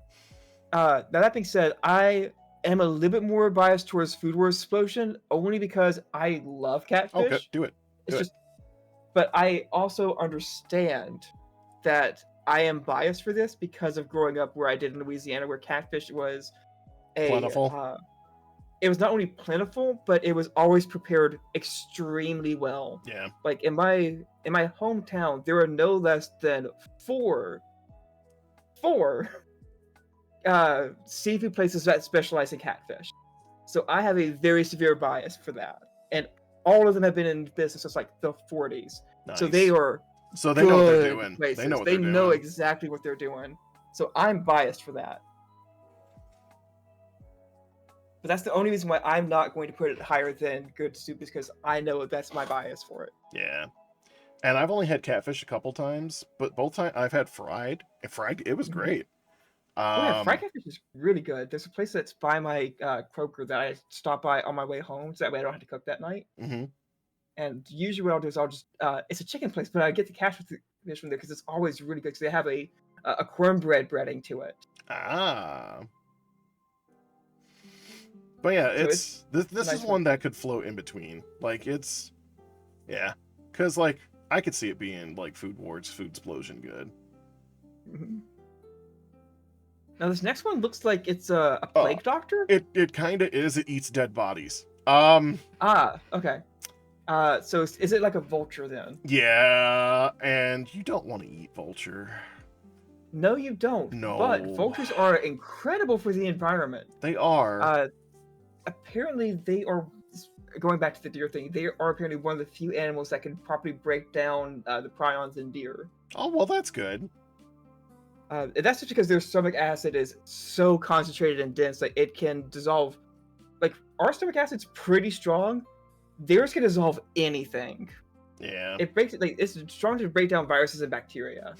Now that being said, I am a little bit more biased towards Food Wars Explosion only because I love Okay, catfish. do it. It's Do it. just, but I also understand that I am biased for this because of growing up where I did in Louisiana, where catfish was Plentiful. it was not only plentiful, but it was always prepared extremely well. Yeah. Like in my hometown, there are no less than four seafood places that specialize in catfish. So I have a very severe bias for that, and all of them have been in business since like the 40s. Nice. So they are So they know what they're good doing. places. They know what They they're know doing. exactly what they're doing. So I'm biased for that. But that's the only reason why I'm not going to put it higher than good soup, is because I know that's my bias for it. Yeah. And I've only had catfish a couple times, but both times I've had fried. And fried, it was Mhm. great. Oh yeah, fried catfish is really good. There's a place that's by my Kroger that I stop by on my way home, so that way I don't have to cook that night. Mm-hmm. And usually what I'll do is I'll just it's a chicken place, but I get the catfish from there because it's always really good. Because they have a cornbread breading to it. Ah. But yeah, So it's this nice is one that could float in between. Like it's yeah. Cause like I could see it being like Food Wars, Food Explosion good. Mm-hmm. Now this next one looks like it's a plague doctor. It kinda is, it eats dead bodies. Okay. So is it like a vulture then? Yeah, and you don't want to eat vulture. No, you don't. No. But vultures are incredible for the environment. They are. Apparently they are, going back to the deer thing, they are apparently one of the few animals that can properly break down the prions in deer. Oh, well, that's good. That's just because their stomach acid is so concentrated and dense that it can dissolve. Like, our stomach acid's pretty strong. Theirs can dissolve anything. Yeah. It breaks it, like, it's strong to break down viruses and bacteria.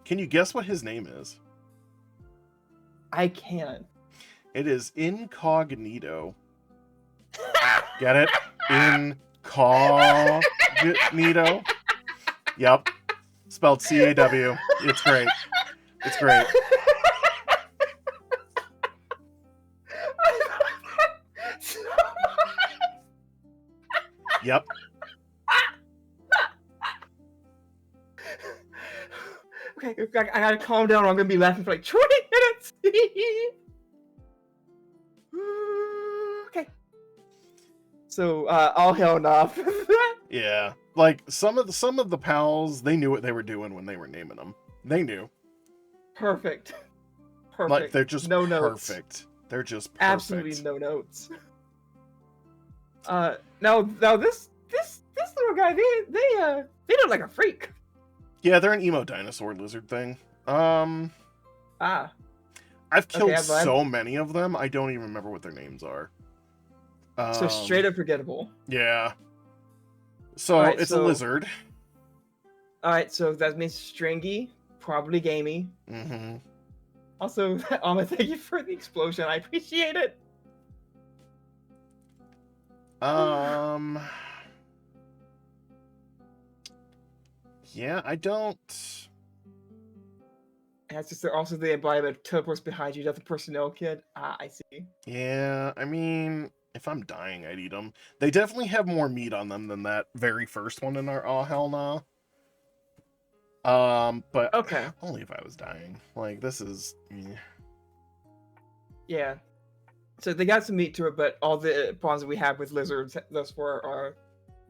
Can you guess what his name is? I can. It is Incognito. Get it? Incognito. Yep. Spelled C-A-W. It's great. It's great. Yep. Okay, I gotta calm down or I'm gonna be laughing for like 20 minutes. Okay. So, all hell nah. Yeah. Like some of the pals, they knew what they were doing when they were naming them. They knew. Perfect. Like they're just no notes. perfect. They're just perfect. Absolutely no notes. Now this little guy, they look like a freak. Yeah, they're an emo dinosaur lizard thing. I've killed so many of them, I don't even remember what their names are. So straight up forgettable. Yeah. So it's a lizard. Alright, so that means stringy, probably gamey. Mm-hmm. Also, Alma, thank you for the explosion. I appreciate it. Yeah, I don't. That's just also the embodiment teleports behind you, the personnel kid. I see. Yeah, I mean, if I'm dying, I'd eat them. They definitely have more meat on them than that very first one in our Oh Hell Nah. But okay, only if I was dying. Like this is. Yeah. So they got some meat to it, but all the problems that we have with lizards thus far are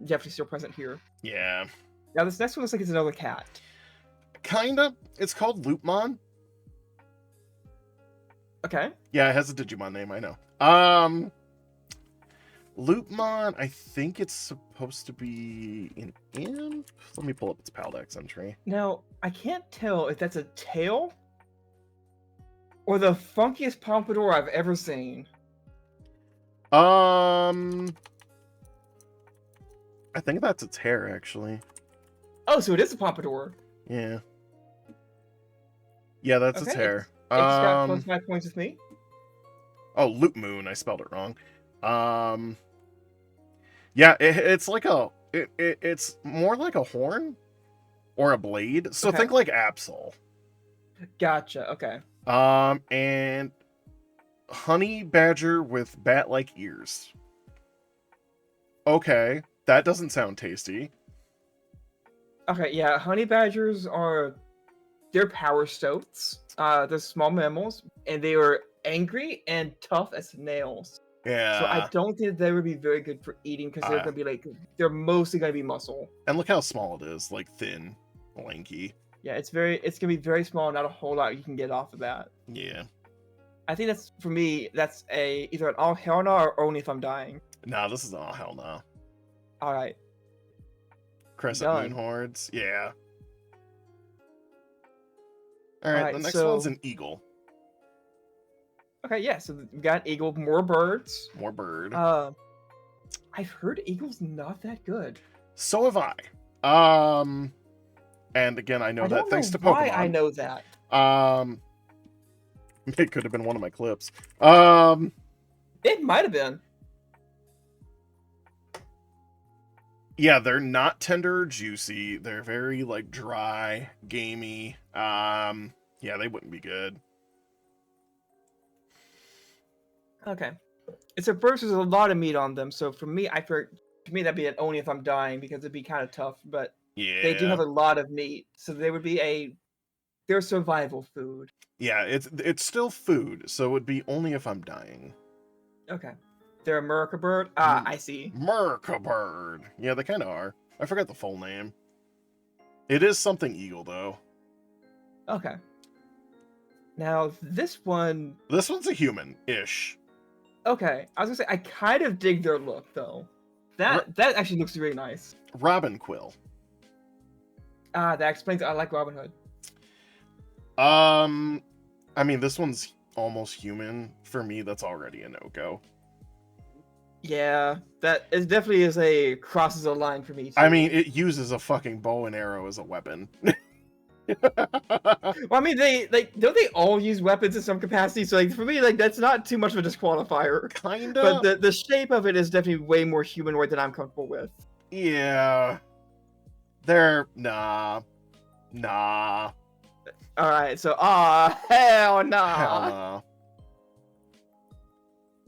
definitely still present here. Yeah. Now this next one looks like it's another cat. Kinda. It's called Loopmon. Okay. Yeah, it has a Digimon name, I know. Loopmon, I think it's supposed to be an imp. Let me pull up its Paldex entry. Now, I can't tell if that's a tail or the funkiest pompadour I've ever seen. I think that's its hair, actually. Oh, so it is a pompadour. Yeah. Yeah, that's its hair. It's got plus 5 points with me. Oh, Loop Moon. I spelled it wrong. Yeah, it's like it's more like a horn or a blade. So Okay. think like Absol. Gotcha. Okay. And honey badger with bat-like ears. Okay, that doesn't sound tasty. Okay. Yeah. Honey badgers they're power stoats. They're small mammals, and they are angry and tough as nails. Yeah. So I don't think they would be very good for eating because they're gonna be they're mostly gonna be muscle. And look how small it is, like thin, lanky. Yeah, it's gonna be very small. Not a whole lot you can get off of that. Yeah. I think that's for me. That's either an all hell no or only if I'm dying. Nah, this is all hell no. All right. Crescent Done. moon hordes. Yeah. All right. Alright, The next so- one's an eagle. Okay. Yeah. So we got eagle, more birds. More bird. I've heard eagle's not that good. So have I. And again, I know I that don't thanks know to Pokemon. why I know that. It could have been one of my clips. It might have been. Yeah, they're not tender or juicy. They're very like dry, gamey. Yeah, they wouldn't be good. Okay. It's a bird. There's a lot of meat on them. So for me, to me that'd be an only if I'm dying because it'd be kind of tough. But Yeah. they do have a lot of meat, so they would be their survival food. Yeah, it's still food, so it would be only if I'm dying. Okay. They're a America bird. Mm. I see. Merca bird. Yeah, they kind of are. I forgot the full name. It is something eagle though. Okay. Now this one. This one's a human-ish. Okay, I was gonna say I kind of dig their look though. That actually looks really nice. Robin quill. That explains. I like Robin Hood. I mean, this one's almost human. For me, that's already a no-go. Yeah, that it definitely crosses a line for me too. I mean, it uses a fucking bow and arrow as a weapon. well, I mean, don't they all use weapons in some capacity? So like for me, like that's not too much of a disqualifier. Kinda. But the shape of it is definitely way more humanoid than I'm comfortable with. Yeah. They're nah. All right, so hell nah. Hell no.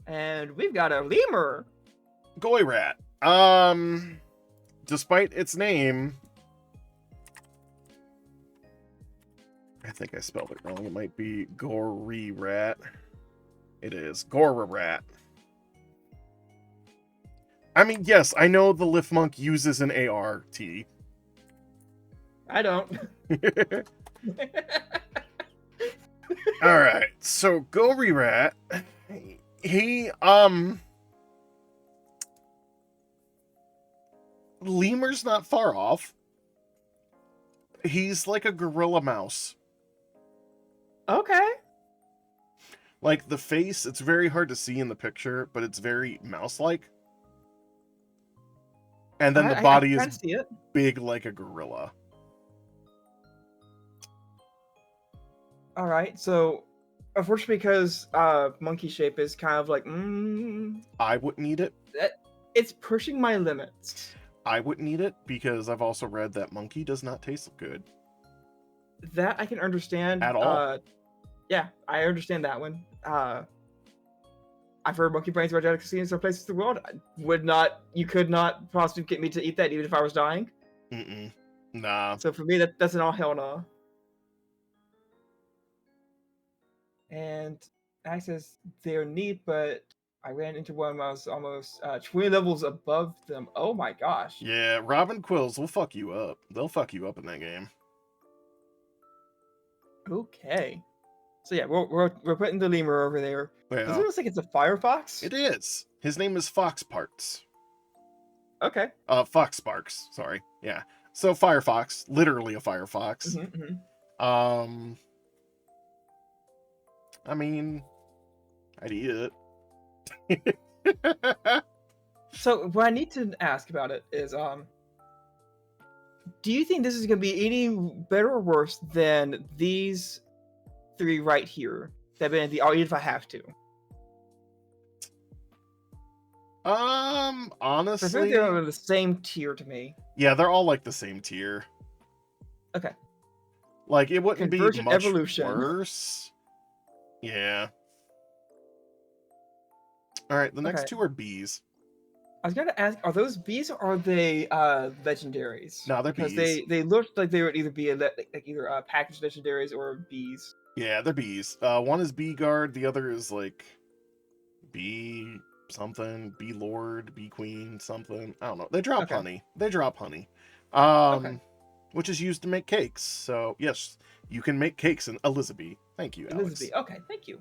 And we've got a lemur. Goy rat. Despite its name, I think I spelled it wrong. It might be gory rat. It is Gora rat. I mean, yes, I know the Liftmonk uses an ART. I don't. All right, so gory rat. He lemur's not far off. He's like a gorilla mouse. Okay. Like the face, it's very hard to see in the picture, but it's very mouse-like. And then the body is see it. big like a gorilla. All right, so unfortunately, because monkey shape is kind of like, I wouldn't eat it. it's pushing my limits. I wouldn't eat it because I've also read that monkey does not taste good. That I can understand. At all. Yeah, I understand that one. I've heard monkey brains are a delicacy in some places in the world. You could not possibly get me to eat that even if I was dying. Nah. So for me, that's an all hell no. And Axe says they're neat, but I ran into one when I was almost 20 levels above them. Oh my gosh. Yeah, Robin Quills will fuck you up. They'll fuck you up in that game. Okay. So yeah, we're putting the lemur over there. Does it Yeah, look like it's a firefox? it is. His name is Fox Parts. Okay. Fox Sparks. Sorry. Yeah. So Firefox, literally a Firefox. I mean, I'd eat it. So what I need to ask about it is, do you think this is going to be any better or worse than these three right here that have been in the I'll eat if I have to? So I think Honestly, they're the same tier to me. yeah, they're all like the same tier. Okay. Like, it wouldn't be Convergent much evolution. worse. Yeah. All right, the next Okay. two are bees. I was gonna ask, are those bees or are they legendaries? No, they're Because bees. they looked like they would either be like either packaged legendaries or bees. Yeah, they're bees. One is bee guard, the other is like bee something, bee lord, bee queen, something. I don't know. They drop Okay. honey. They drop honey. Okay. Which is used to make cakes. So yes, you can make cakes in Elizabeth. Thank you, Alex. Elizabeth. Okay, thank you.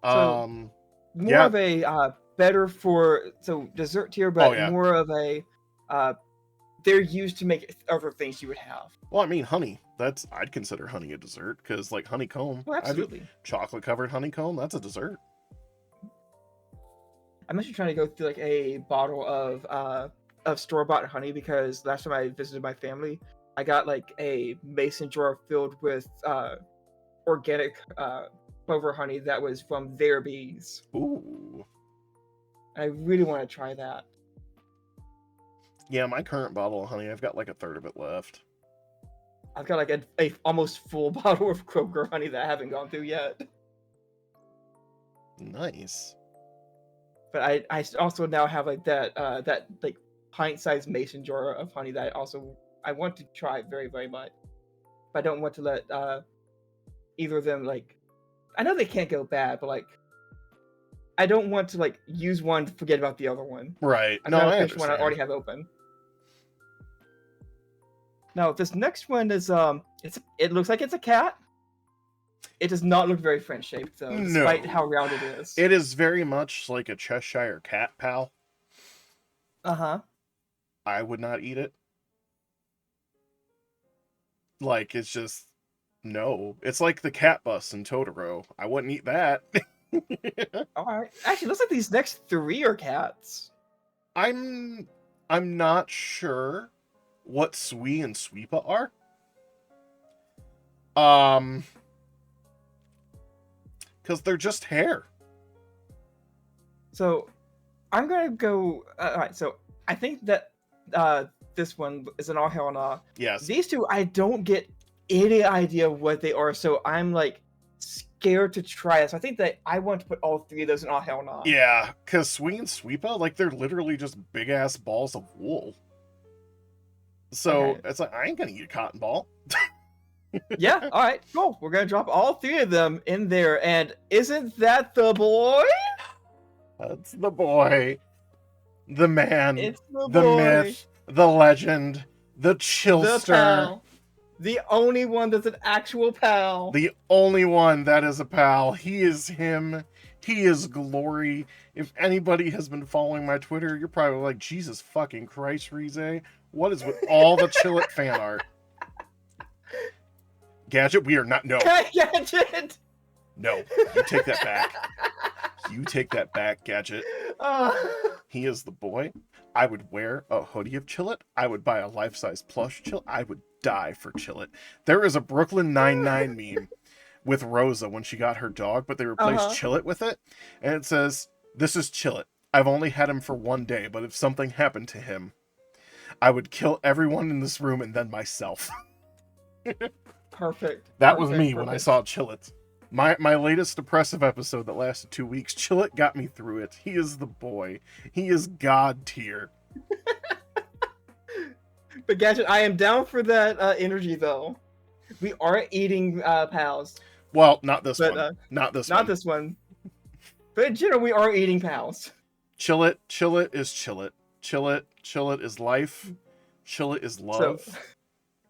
So more Yeah. of a better for dessert tier, Oh, but yeah. more of a they're used to make other things you would have. Well, I mean, honey. I'd consider honey a dessert because, like, honeycomb. Well, absolutely. Chocolate covered honeycomb. That's a dessert. I'm actually trying to go through like a bottle of store-bought honey because last time I visited my family, I got like a mason jar filled with organic clover honey that was from their bees. Ooh. I really want to try that. Yeah, my current bottle of honey, I've got like a third of it left. I've got like a almost full bottle of Kroger honey that I haven't gone through yet. Nice. But I also now have like that like pint-sized mason jar of honey that I want to try very, very much. But I don't want to let either of them, like, I know they can't go bad, but like I don't want to like use one to forget about the other one. Right. I No, gotta I finish one I understand. already have open. Now this next one is it looks like it's a cat. It does not look very French shaped though, despite No. how round it is. It is very much like a Cheshire cat, pal. Uh-huh. I would not eat it. Like, it's just no. It's like the cat bus in Totoro. I wouldn't eat that. Alright. Actually, it looks like these next three are cats. I'm not sure what Sui and Sweepa are. Because they're just hair. So I'm gonna go alright, so I think that this one is an all hell nah. Yes. These two I don't get any idea what they are, so I'm like scared to try it. So I think that I want to put all three of those in all hell nah. Yeah, because Sui and Sweepa, like, they're literally just big ass balls of wool. So Okay. it's like, I ain't gonna eat a cotton ball. Yeah, alright, cool. We're gonna drop all three of them in there, and isn't that the boy? That's the boy, the man, It's the the boy. myth, the legend, the The chillster, pal. The only one that's an actual pal. the only one that is a pal. He is him. He is glory. If anybody has been following my Twitter, you're probably like, Jesus fucking Christ, Rize. What is with all the Chillet fan art? Gadget, we are not. No, Gadget! no. You take that back. You take that back, Gadget. He is the boy. I would wear a hoodie of Chillet. I would buy a life-size plush Chillet. I would die for Chillet. There is a Brooklyn Nine-Nine meme with Rosa when she got her dog, but they replaced Chillet with it. And it says, "This is Chillet. I've only had him for one day, but if something happened to him, I would kill everyone in this room and then myself." Perfect. That was me when I saw Chillet. My latest depressive episode that lasted 2 weeks, Chillet got me through it. He is the boy. He is God tier. But Gadget, I am down for that energy though. We are eating pals. Well, not this But, one. Not this Not one. this one. But in general, we are eating pals. Chillet is Chillet. Chillet is life. Chillet is love. So,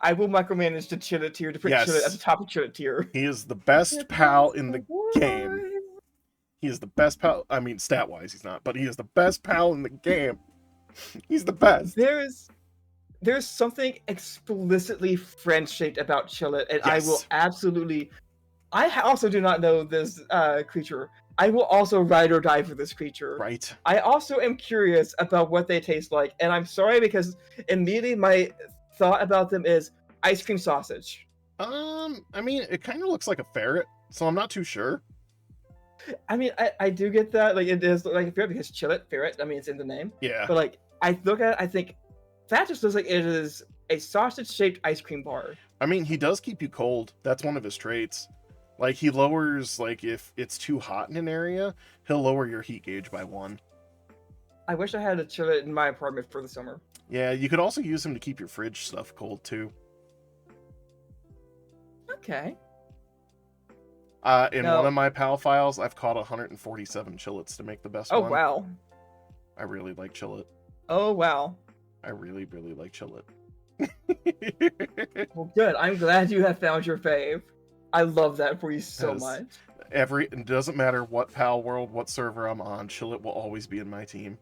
I will micromanage the Chillet tier to put Yes. Chillet at the top of Chillet tier. He is the best pal in the game. He is the best pal. I mean, stat-wise, he's not, but he is the best pal in the game. He's the best. There's something explicitly French-shaped about Chillet, and I will Yes. absolutely... I also do not know this creature. I will also ride or die for this creature. Right. I also am curious about what they taste like, and I'm sorry because immediately my thought about them is ice cream sausage. I mean, it kind of looks like a ferret, so I'm not too sure. I mean, I do get that. Like, it is like a ferret because chillet, ferret. I mean, it's in the name. Yeah. But like, I look at it, I think that just looks like it is a sausage-shaped ice cream bar. I mean, he does keep you cold. That's one of his traits. Like, he lowers, like, if it's too hot in an area, he'll lower your heat gauge by 1. I wish I had a chillet in my apartment for the summer. Yeah, you could also use him to keep your fridge stuff cold, too. Okay. In No. one of my PAL files, I've caught 147 chillets to make the best Oh, one. wow. I really like chillet. Oh, wow. I really, really like chillet. Well, good. I'm glad you have found your fave. I love that for you so Yes. much. It doesn't matter what PAL world, what server I'm on, chillet will always be in my team.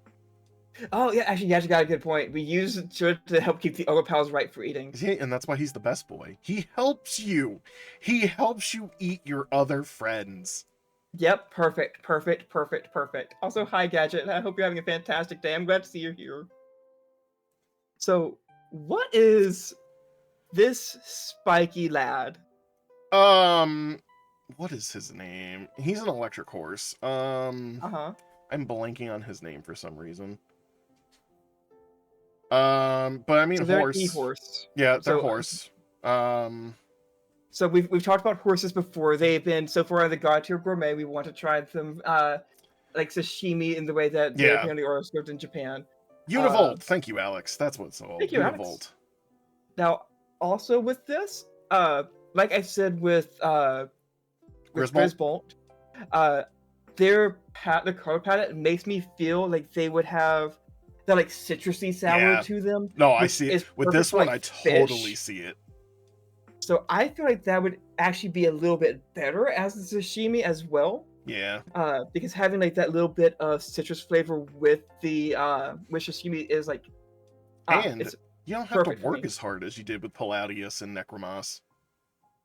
Oh, yeah, actually, you got a good point. We use chillet to help keep the other pals right for eating. Yeah, and that's why he's the best boy. He helps you. He helps you eat your other friends. Yep, perfect, perfect, perfect, perfect. Also, hi, Gadget. I hope you're having a fantastic day. I'm glad to see you here. So, what is this spiky lad? What is his name? He's an electric horse. Uh-huh. I'm blanking on his name for some reason. But I mean, So they're horse. an e-horse. Yeah, they're So- horse. So we've talked about horses before. They've been so far on the God Tier Gourmet. We want to try them like sashimi in the way that they Yeah. apparently are served in Japan. Univolt. Thank you, Alex. That's what it's called. Thank you, Alex. Univolt. Now, also with this, like I said with Grisbolt? Grisbolt, their color palette makes me feel like they would have that like citrusy sour Yeah. to them. No, I which see is it. With perfect this for, one, like, I fish. totally see it. So I feel like that would actually be a little bit better as the sashimi as well. Yeah. Because having like that little bit of citrus flavor with the with sashimi is like And it's you don't have to perfect for work me. as hard as you did with Palladius and Necromas.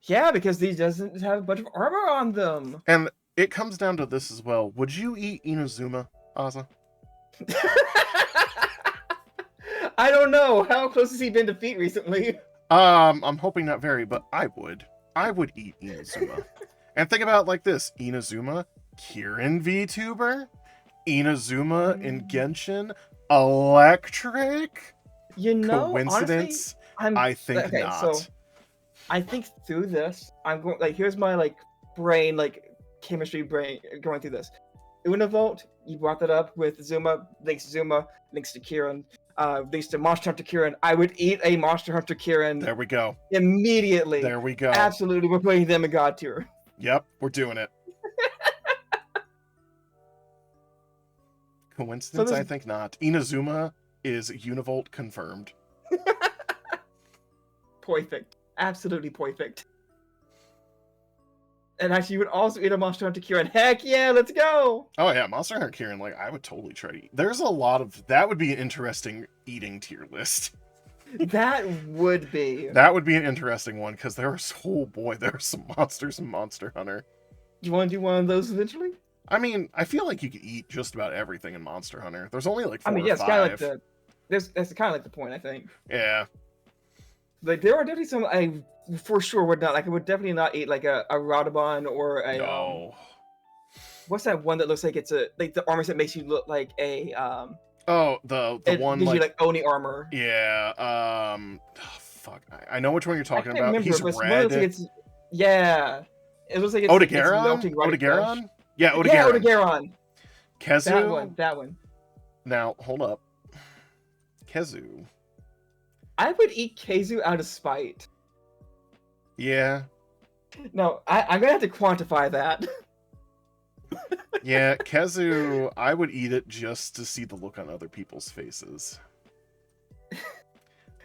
yeah, because these doesn't have a bunch of armor on them. And it comes down to this as well. Would you eat Inazuma, Aza? I don't know. How close has he been to feet recently? I'm hoping not very, but I would. I would eat Inazuma. And think about it like this. Inazuma, Kirin VTuber, Inazuma in Genshin, Electric? You know, Coincidence? honestly, I think okay, not. So I think through this, I'm going like here's my like brain like chemistry brain going through this. Univolt, you brought that up with Zuma, links to Kirin, links to Monster Hunter Kirin. I would eat a Monster Hunter Kirin There we go. immediately. There we go. Absolutely, we're putting them in God tier. Yep, we're doing it. Coincidence? there's- I think not. Inazuma is Univolt confirmed. Perfect. Absolutely perfect. And actually, you would also eat a Monster Hunter Kirin. Heck yeah, let's go! Oh yeah, Monster Hunter Kirin, like, I would totally try to eat. There's a lot of... That would be an interesting eating tier list. That would be. That would be an interesting one, because there's... Oh boy, there are some monsters in Monster Hunter. Do you want to do one of those eventually? I mean, I feel like you could eat just about everything in Monster Hunter. There's only like 4 I mean, or yeah, it's 5. kind of like the. That's kind of like the point, I think. Yeah. Like there are definitely some I for sure would not like. I would definitely not eat like a Radobon or a. No. What's that one that looks like it's a like the armor set makes you look like a Oh, the it one gives like... you like Oni armor. Yeah, fuck. I know which one you're I talking can't about. remember, He's but it's one red. looks like it's yeah. It looks like it's melting Odegaron? right at the flesh. Odegaron? Yeah, Odegaron. Yeah, Odegaron. Kezu? That one. Now, hold up. Kezu. I would eat Keizu out of spite. Yeah. No, I'm gonna have to quantify that. Yeah, Kezu, I would eat it just to see the look on other people's faces.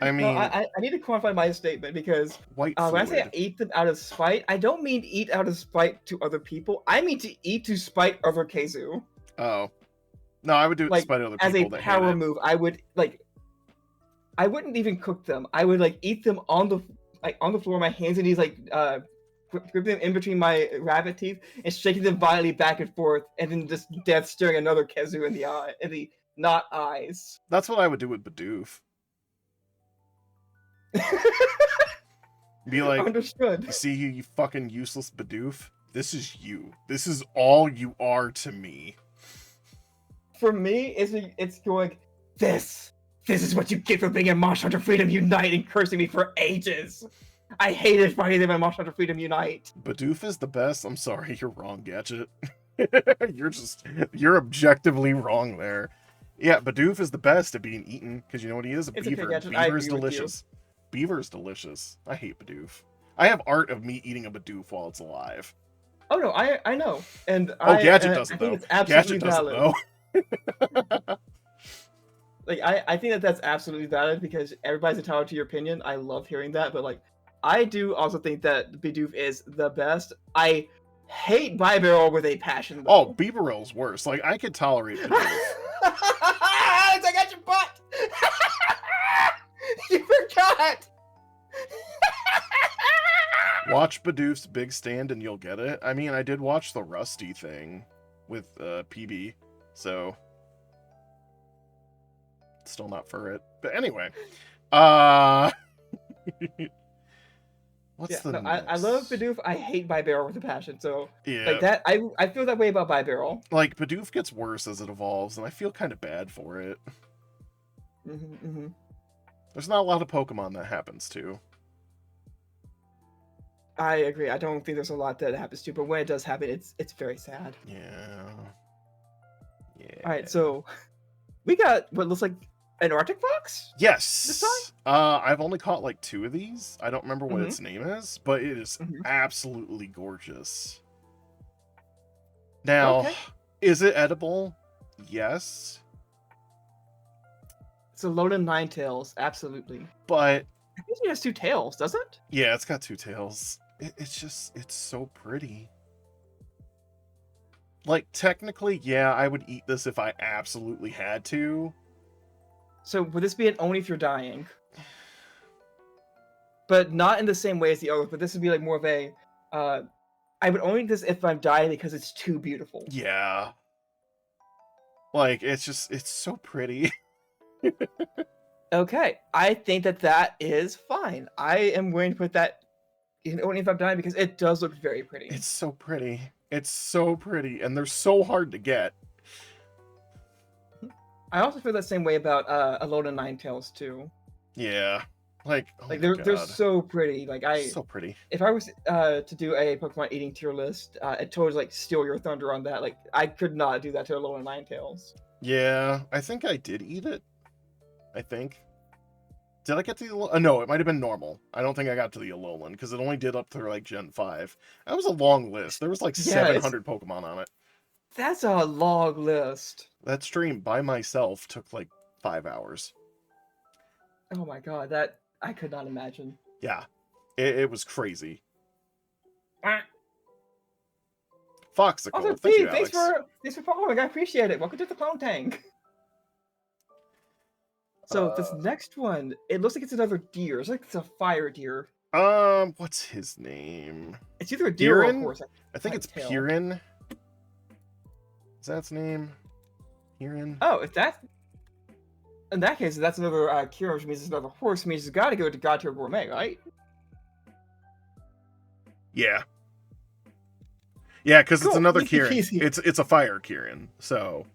I mean, No, I need to quantify my statement because white when I say I fluid. eat them out of spite, I don't mean eat out of spite to other people. I mean to eat to spite other Keizu. Oh. No, I would do it Like, despite other As people a that hate power it. move, I would like. I wouldn't even cook them. I would like eat them on the floor, my hands and knees, like grip them in between my rabbit teeth and shaking them violently back and forth, and then just death staring another Kezu in the eye, in the not eyes. That's what I would do with Bidoof. Be like, Understood. see you fucking useless Bidoof? This is you. This is all you are to me. For me, it's going, this is what you get for being in Monster Hunter Freedom Unite and cursing me for ages. I hated finding them in Monster Hunter Freedom Unite. Bidoof is the best. I'm sorry, you're wrong, Gadget. You're objectively wrong there. Yeah, Bidoof is the best at being eaten, because you know what he is? A It's beaver. okay, Gadget. I Beaver is agree with you. delicious. Beaver is delicious. I hate Bidoof. I have art of me eating a Bidoof while it's alive. Oh no, I know, and Gadget I doesn't think though. it's absolutely Gadget doesn't valid. though. Like I think that's absolutely valid because everybody's entitled to your opinion. I love hearing that, but like I do also think that Bidoof is the best. I hate Barrel with a passion. Oh, Though. Beaverell's worse. Like I could tolerate Bidoof. I got your butt. You forgot. Watch Bidoof's big stand and you'll get it. I mean, I did watch the Rusty thing with PB, so still not for it. But anyway, what's the no, next? I love Bidoof. I hate Barrel with a passion. So Yeah, like that, I feel that way about Barrel. like Bidoof gets worse as it evolves, and I feel kind of bad for it. There's not a lot of Pokemon that happens to. I agree. I don't think there's a lot that happens to, but when it does happen, it's very sad. Yeah. All right, so we got what looks like an Arctic fox. Yes. This time? I've only caught like 2 of these. I don't remember what its name is, but it is absolutely gorgeous. Now, Okay. is it edible? Yes. It's a Alolan Ninetales, absolutely. But I think it has 2 tails, does it? yeah, it's got 2 tails. It's so pretty. Like, technically, yeah, I would eat this if I absolutely had to. So would this be an only if you're dying? But not in the same way as the others, but this would be like more of a, I would only eat this if I'm dying because it's too beautiful. Yeah. Like, it's so pretty. Okay, I think that is fine. I am willing to put that in only if I'm dying because it does look very pretty. It's so pretty. It's so pretty, and they're so hard to get. I also feel that same way about Alolan Ninetales too. Yeah. Like, oh Like my they're God. so pretty. Like So pretty. if I was to do a Pokemon eating tier list, I'd totally like steal your thunder on that. Like I could not do that to Alolan Ninetales. Yeah, I think I did eat it. I think. Did I get to the... no, it might have been normal. I don't think I got to the Alolan, because it only did up through, like, Gen 5. That was a long list. There was, like, 700 Pokemon on it. That's a long list. That stream by myself took, like, 5 hours. Oh my god, that... I could not imagine. Yeah. It was crazy. Foxicle, Also, thank you, Pete, Alex. thanks for following. I appreciate it. Welcome to the Clone Tank. So this next one, it looks like it's another deer. It's like it's a fire deer. What's his name? It's either a deer or a Piran? horse. I think it's tell. Piran. Is that its name? Piran? Oh, if that... In that case, that's another Kieran, which means it's another horse, which means it's got to go to God Tier Gourmet, right? Yeah. Yeah, because Cool, it's another easy Kieran. peasy. It's a fire Kieran. So,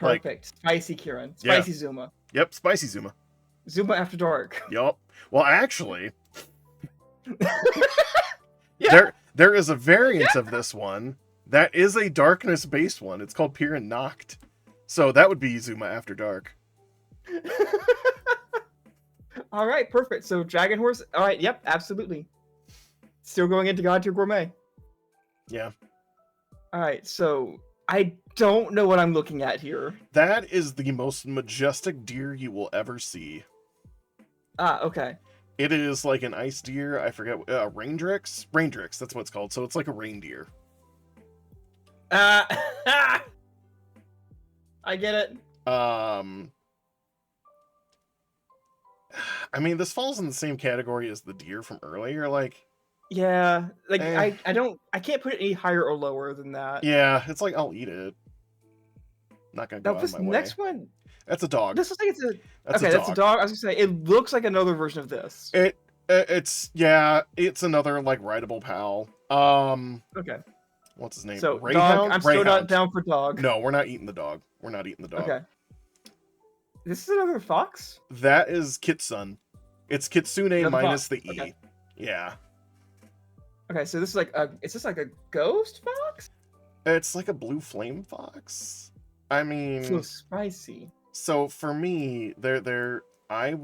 like- Perfect. Spicy Kieran. Yeah. Spicy Zuma. yep, spicy Zuma. Zuma After Dark. Yup. Well, actually, Yeah. there is a variant of this one that is a darkness-based one. It's called Piran Noct. So that would be Zuma After Dark. All right, perfect. So Dragon Horse. All right, yep, absolutely. Still going into God Tier Gourmet. Yeah. All right, so I don't know what I'm looking at here. That is the most majestic deer you will ever see. Ah, okay. It is like an ice deer. I forget. Raindrix? Raindrix, that's what it's called. So it's like a reindeer. I get it. I mean, this falls in the same category as the deer from earlier. Like, Yeah, like Eh. I can't put it any higher or lower than that. yeah, it's like I'll eat it. Not gonna go Now out this of my way. next one, That's a dog. this looks like it's a That's okay. a dog. That's a dog. I was gonna say it looks like another version of this. It's another like rideable pal. Okay. what's his name? So dog, Rehun? I'm still not Rehun. down for dog. No, we're not eating the dog. We're not eating the dog. Okay. This is another fox? That is Kitsun. It's Kitsune Another minus fox. the E. Okay. Yeah. Okay, so this is like is this like a ghost fox? It's like a blue flame fox. I mean, So spicy. so for me, I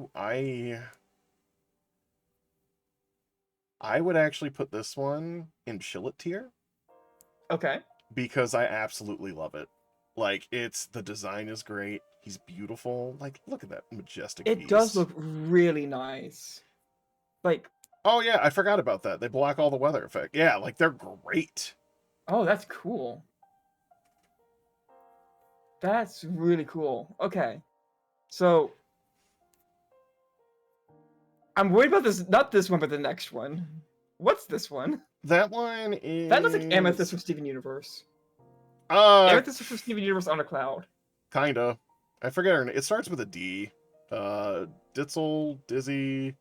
would actually put this one in Shillet tier Okay. because I absolutely love it. Like, the design is great. He's beautiful. Like, look at that majestic It beast. does look really nice. Like, Oh yeah, I forgot about that. They block all the weather effect. Yeah, like they're great. oh, that's cool. That's really cool. Okay. So I'm worried about this, not this one, but the next one. What's this one? That one is That looks like Amethyst from Steven Universe. Uh, Amethyst from Steven Universe on a cloud. kinda. I forget her name. It starts with a D. Ditzel, Dizzy.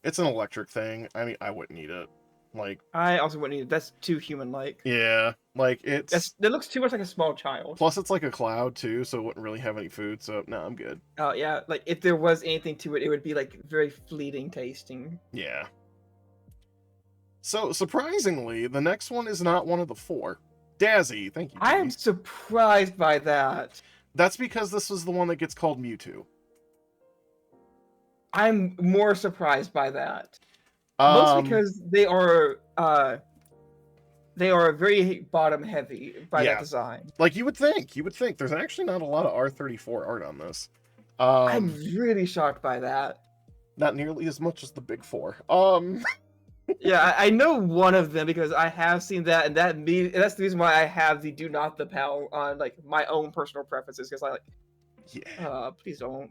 It's an electric thing. I mean, I wouldn't eat it. Like, I also wouldn't need it. That's too human-like. yeah, like it's. It looks too much like a small child. Plus, it's like a cloud too, so it wouldn't really have any food. So no, I'm good. Oh yeah, like if there was anything to it, it would be like very fleeting tasting. Yeah. So surprisingly, the next one is not one of the four. Dazzy, thank you. I am Dee. surprised by that. That's because this was the one that gets called Mewtwo. I'm more surprised by that. Mostly because they are very bottom heavy by Yeah. that design. Like you would think. There's actually not a lot of R34 art on this. I'm really shocked by that. Not nearly as much as the big four. Yeah, I know one of them because I have seen that, and that's the reason why I have the do not the pal on like my own personal preferences because I like. Yeah. Please don't.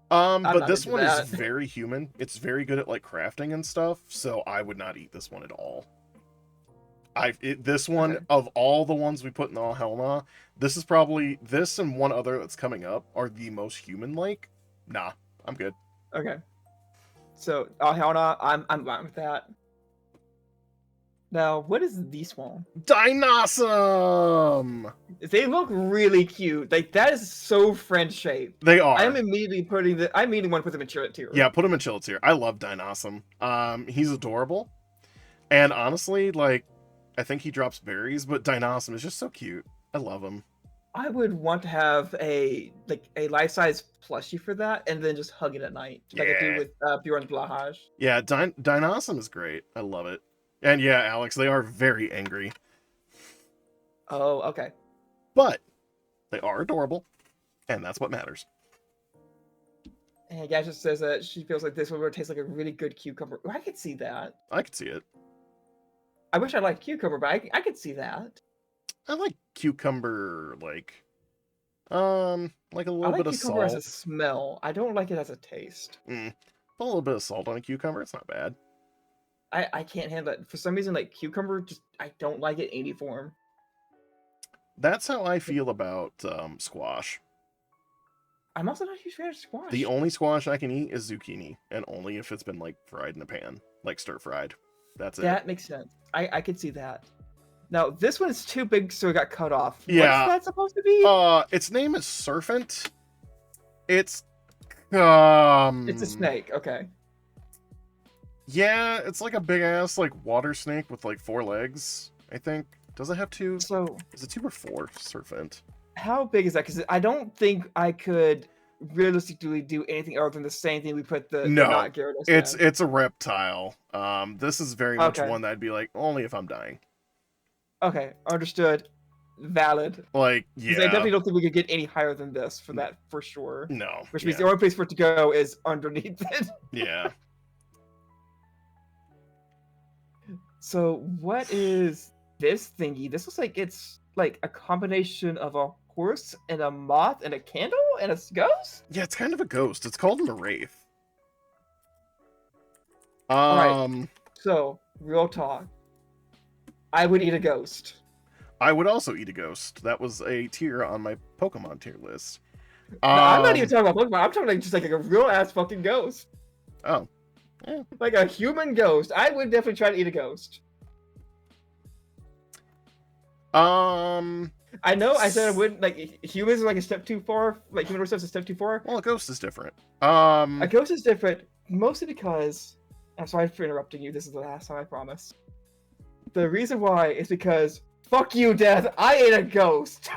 But not this into one that. is very human. It's very good at like crafting and stuff, so I would not eat this one at all. This one Okay. of all the ones we put in the Helma, this is probably this and one other that's coming up are the most human-like. Nah, I'm good. Okay. So Helena, I'm fine with that. Now, what is this one? Dinosaur! They look really cute. Like that is so French shaped. They are. I'm immediately want to put them in Chillet tier. Yeah, put him in Chillet tier. I love Dinosaur. He's adorable. And honestly, like, I think he drops berries, but Dinosaur is just so cute. I love him. I would want to have a life-size plushie for that, and then just hug it at night, like I do with Bjorn's Blahaj. Yeah, Dinosaur is great. I love it. And yeah, Alex, they are very angry. Oh, okay. But they are adorable, and that's what matters. And Gasha says that she feels like this one would taste like a really good cucumber. I could see that. I could see it. I wish I liked cucumber, but I could see that. I like cucumber, like a little I like bit of cucumber salt. as a smell. I don't like it as a taste. Put a little bit of salt on a cucumber. It's not bad. I can't handle it. For some reason, like cucumber, I don't like it in any form. That's how I feel about squash. I'm also not a huge fan of squash. The only squash I can eat is zucchini, and only if it's been like fried in a pan, like stir fried. That's it. That makes sense. I could see that. Now this one is too big, so it got cut off. Yeah. What's that supposed to be? Its name is Serpent. It's It's a snake. Okay. Yeah, it's like a big ass like water snake with like 4 legs. I think. Does it have 2? So Is it 2 or 4? Serpent. how big is that? Because I don't think I could realistically do anything other than the same thing we put the No, not Gyarados It's in. it's a reptile. This is very much Okay. one that I'd be like only if I'm dying. Okay, understood. Valid. Like, 'Cause yeah. I definitely don't think we could get any higher than this for that for sure. No. Which means the only place for it to go is underneath it. Yeah. So what is this thingy? This looks like it's like a combination of a horse and a moth and a candle and a ghost? Yeah, it's kind of a ghost. It's called an wraith. Alright. So, real talk. I would eat a ghost. I would also eat a ghost. That was a tier on my Pokemon tier list. No, I'm not even talking about Pokemon. I'm talking like just like a real ass fucking ghost. Oh. Like a human ghost. I would definitely try to eat a ghost. I know I said I wouldn't, like, humans are like a step too far, like human resources a step too far. Well, a ghost is different. A ghost is different, mostly because, I'm sorry for interrupting you, this is the last time, I promise. The reason why is because, fuck you, Death, I ain't a ghost!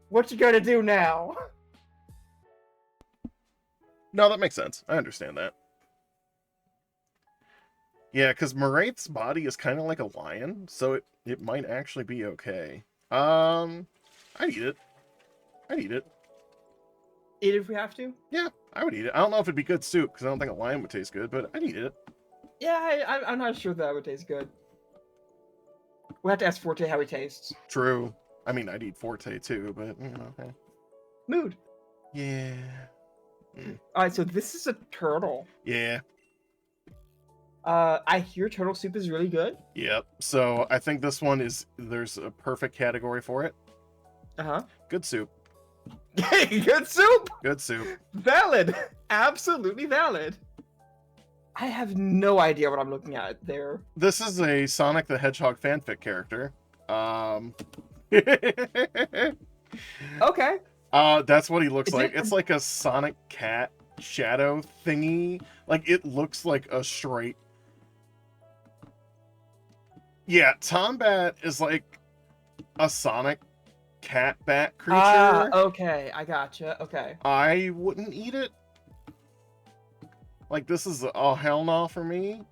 What you gonna do now? No, that makes sense. I understand that. Yeah, because Moraith's body is kind of like a lion, so it might actually be okay. I'd eat it. I'd eat it. Eat it if we have to? Yeah, I would eat it. I don't know if it'd be good soup, because I don't think a lion would taste good, but I'd eat it. Yeah, I'm not sure that would taste good. We'll have to ask Forte how he tastes. True. I mean, I'd eat Forte too, but, you know, okay. Mood. Yeah. Alright, so this is a turtle. Yeah. I hear turtle soup is really good. Yep. So I think this one there's a perfect category for it. Uh-huh. Good soup. Good soup! Good soup. Valid! Absolutely valid. I have no idea what I'm looking at there. This is a Sonic the Hedgehog fanfic character. Okay. That's what he looks Is like. it- It's like a Sonic cat shadow thingy. Like, it looks like a straight... Yeah, Tombat is like a Sonic cat bat creature. Ah, okay. I gotcha. Okay. I wouldn't eat it. Like, this is a hell no for me.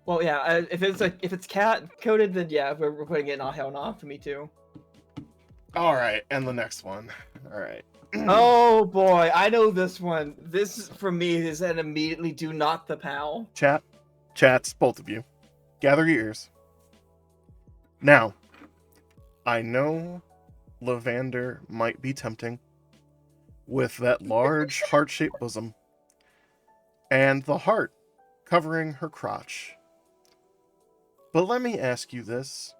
Well, yeah, if it's cat coded, then yeah, we're putting it in a hell no for me too. All right, and the next one. All right. Oh boy, I know this one. This for me is an immediately do not the pal. Chats, both of you. Gather your ears. Now, I know Lavender might be tempting with that large heart-shaped bosom and the heart covering her crotch. But let me ask you this.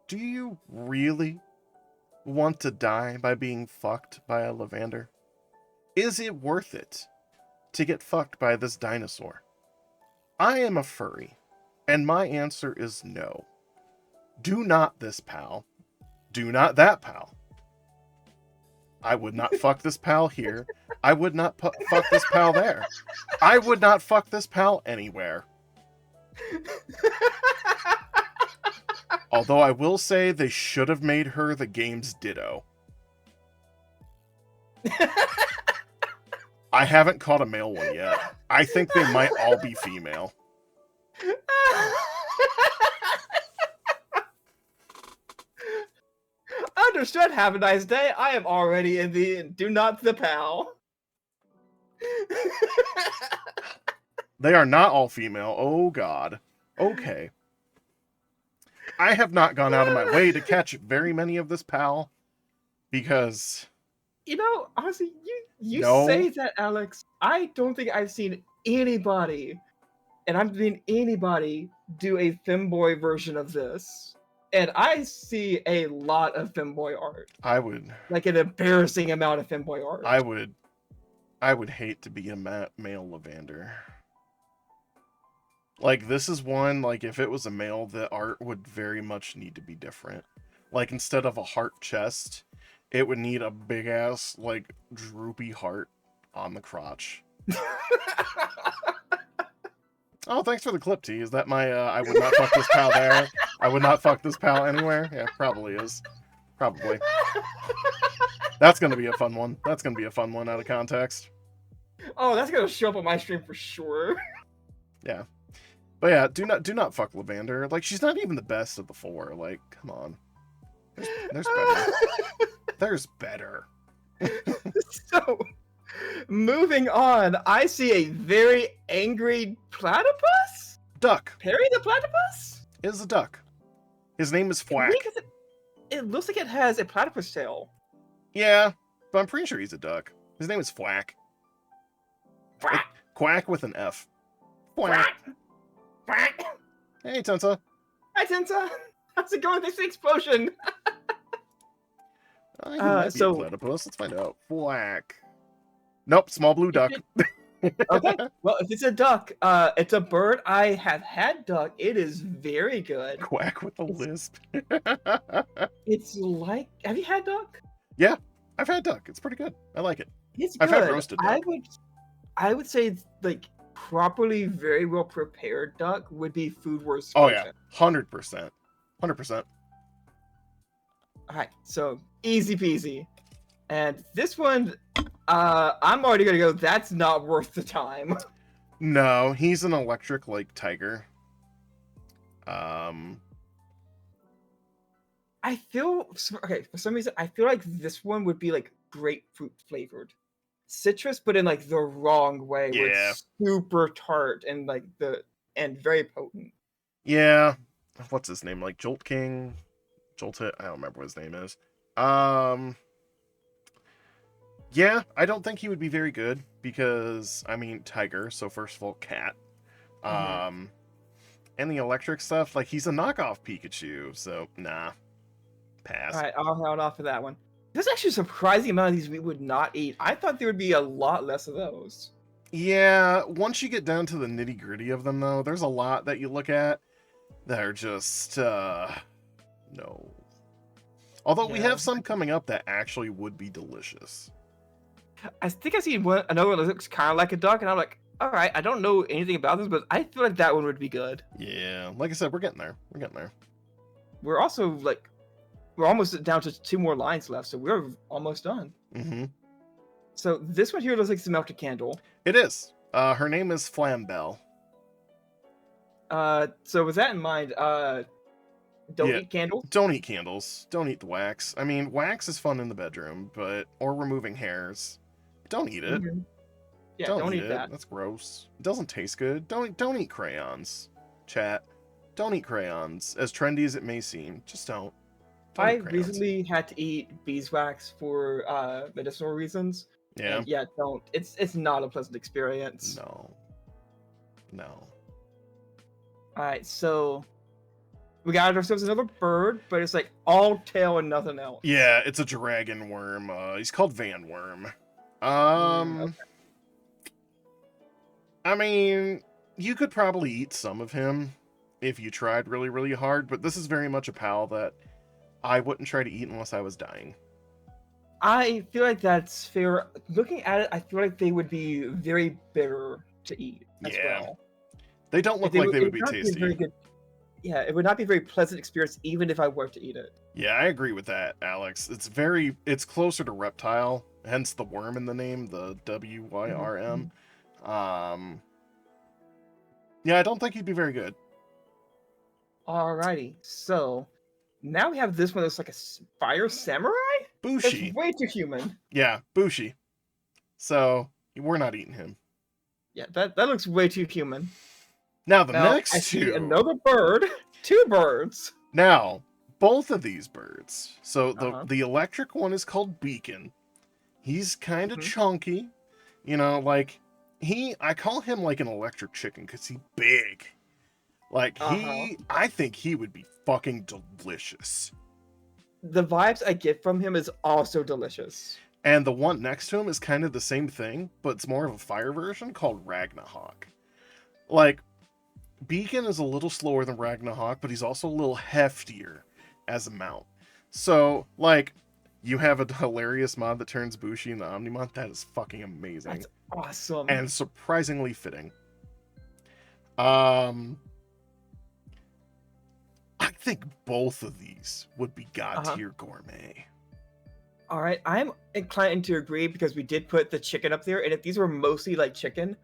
Do you really want to die by being fucked by a Lavender? Is it worth it to get fucked by this dinosaur? I am a furry, and my answer is no. Do not this pal. Do not that pal. I would not fuck this pal here. I would not fuck this pal there. I would not fuck this pal anywhere. Although I will say they should have made her the game's Ditto. I haven't caught a male one yet. I think they might all be female. Understood. Have a nice day. I am already in the do not the pal. They are not all female. Oh, God. Okay. I have not gone out of my way to catch very many of this pal because... You know, honestly, you No. say that, Alex. I don't think I've seen anybody, and I mean anybody, do a femboy version of this. And I see a lot of femboy art. I would... Like an embarrassing amount of femboy art. I would hate to be a male Lavender. Like, this is one, like, if it was a male, the art would very much need to be different. Like, instead of a heart chest, it would need a big-ass, like, droopy heart on the crotch. Oh, thanks for the clip, T. Is that my, I would not fuck this pal there? I would not fuck this pal anywhere? Yeah, probably is. Probably. That's gonna be a fun one. That's gonna be a fun one out of context. Oh, that's gonna show up on my stream for sure. Yeah. But yeah, do not fuck Lavender. Like, she's not even the best of the four. Like, come on. There's better. There's better. So, moving on, I see a very angry platypus? Duck Perry the platypus? is a duck. His name is Fwack. It looks like it has a platypus tail. Yeah, but I'm pretty sure he's a duck. His name is Fwack. Quack, Quack with an F. Fwack. quack, quack. Hey, Tensa. Hi, Tensa. How's it going with this explosion? He might be a platypus. Let's find out. Fwack. Nope, small blue duck. Okay. Well, if it's a duck, it's a bird. I have had duck. It is very good. Quack with a It's lisp. it's like. Have you had duck? Yeah, I've had duck. It's pretty good. I like it. It's I've had good. roasted duck. I would say like properly, very well prepared duck would be food worth Oh yeah, squishing. 100%. 100%. All right, so easy peasy. And this one, I'm already gonna go. That's not worth the time. No, he's an electric like tiger. Um, I feel okay. For some reason, I feel like this one would be like grapefruit flavored, citrus, but in like the wrong way, where yeah, it's super tart and like and very potent. yeah. What's his name? Like Jolt King, Joltit. I don't remember what his name is. Um, yeah, I don't think he would be very good because I mean tiger. So first of all, cat. Um, and the electric stuff, like he's a knockoff Pikachu. So nah, pass. All right, I'll hold off for that one. There's actually a surprising amount of these we would not eat. I thought there would be a lot less of those. Yeah, once you get down to the nitty gritty of them, though, there's a lot that you look at that are just, no. Although we Yeah. have some coming up that actually would be delicious. I think I seen another one that looks kind of like a duck, and I'm like, all right, I don't know anything about this, but I feel like that one would be good. Yeah, like I said, we're getting there. We're getting there. We're also like, we're almost down to 2 more lines left, so we're almost done. Mm-hmm. So this one here looks like some melted candle. It is. Her name is Flambell. So with that in mind, don't Yeah. eat candles. Don't eat candles. Don't eat the wax. I mean, wax is fun in the bedroom, or removing hairs. Don't eat it. Mhm. Yeah, don't don't eat eat it. that. That's gross. It doesn't taste good. Don't eat crayons. Chat. Don't eat crayons. As trendy as it may seem, just don't. I eat crayons. recently had to eat beeswax for medicinal reasons. Yeah. And yeah, don't. It's not a pleasant experience. No. No. All right, so we got ourselves another bird, but it's like all tail and nothing else. Yeah, it's a dragon worm. He's called Van Worm. Okay. I mean, you could probably eat some of him if you tried really, really hard, but this is very much a pal that I wouldn't try to eat unless I was dying. I feel like that's fair. Looking at it, I feel like they would be very bitter to eat as Yeah. well. They don't look like they would be not a tasty. very good, yeah, it would not be a very pleasant experience even if I were to eat it. Yeah, I agree with that, Alex. It's closer to reptile, hence the worm in the name, the WYRM. Yeah, I don't think he'd be very good. Alrighty, so now we have this one that's like a fire samurai? Bushi. That's way too human. Yeah, Bushi. So, we're not eating him. Yeah, that looks way too human. Now, the Now, next I see two. another bird. 2 birds. Now, both of these birds. So, Uh-huh. the electric one is called Beacon. He's kind of Mhm. chunky. You know, like, I call him like an electric chicken because he's big. Like, I think he would be fucking delicious. The vibes I get from him is also delicious. And the one next to him is kind of the same thing, but it's more of a fire version called Ragnahawk. Like, Beacon is a little slower than Ragnahawk, but he's also a little heftier as a mount. So, like, you have a hilarious mod that turns Bushi into Omnimon. That is fucking amazing. That's awesome. And surprisingly fitting. I think both of these would be god tier gourmet. All right, I'm inclined to agree because we did put the chicken up there, and if these were mostly like chicken,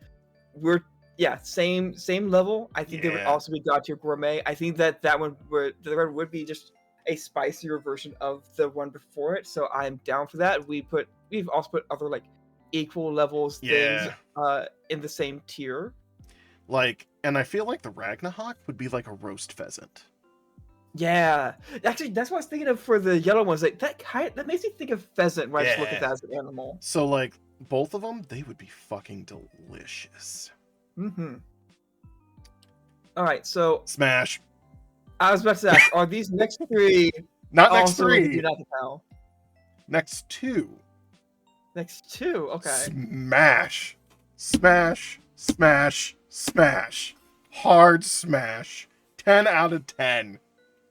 same level. I think they would also be god tier gourmet. I think that one would be just a spicier version of the one before it, so I'm down for that. We've also put other like equal levels things in the same tier. Like, and I feel like the Ragnahawk would be like a roast pheasant. Yeah, actually, that's what I was thinking of for the yellow ones. Like that makes me think of pheasant when I just look at that as an animal. So, like, both of them, they would be fucking delicious. Mm-hmm. All right, so Smash. I was about to ask, are these next 3? Not next 3. Do not tell. Next 2. Next 2, okay. Smash. Smash, smash, smash. Hard smash. 10 out of 10.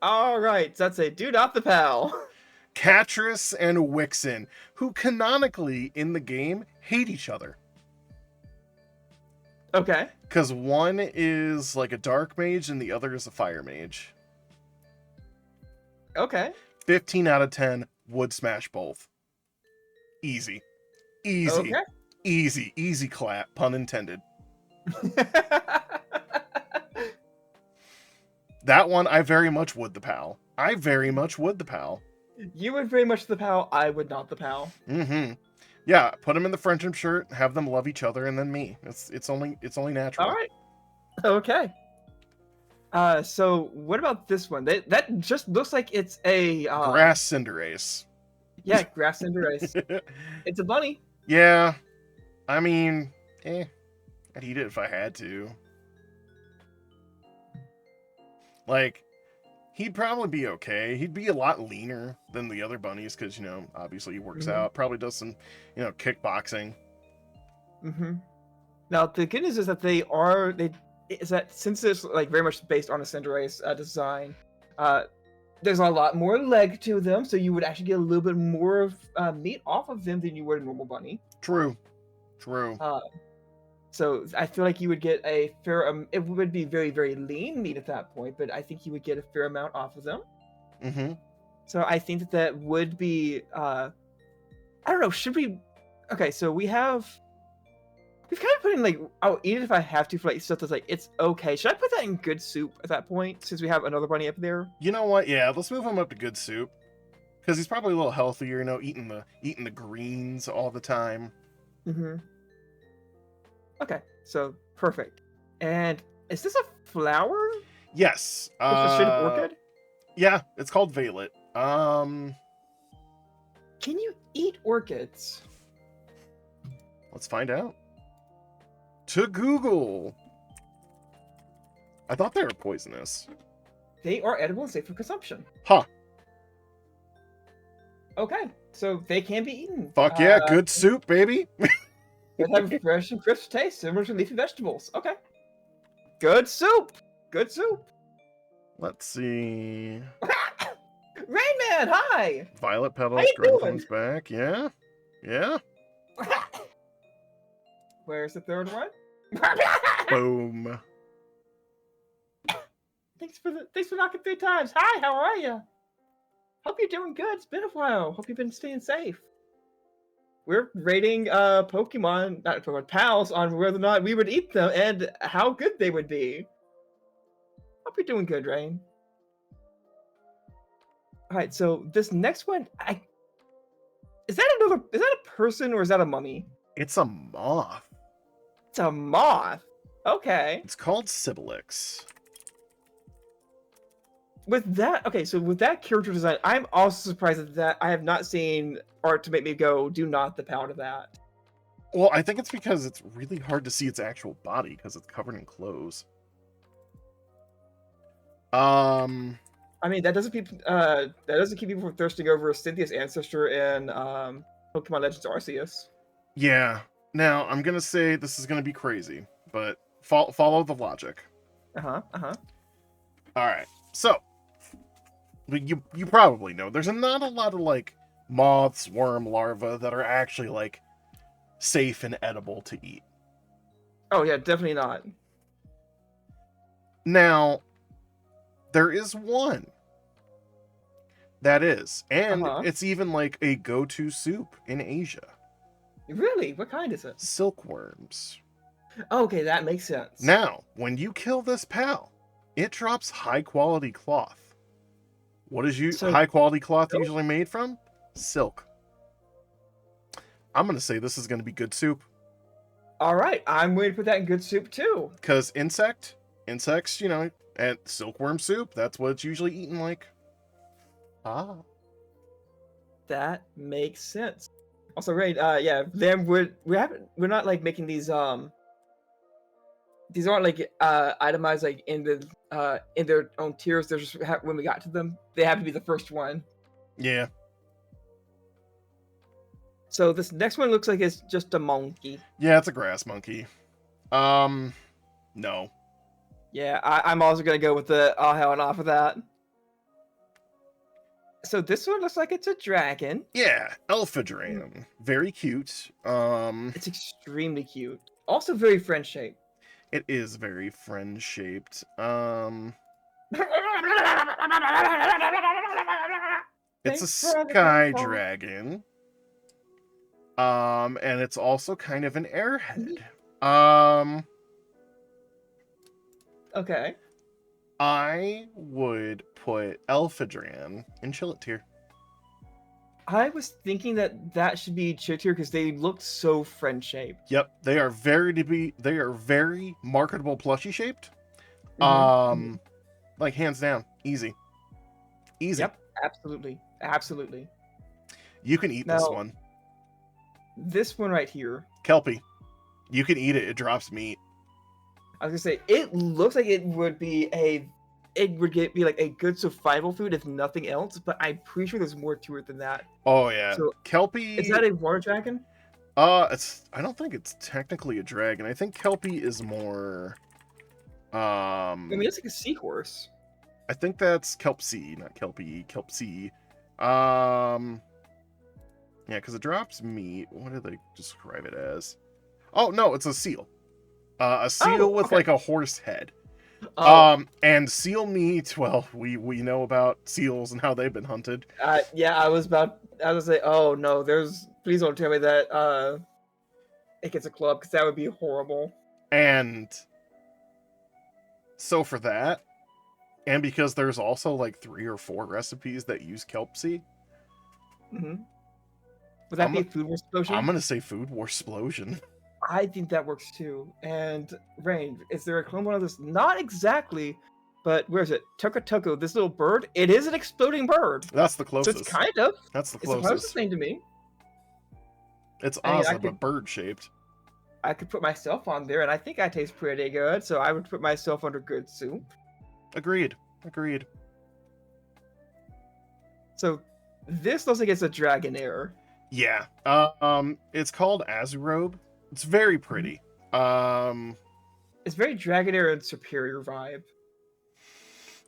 All right, so that's a do not the pal. Catrus and Wixen, who canonically in the game hate each other. Okay. Because one is like a dark mage and the other is a fire mage. Okay. 15 out of 10 would smash both. Easy. Easy. Okay. Easy. Easy clap. Pun intended. That one, I very much would the pal. I very much would the pal. You would very much the pal. I would not the pal. Mm-hmm. Yeah, put them in the friendship shirt, have them love each other, and then me. It's only natural. All right. Okay. So what about this one? That just looks like it's a Grass Cinderace. Yeah, grass cinder ice. It's a bunny. Yeah. I mean, I'd eat it if I had to. Like, he'd probably be okay. He'd be a lot leaner than the other bunnies because, obviously he works out. Probably does some, kickboxing. Mm-hmm. Now, the good news is that since it's like very much based on a Cinderace design, there's a lot more leg to them, so you would actually get a little bit more of meat off of them than you would a normal bunny. True. So I feel like you would get a fair. It would be very, very lean meat at that point, but I think you would get a fair amount off of them. Mm-hmm. So I think that would be. I don't know. Should we? Okay, so we've kind of put in like, I'll eat it if I have to for like stuff that's like it's okay. Should I put that in good soup at that point since we have another bunny up there? You know what? Yeah, let's move him up to good soup because he's probably a little healthier. Eating the greens all the time. Mm-hmm. Okay, so perfect. And is this a flower? Yes. It's a straight up orchid? Yeah, it's called Violet. Can you eat orchids? Let's find out. To Google. I thought they were poisonous. They are edible and safe for consumption. Huh. Okay, so they can be eaten. Fuck yeah, good soup, baby. They have a fresh and crisp taste, similar to leafy vegetables. Okay. Good soup. Good soup. Let's see. Rain Man, hi. Violet petals, you girl doing? comes back. Yeah. Yeah. Where's the third one? Boom. Thanks for knocking 3 times. Hi, how are you? Hope you're doing good. It's been a while. Hope you've been staying safe. We're rating not Pokemon pals on whether or not we would eat them and how good they would be. Hope you're doing good, Rain. Alright, so this next one, is that a person or is that a mummy? It's a moth. It's a moth. Okay. It's called Sibilix. With that character design, I'm also surprised that I have not seen art to make me go, do not the pal to that. Well, I think it's because it's really hard to see its actual body because it's covered in clothes. I mean, that doesn't keep people from thirsting over Cynthia's ancestor in Pokemon Legends Arceus. Yeah. Now, I'm going to say this is going to be crazy, but follow the logic. Uh-huh. All right. So, you probably know there's not a lot of like moths, worm, larvae that are actually like safe and edible to eat. Oh yeah, definitely not. Now, there is one that is, and it's even like a go-to soup in Asia. Really? What kind is it? Silkworms. Okay, that makes sense. Now, when you kill this pal, it drops high-quality cloth. What is high-quality cloth usually made from? Silk. I'm going to say this is going to be good soup. All right, I'm going to put that in good soup too. Because insects, and silkworm soup, that's what it's usually eaten like. That makes sense. Also, right, then we're not like making these aren't like itemized like in their own tiers. They're just when we got to them, they have to be the first one. Yeah. So this next one looks like it's just a monkey. Yeah, it's a grass monkey. No. Yeah, I'm also gonna go with the hell and off of that. So this one looks like it's a dragon. Yeah, Elphadran. Very cute. It's extremely cute. Also very French shaped. It is very friend-shaped. It's a sky dragon. And it's also kind of an airhead. Okay. I would put Elphadran in Chillet tier. I was thinking that should be Chit tier because they look so French shaped. Yep, they are very marketable plushie shaped. Like hands down, easy. Yep, absolutely. You can eat this Now- one. This one right here. Kelpie. You can eat it. It drops meat. I was gonna say it looks like it would be like a good survival food if nothing else, but I'm pretty sure there's more to it than that. Oh yeah. So, Kelpie. Is that a water dragon? I don't think it's technically a dragon. I think Kelpie is more I mean, it's like a seahorse. I think that's Kelpsea, not Kelpie, Kelpsea. Yeah, because it drops meat. What do they describe it as? Oh no, it's a seal. A seal with okay. like a horse head. Oh, And seal meat, well, we know about seals and how they've been hunted. yeah, I was to say, oh no, please don't tell me that it gets a club because that would be horrible. And so for that, and because there's also like 3 or 4 recipes that use Kelpsea, Mm-hmm. Would that I'm be a a- food war explosion? I'm gonna say Food War Explosion. I think that works too. And Rain, is there a clone one of this? Not exactly, but where is it? Tuka, this little bird. It is an exploding bird. That's the So closest. it's kind of. That's the It's the closest. closest thing to me. It's I mean, I awesome, could- but bird shaped. I could put myself on there, and I think I taste pretty good. So I would put myself under good soup. Agreed. So this looks like it's a Dragonair. Yeah. It's called Azurobe. It's very pretty. It's very Dragonair and Superior vibe.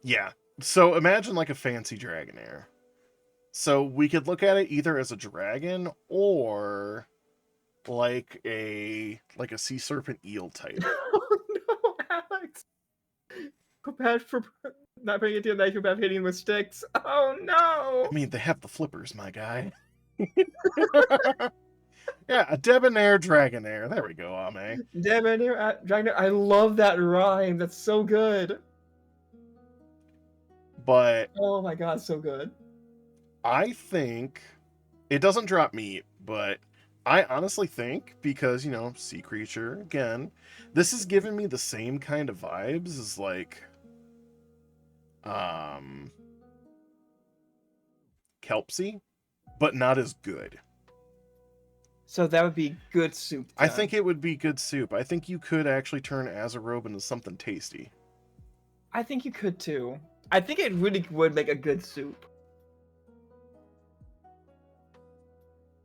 Yeah. So imagine like a fancy Dragonair. So we could look at it either as a dragon or like a sea serpent eel type. Oh no, Alex! Feel bad for not paying attention. I feel bad hitting with sticks. Oh no! I mean, they have the flippers, my guy. Yeah, a debonair Dragonair. There we go, Ame. Debonair, Dragonair. I love that rhyme. That's so good. But Oh my god, so good. I think it doesn't drop meat, but I honestly think because, sea creature, again, this is giving me the same kind of vibes as like Kelpsea, but not as good. So that would be good soup. I then. think it would be good soup. I think you could actually turn Azurobe into something tasty. I think you could too. I think it really would make a good soup.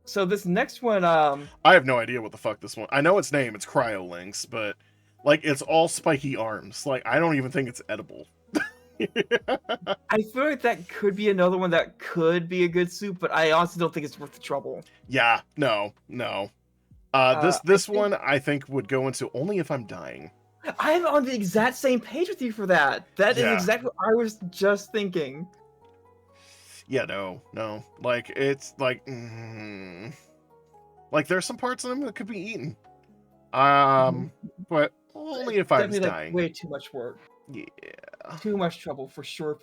So this next one, I have no idea what the fuck this one. I know its name, it's Cryolinks, but like it's all spiky arms. Like I don't even think it's edible. I feel like that could be another one that could be a good soup, but I honestly don't think it's worth the trouble. Yeah, no. This one I think would go into only if I'm dying. I'm on the exact same page with you for that. That is Yeah. exactly what I was just thinking. Yeah, no. Like it's like, like there's some parts of them that could be eaten. But only if I was Definitely dying. way too much work. Yeah. Too much trouble for sure.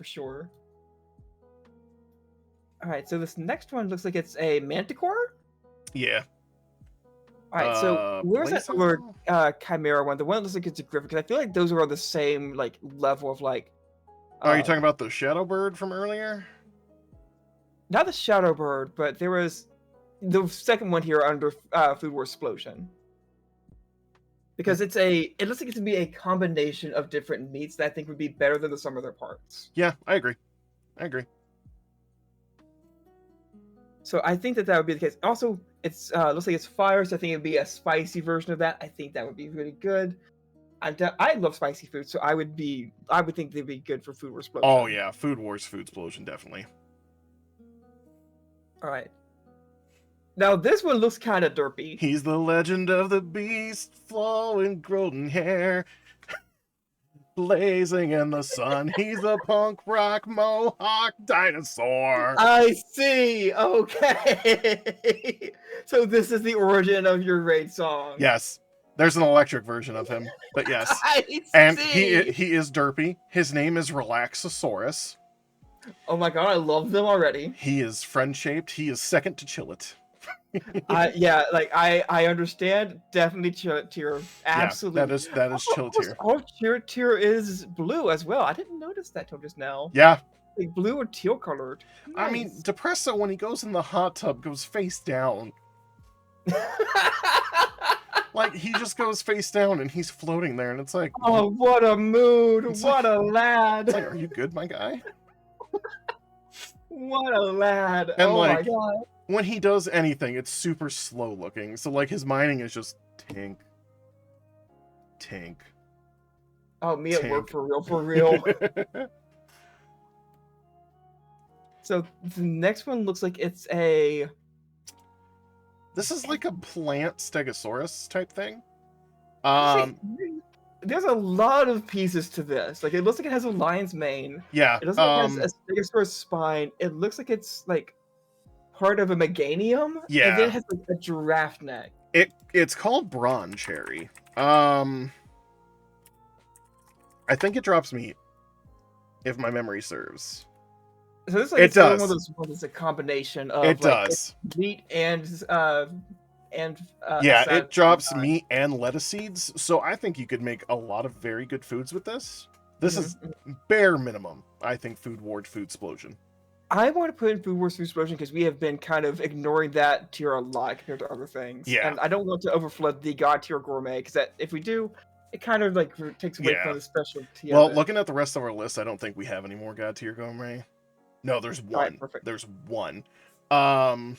All right, so this next one looks like it's a Manticore. Yeah. All right, so where's that Blazer? other Chimera one? The one that looks like it's a Griffin, because I feel like those are on the same like level of like. Oh, are you talking about the Shadow Bird from earlier? Not the Shadow Bird, but there was the second one here under Food War Explosion. Because it looks like it's gonna be a combination of different meats that I think would be better than the sum of their parts. Yeah, I agree. So I think that would be the case. Also, it's looks like it's fire, so I think it'd be a spicy version of that. I think that would be really good. I love spicy food, so I would think they'd be good for Food Wars Explosion. Oh yeah, Food Wars, Food Explosion, definitely. All right. Now this one looks kind of derpy. He's the legend of the beast, flowing golden hair, blazing in the sun. He's a punk rock mohawk dinosaur. I see. Okay. So this is the origin of your raid song. Yes, there's an electric version of him, but yes. I see. And he is derpy. His name is Relaxosaurus. Oh my god, I love them already. He is friend-shaped. He is second to Chillet. Yeah, like I understand. Definitely tier. Absolutely. Yeah, that is Chillet tier. Oh, tier is blue as well. I didn't notice that till just now. Yeah. Like blue or teal colored. Nice. I mean, Depresso, when he goes in the hot tub, goes face down. Like, he just goes face down and he's floating there, and it's like... Oh, what a mood. What a lad. It's like, are you good, my guy? What a lad. And oh like, my god. When he does anything, it's super slow looking. So, like, his mining is just tink. Tink. Oh, me at work for real. So, the next one looks like it's a... This is like a plant stegosaurus type thing. There's a lot of pieces to this. Like, it looks like it has a lion's mane. Yeah. It looks like it has a stegosaurus spine. It looks like it's, like, part of a meganium. Yeah. And then it has, like, a giraffe neck. It's called Brawn Cherry. I think it drops meat, if my memory serves. So this is like It does. one of those ones that's a combination of It does. meat and Yeah, it drops meat and lettuce seeds. So I think you could make a lot of very good foods with this. This is bare minimum, I think, Food Wars Food Explosion. I want to put in Food Wars Food Explosion because we have been kind of ignoring that tier a lot compared to other things. Yeah. And I don't want to overflood the God tier gourmet because if we do, it kind of like takes away from the specialty. Well, looking at the rest of our list, I don't think we have any more God tier gourmet. No, there's one. Right, perfect. There's one. Alright,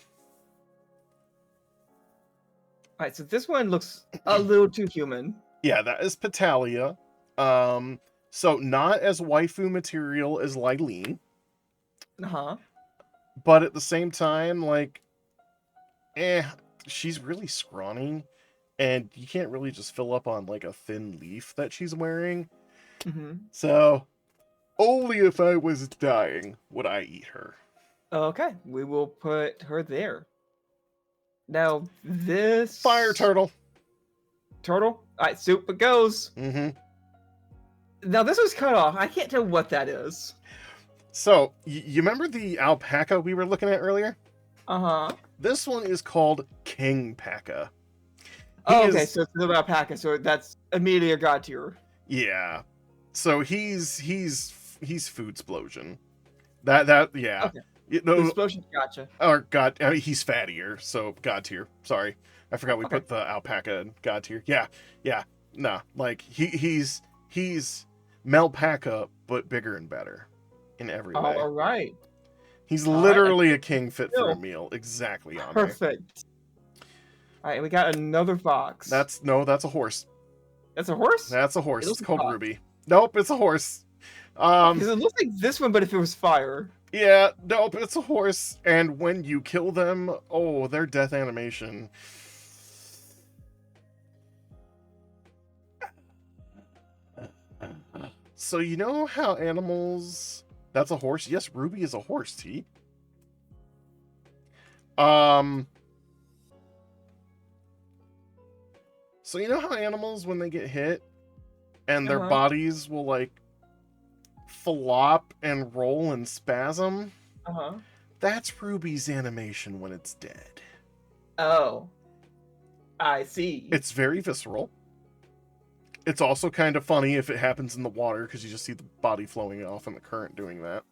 so this one looks a little too human. Yeah, that is Petalia. So not as waifu material as Lylene. Uh-huh. But at the same time, like, she's really scrawny. And you can't really just fill up on, like, a thin leaf that she's wearing. Mm-hmm. So, only if I was dying would I eat her. Okay, we will put her there. Now, this... Fire turtle. Turtle? Alright, soup it goes. Mm-hmm. Now, this was cut off. I can't tell what that is. So, you remember the alpaca we were looking at earlier? Uh-huh. This one is called King Paca. Oh, okay, so it's another alpaca, so that's immediately a god tier. Yeah. So he's Food Explosion. Yeah. Okay. No, Explosion, gotcha. or God, he's fattier, so God tier. Sorry, I forgot we put the alpaca in God tier. Yeah. No, like he's Melpaca, but bigger and better in every way. All right. He's literally a king fit for a meal. Exactly on there. Perfect. All right, we got another fox. That's a horse. That's a horse? That's a horse. It's called fox. Ruby. Nope, it's a horse. Because it looks like this one, but if it was fire. Yeah, nope, it's a horse. And when you kill them, oh, their death animation. So you know how animals... That's a horse? Yes, Ruby is a horse, T. So you know how animals, when they get hit, and their bodies will, like, flop and roll and spasm? Uh-huh. That's Ruby's animation when it's dead. Oh. I see. It's very visceral. It's also kind of funny if it happens in the water, because you just see the body flowing off in the current doing that.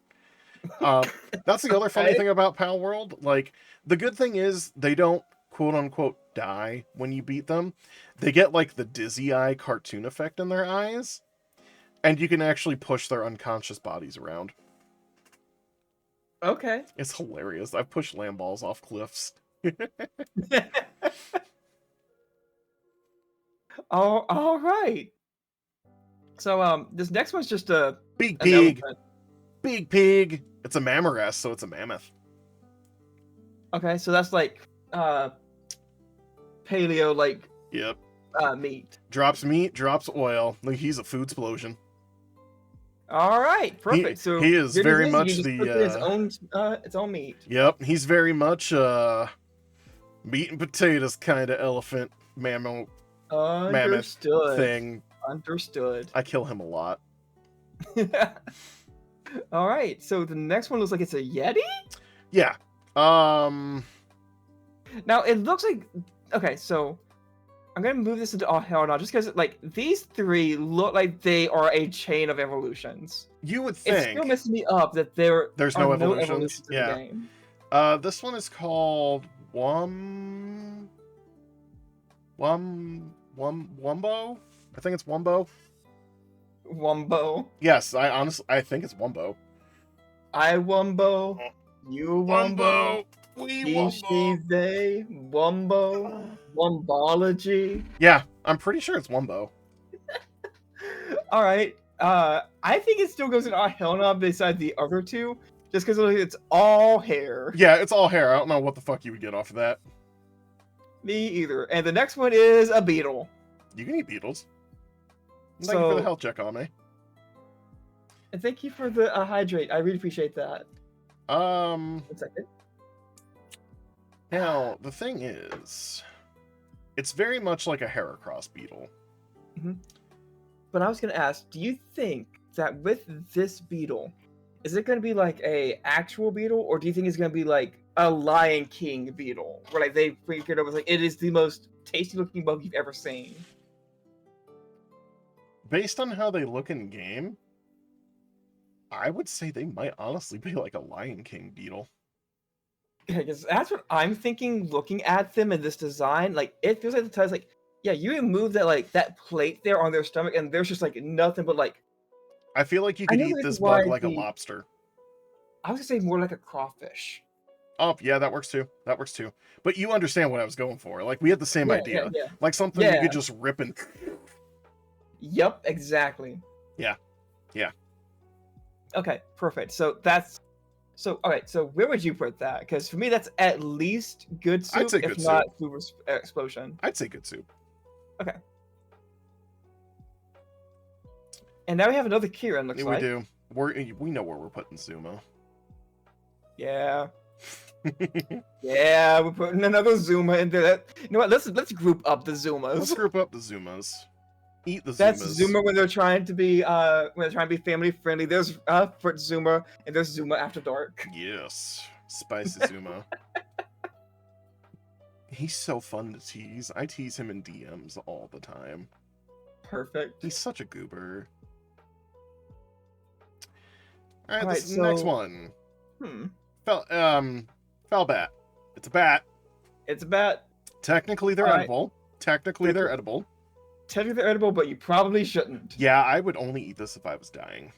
That's the other funny thing about Pal World. Like, the good thing is they don't quote-unquote die when you beat them. They get, like, the dizzy eye cartoon effect in their eyes, and you can actually push their unconscious bodies around. Okay. It's hilarious. I've pushed land balls off cliffs. All right. So this next one's just Big an pig. elephant. Big pig. It's a mammoth, so it's a mammoth. Okay, so that's like paleo like Yep. meat. Drops meat, drops oil. Like, he's a food explosion. All right, perfect. So he is good news very you much just the cook its own meat. Yep, he's very much meat and potatoes kind of elephant mammoth Understood. thing. Understood. I kill him a lot. All right, so the next one looks like it's a Yeti. Yeah. Now it looks like okay. So I'm gonna move this into all hell now, just because like these three look like they are a chain of evolutions. You would It's think still messing me up that there's no no evolutions. evolutions in Yeah. the game. This one is called Wumbo. I think it's Wumbo. Wumbo. Yes, I think it's Wumbo. I Wumbo. You Wumbo. We He, she, they. Wumbo. Wumbology. Yeah, I'm pretty sure it's Wumbo. All right. I think it still goes in our hell now beside the other two, just because it's all hair. Yeah, it's all hair. I don't know what the fuck you would get off of that. Me either. And the next one is a beetle. You can eat beetles. Thank you for the health check on me. And thank you for the hydrate. I really appreciate that. 1 second. Now, the thing is, it's very much like a Heracross beetle. Mm-hmm. But I was going to ask, do you think that with this beetle, is it going to be like a actual beetle, or do you think it's going to be like a Lion King beetle, where like they figured it was like it is the most tasty looking bug you've ever seen? Based on how they look in game, I would say they might honestly be like a Lion King beetle. Because that's what I'm thinking. Looking at them in this design, like it feels like the time's like, yeah, you remove that like that plate there on their stomach, and there's just like nothing but like. I feel like you could eat this bug like a lobster. I was gonna say more like a crawfish. Oh, yeah, that works too. That works too. But you understand what I was going for. Like, we had the same idea. Yeah. Like something you could just rip and... Yep, exactly. Yeah. Okay, perfect. So that's... So, all right, so where would you put that? Because for me, that's at least good soup, I'd say if good not soup. food explosion. I'd say good soup. Okay. And now we have another Kieran, looks like. We do. We know where we're putting Zuma. Yeah. Yeah, we're putting another Zuma in there. You know what? Let's group up the Zumas. Let's group up the Zumas. Eat the Zumas. That's Zuma when they're trying to be family friendly. There's Foot Zuma, and there's Zuma After Dark. Yes, spicy Zuma. He's so fun to tease. I tease him in DMs all the time. Perfect. He's such a goober. All right, this is the next one. Foul bat. It's a bat. It's a bat. Technically, they're edible. Technically, they're edible. Technically, they're edible, but you probably shouldn't. Yeah, I would only eat this if I was dying.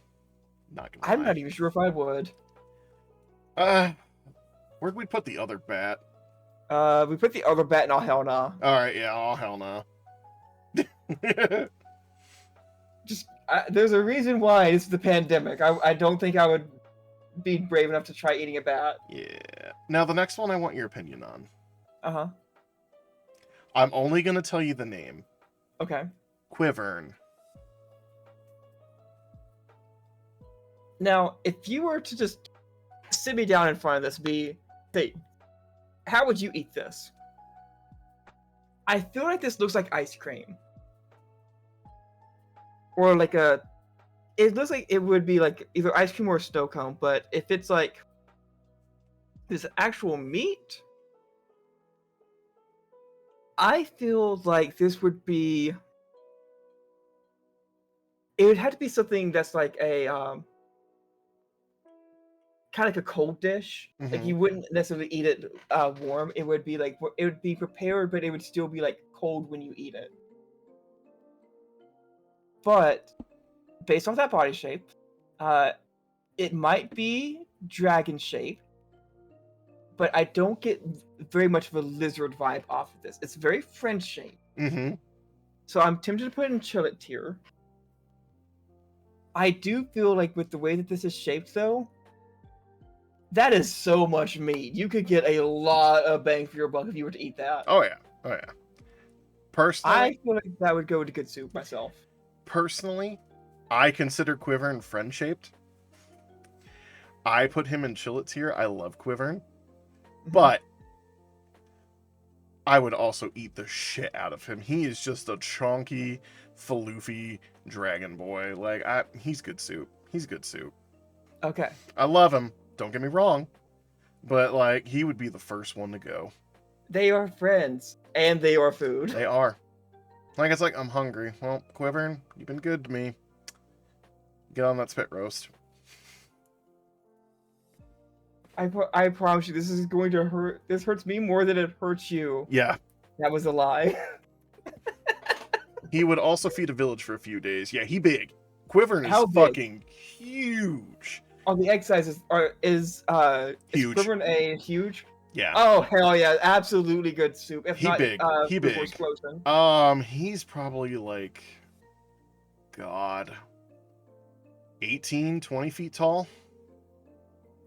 Not gonna lie. I'm not even sure if I would. Where'd we put the other bat? We put the other bat in all hell nah. Alright, yeah, all hell nah. Just, there's a reason why it's the pandemic. I don't think I would be brave enough to try eating a bat. Yeah. Now, the next one I want your opinion on. Uh-huh. I'm only gonna tell you the name. Okay. Quivern. Now, if you were to just sit me down in front of this, say, how would you eat this? I feel like this looks like ice cream. Or like it looks like it would be like either ice cream or a snow cone, but if it's like this actual meat, I feel like this would be... It would have to be something that's like a kind of like a cold dish. Mm-hmm. Like you wouldn't necessarily eat it warm. It would be like it would be prepared, but it would still be like cold when you eat it. But based off that body shape, it might be dragon shape, but I don't get very much of a lizard vibe off of this. It's very French shape. Mm-hmm. So I'm tempted to put it in chillet tier. I do feel like with the way that this is shaped, though, that is so much meat. You could get a lot of bang for your buck if you were to eat that. Oh yeah. Oh yeah. Personally, I feel like that would go to good soup myself. personally, I consider Quivern friend shaped. I put him in chillet tier. I love Quivern, but I would also eat the shit out of him. He is just a chonky, floofy dragon boy. Like, he's good soup. He's good soup. Okay. I love him. Don't get me wrong. But, like, he would be the first one to go. They are friends, and they are food. They are. Like, it's like, I'm hungry. Well, Quivern, you've been good to me. Get on that spit roast. I promise you, this is going to hurt. This hurts me more than it hurts you. Yeah. That was a lie. He would also feed a village for a few days. Yeah, he big. Quivern is How big? fucking huge. Oh, the egg sizes is Huge. Quivern a huge? Yeah. Oh hell yeah, absolutely good soup. If He not, big. He food for big. explosion. He's probably like, God, 18, 20 feet tall.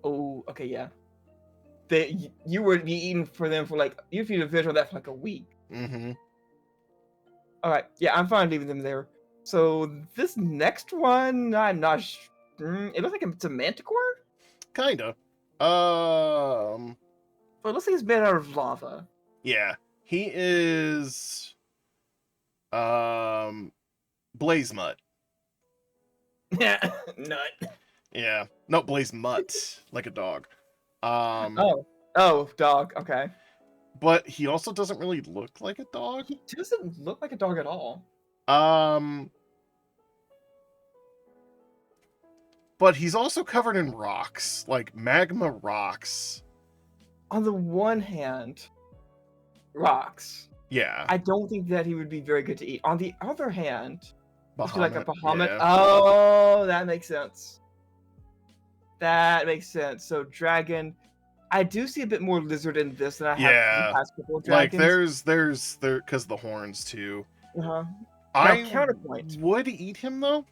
Oh, okay, yeah. You would be eating for them for like you feed a visual of that for like a week. Mm-hmm. All right, yeah, I'm fine leaving them there. So this next one, I'm not. It looks like it's a manticore, Kinda. but it looks like it's made out of lava. Yeah. He is, Blaze Mutt. Yeah, nut. Yeah. No, Blaze Mutt, like a dog. Oh, dog. Okay. But he also doesn't really look like a dog. He doesn't look like a dog at all. But he's also covered in rocks, like magma rocks. On the one hand, rocks. Yeah. I don't think that he would be very good to eat. On the other hand, he'd be like a Bahamut. Yeah. Oh, that makes sense. That makes sense. So dragon, I do see a bit more lizard in this than I have in the past couple of Like dragons. there's because the horns too. Uh-huh. I counterpoint. would eat him though.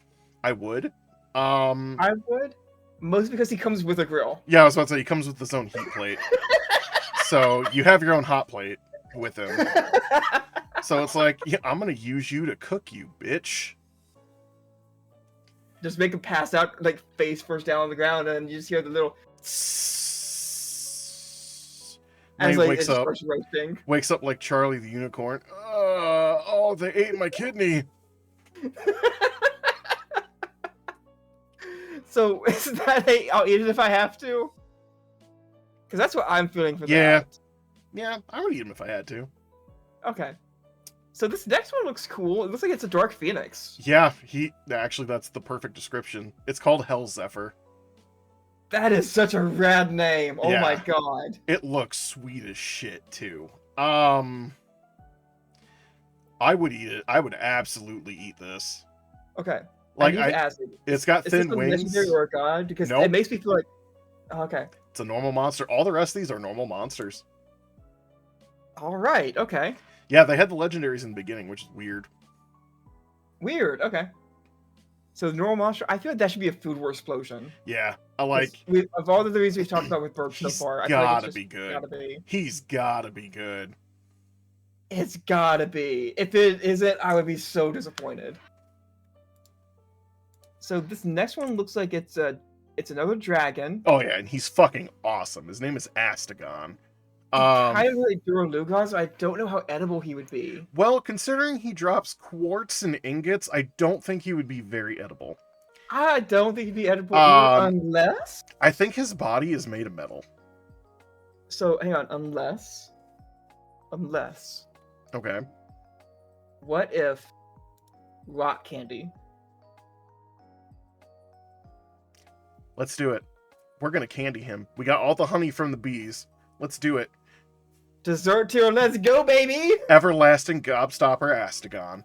I would. I would, mostly because he comes with a grill. Yeah, I was about to say he comes with his own heat plate. So you have your own hot plate with him. So it's like, yeah, I'm gonna use you to cook you, bitch. Just make him pass out, like face first down on the ground, and you just hear the little. And he like, wakes it just up. starts roasting. Wakes up like Charlie the Unicorn. Oh, they ate my kidney. So is that I'll eat it if I have to? Because that's what I'm feeling for Yeah. that. Yeah, I would eat him if I had to. Okay. So this next one looks cool. It looks like it's a Dark Phoenix. Yeah, actually that's the perfect description. It's called Hell Zephyr. That is such a rad name. Oh Yeah. my god. It looks sweet as shit too. I would eat it. I would absolutely eat this. Okay. Like I need to ask you, it's got is thin this a wings. legendary or a god? Because Nope. it makes me feel like. Okay. It's a normal monster. All the rest of these are normal monsters. All right. Okay. Yeah, they had the legendaries in the beginning, which is weird. Weird. Okay. So the normal monster. I feel like that should be a food war explosion. Yeah, I like. Of all the reasons we've talked about with Burp so He's far, I feel like gotta it's be just good. gotta be. He's gotta be good. It's gotta be. If it isn't, I would be so disappointed. So this next one looks like it's another dragon. Oh yeah, and he's fucking awesome. His name is Astagon. Kind of like Duralugos, so I don't know how edible he would be. Well, considering he drops quartz and ingots, I don't think he would be very edible. I don't think he'd be edible either, unless. I think his body is made of metal. So hang on, unless. Okay. What if rock candy? Let's do it. We're gonna candy him. We got all the honey from the bees. Let's do it. Dessert tier, let's go, baby! Everlasting Gobstopper Astagon.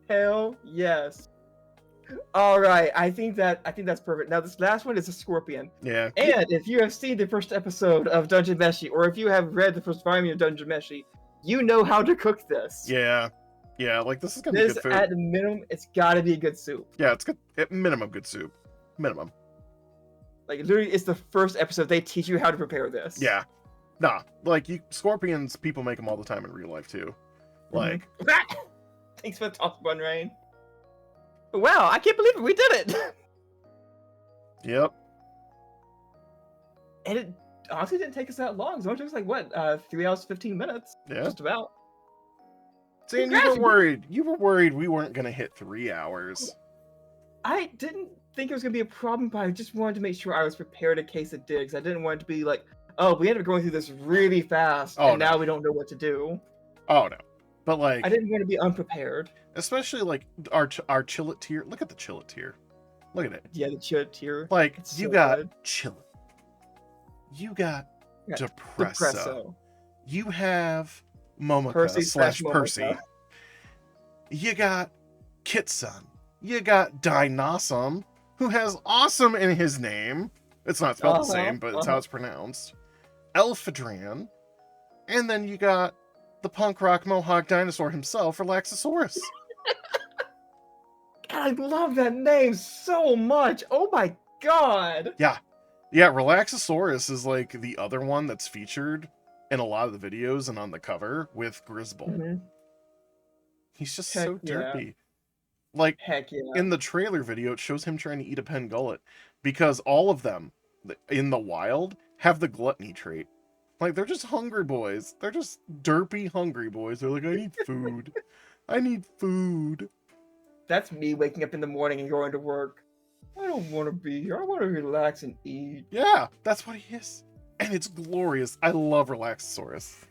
Hell yes. All right, I think that's perfect. Now this last one is a scorpion. Yeah. And if you have seen the first episode of Dungeon Meshi, or if you have read the first volume of Dungeon Meshi, you know how to cook this. Yeah. Yeah, like this is gonna be This, good food. at the minimum, it's gotta be a good soup. Yeah, it's good. At minimum, good soup. Minimum. Like, literally, it's the first episode they teach you how to prepare this. Yeah. Nah, like scorpions, people make them all the time in real life too. Like, Thanks for the toss button, Rain. Wow, I can't believe it. We did it. yep. And it honestly didn't take us that long. So it took us like, what, 3 hours, 15 minutes? Yeah. Just about. See, and you were worried. You were worried we weren't gonna hit 3 hours. I didn't think it was going to be a problem, but I just wanted to make sure I was prepared in case it did. Because I didn't want it to be like, oh, we ended up going through this really fast, and now we don't know what to do. Oh, no. But, like... I didn't want to be unprepared. Especially, like, our chillet tier. Look at the chillet tier. Look at it. Yeah, the chillet tier. Like, It's you so got good. chillet. You got Yeah, depresso. Depresso. You have Momoka Percy slash Momoka. Percy. You got Kitsun. You got Dynasum, who has awesome in his name. It's not spelled the same, but it's how it's pronounced. Elphadran. And then you got the punk rock mohawk dinosaur himself, Relaxosaurus. God, I love that name so much. Oh my god. Yeah. Yeah, Relaxosaurus is like the other one that's featured in a lot of the videos and on the cover with Grisbold. Mhm. He's just Heck so yeah. derpy. Like, Heck yeah. in the trailer video, it shows him trying to eat a Pengullet because all of them in the wild have the gluttony trait. Like, they're just hungry boys. They're just derpy hungry boys. They're like, I need food. I need food. That's me waking up in the morning and going to work. I don't want to be here. I want to relax and eat. Yeah, that's what he is. And it's glorious. I love Relaxosaurus.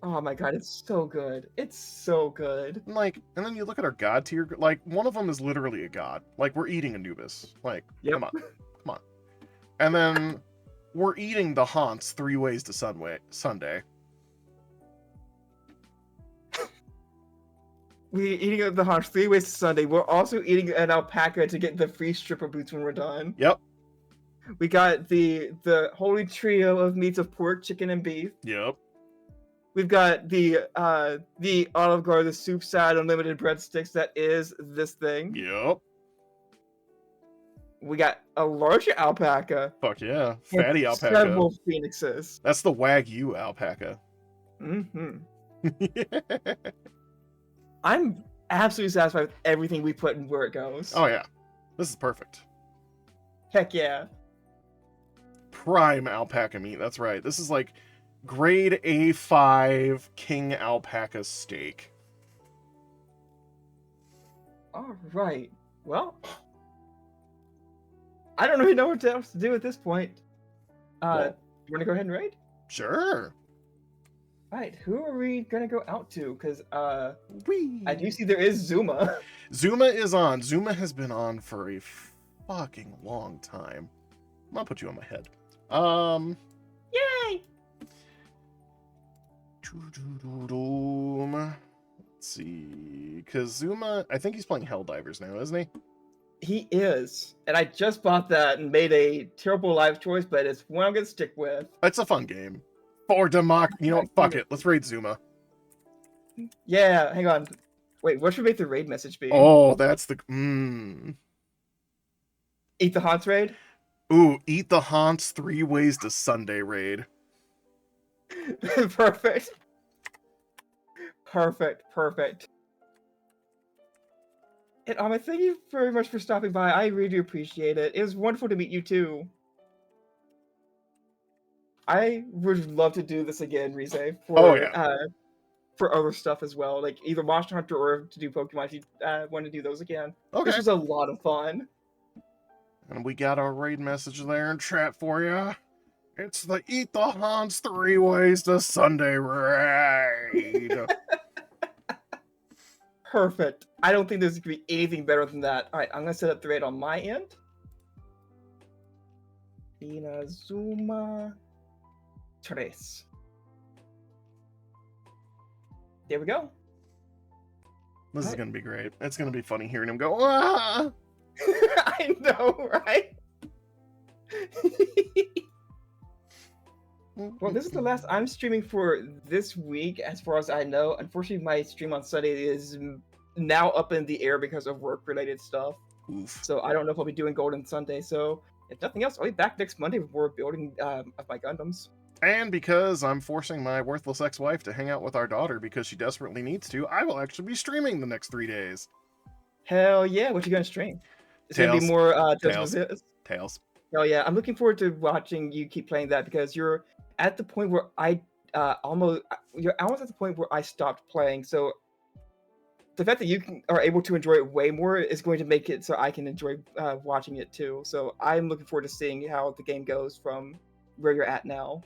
Oh my god, it's so good. It's so good. Like, and then you look at our god tier, like, one of them is literally a god. Like, we're eating Anubis. Like, Yep. come on. And then we're eating the Haunts 3 ways to Sunday. We're eating the Haunch 3 ways to Sunday. We're also eating an alpaca to get the free stripper boots when we're done. Yep. We got the holy trio of meats of pork, chicken, and beef. Yep. We've got the Olive Garden, the soup side, unlimited breadsticks. That is this thing. Yep. We got a larger alpaca. Fuck yeah. Fatty and alpaca. Several phoenixes. That's the Wagyu alpaca. Mm-hmm. I'm absolutely satisfied with everything we put and where it goes. Oh yeah. This is perfect. Heck yeah. Prime alpaca meat. That's right. This is like grade A5 king alpaca steak. All right. Well, I don't really know what else to do at this point. You want to go ahead and raid? Sure. All right. Who are we gonna go out to? Because Whee. I do see there is Zuma. Zuma is on. Zuma has been on for a fucking long time. I'm gonna put you on my head. Yay! Let's see. Because Zuma, I think he's playing Helldivers now, isn't he? He is, and I just bought that and made a terrible life choice, but it's one I'm gonna stick with. It's a fun game. For democracy. You know what? Fuck it. Let's raid Zuma. Yeah, hang on. Wait, what should make the raid message be? Oh, that's the... Eat the Haunts raid? Ooh, eat the Haunts 3 ways to Sunday raid. Perfect. Perfect. And thank you very much for stopping by. I really do appreciate it. It was wonderful to meet you too. I would love to do this again, Rize, for other stuff as well, like either Monster Hunter or to do Pokemon if you want to do those again. Okay. This was a lot of fun. And we got our raid message there in chat for you. It's the Eat the Haunts 3 ways to Sunday raid. Perfect. I don't think there's going to be anything better than that. All right, I'm going to set up the raid on my end. Inazuma Tres. There we go. This is What? gonna be great. It's gonna be funny hearing him go, ah! I know, right? Well, this is the last I'm streaming for this week, as far as I know. Unfortunately, my stream on Sunday is now up in the air because of work-related stuff. Oof. So I don't know if I'll be doing Golden Sunday. So if nothing else, I'll be back next Monday with more building of my Gundams. And because I'm forcing my worthless ex-wife to hang out with our daughter because she desperately needs to, I will actually be streaming the next 3 days. Hell yeah! What you gonna stream? It's gonna be Tails. more Tails. Tails. Tails. Oh yeah, I'm looking forward to watching you keep playing that because you're at the point where you're almost at the point where I stopped playing. So the fact that are able to enjoy it way more is going to make it so I can enjoy watching it too. So I'm looking forward to seeing how the game goes from where you're at now.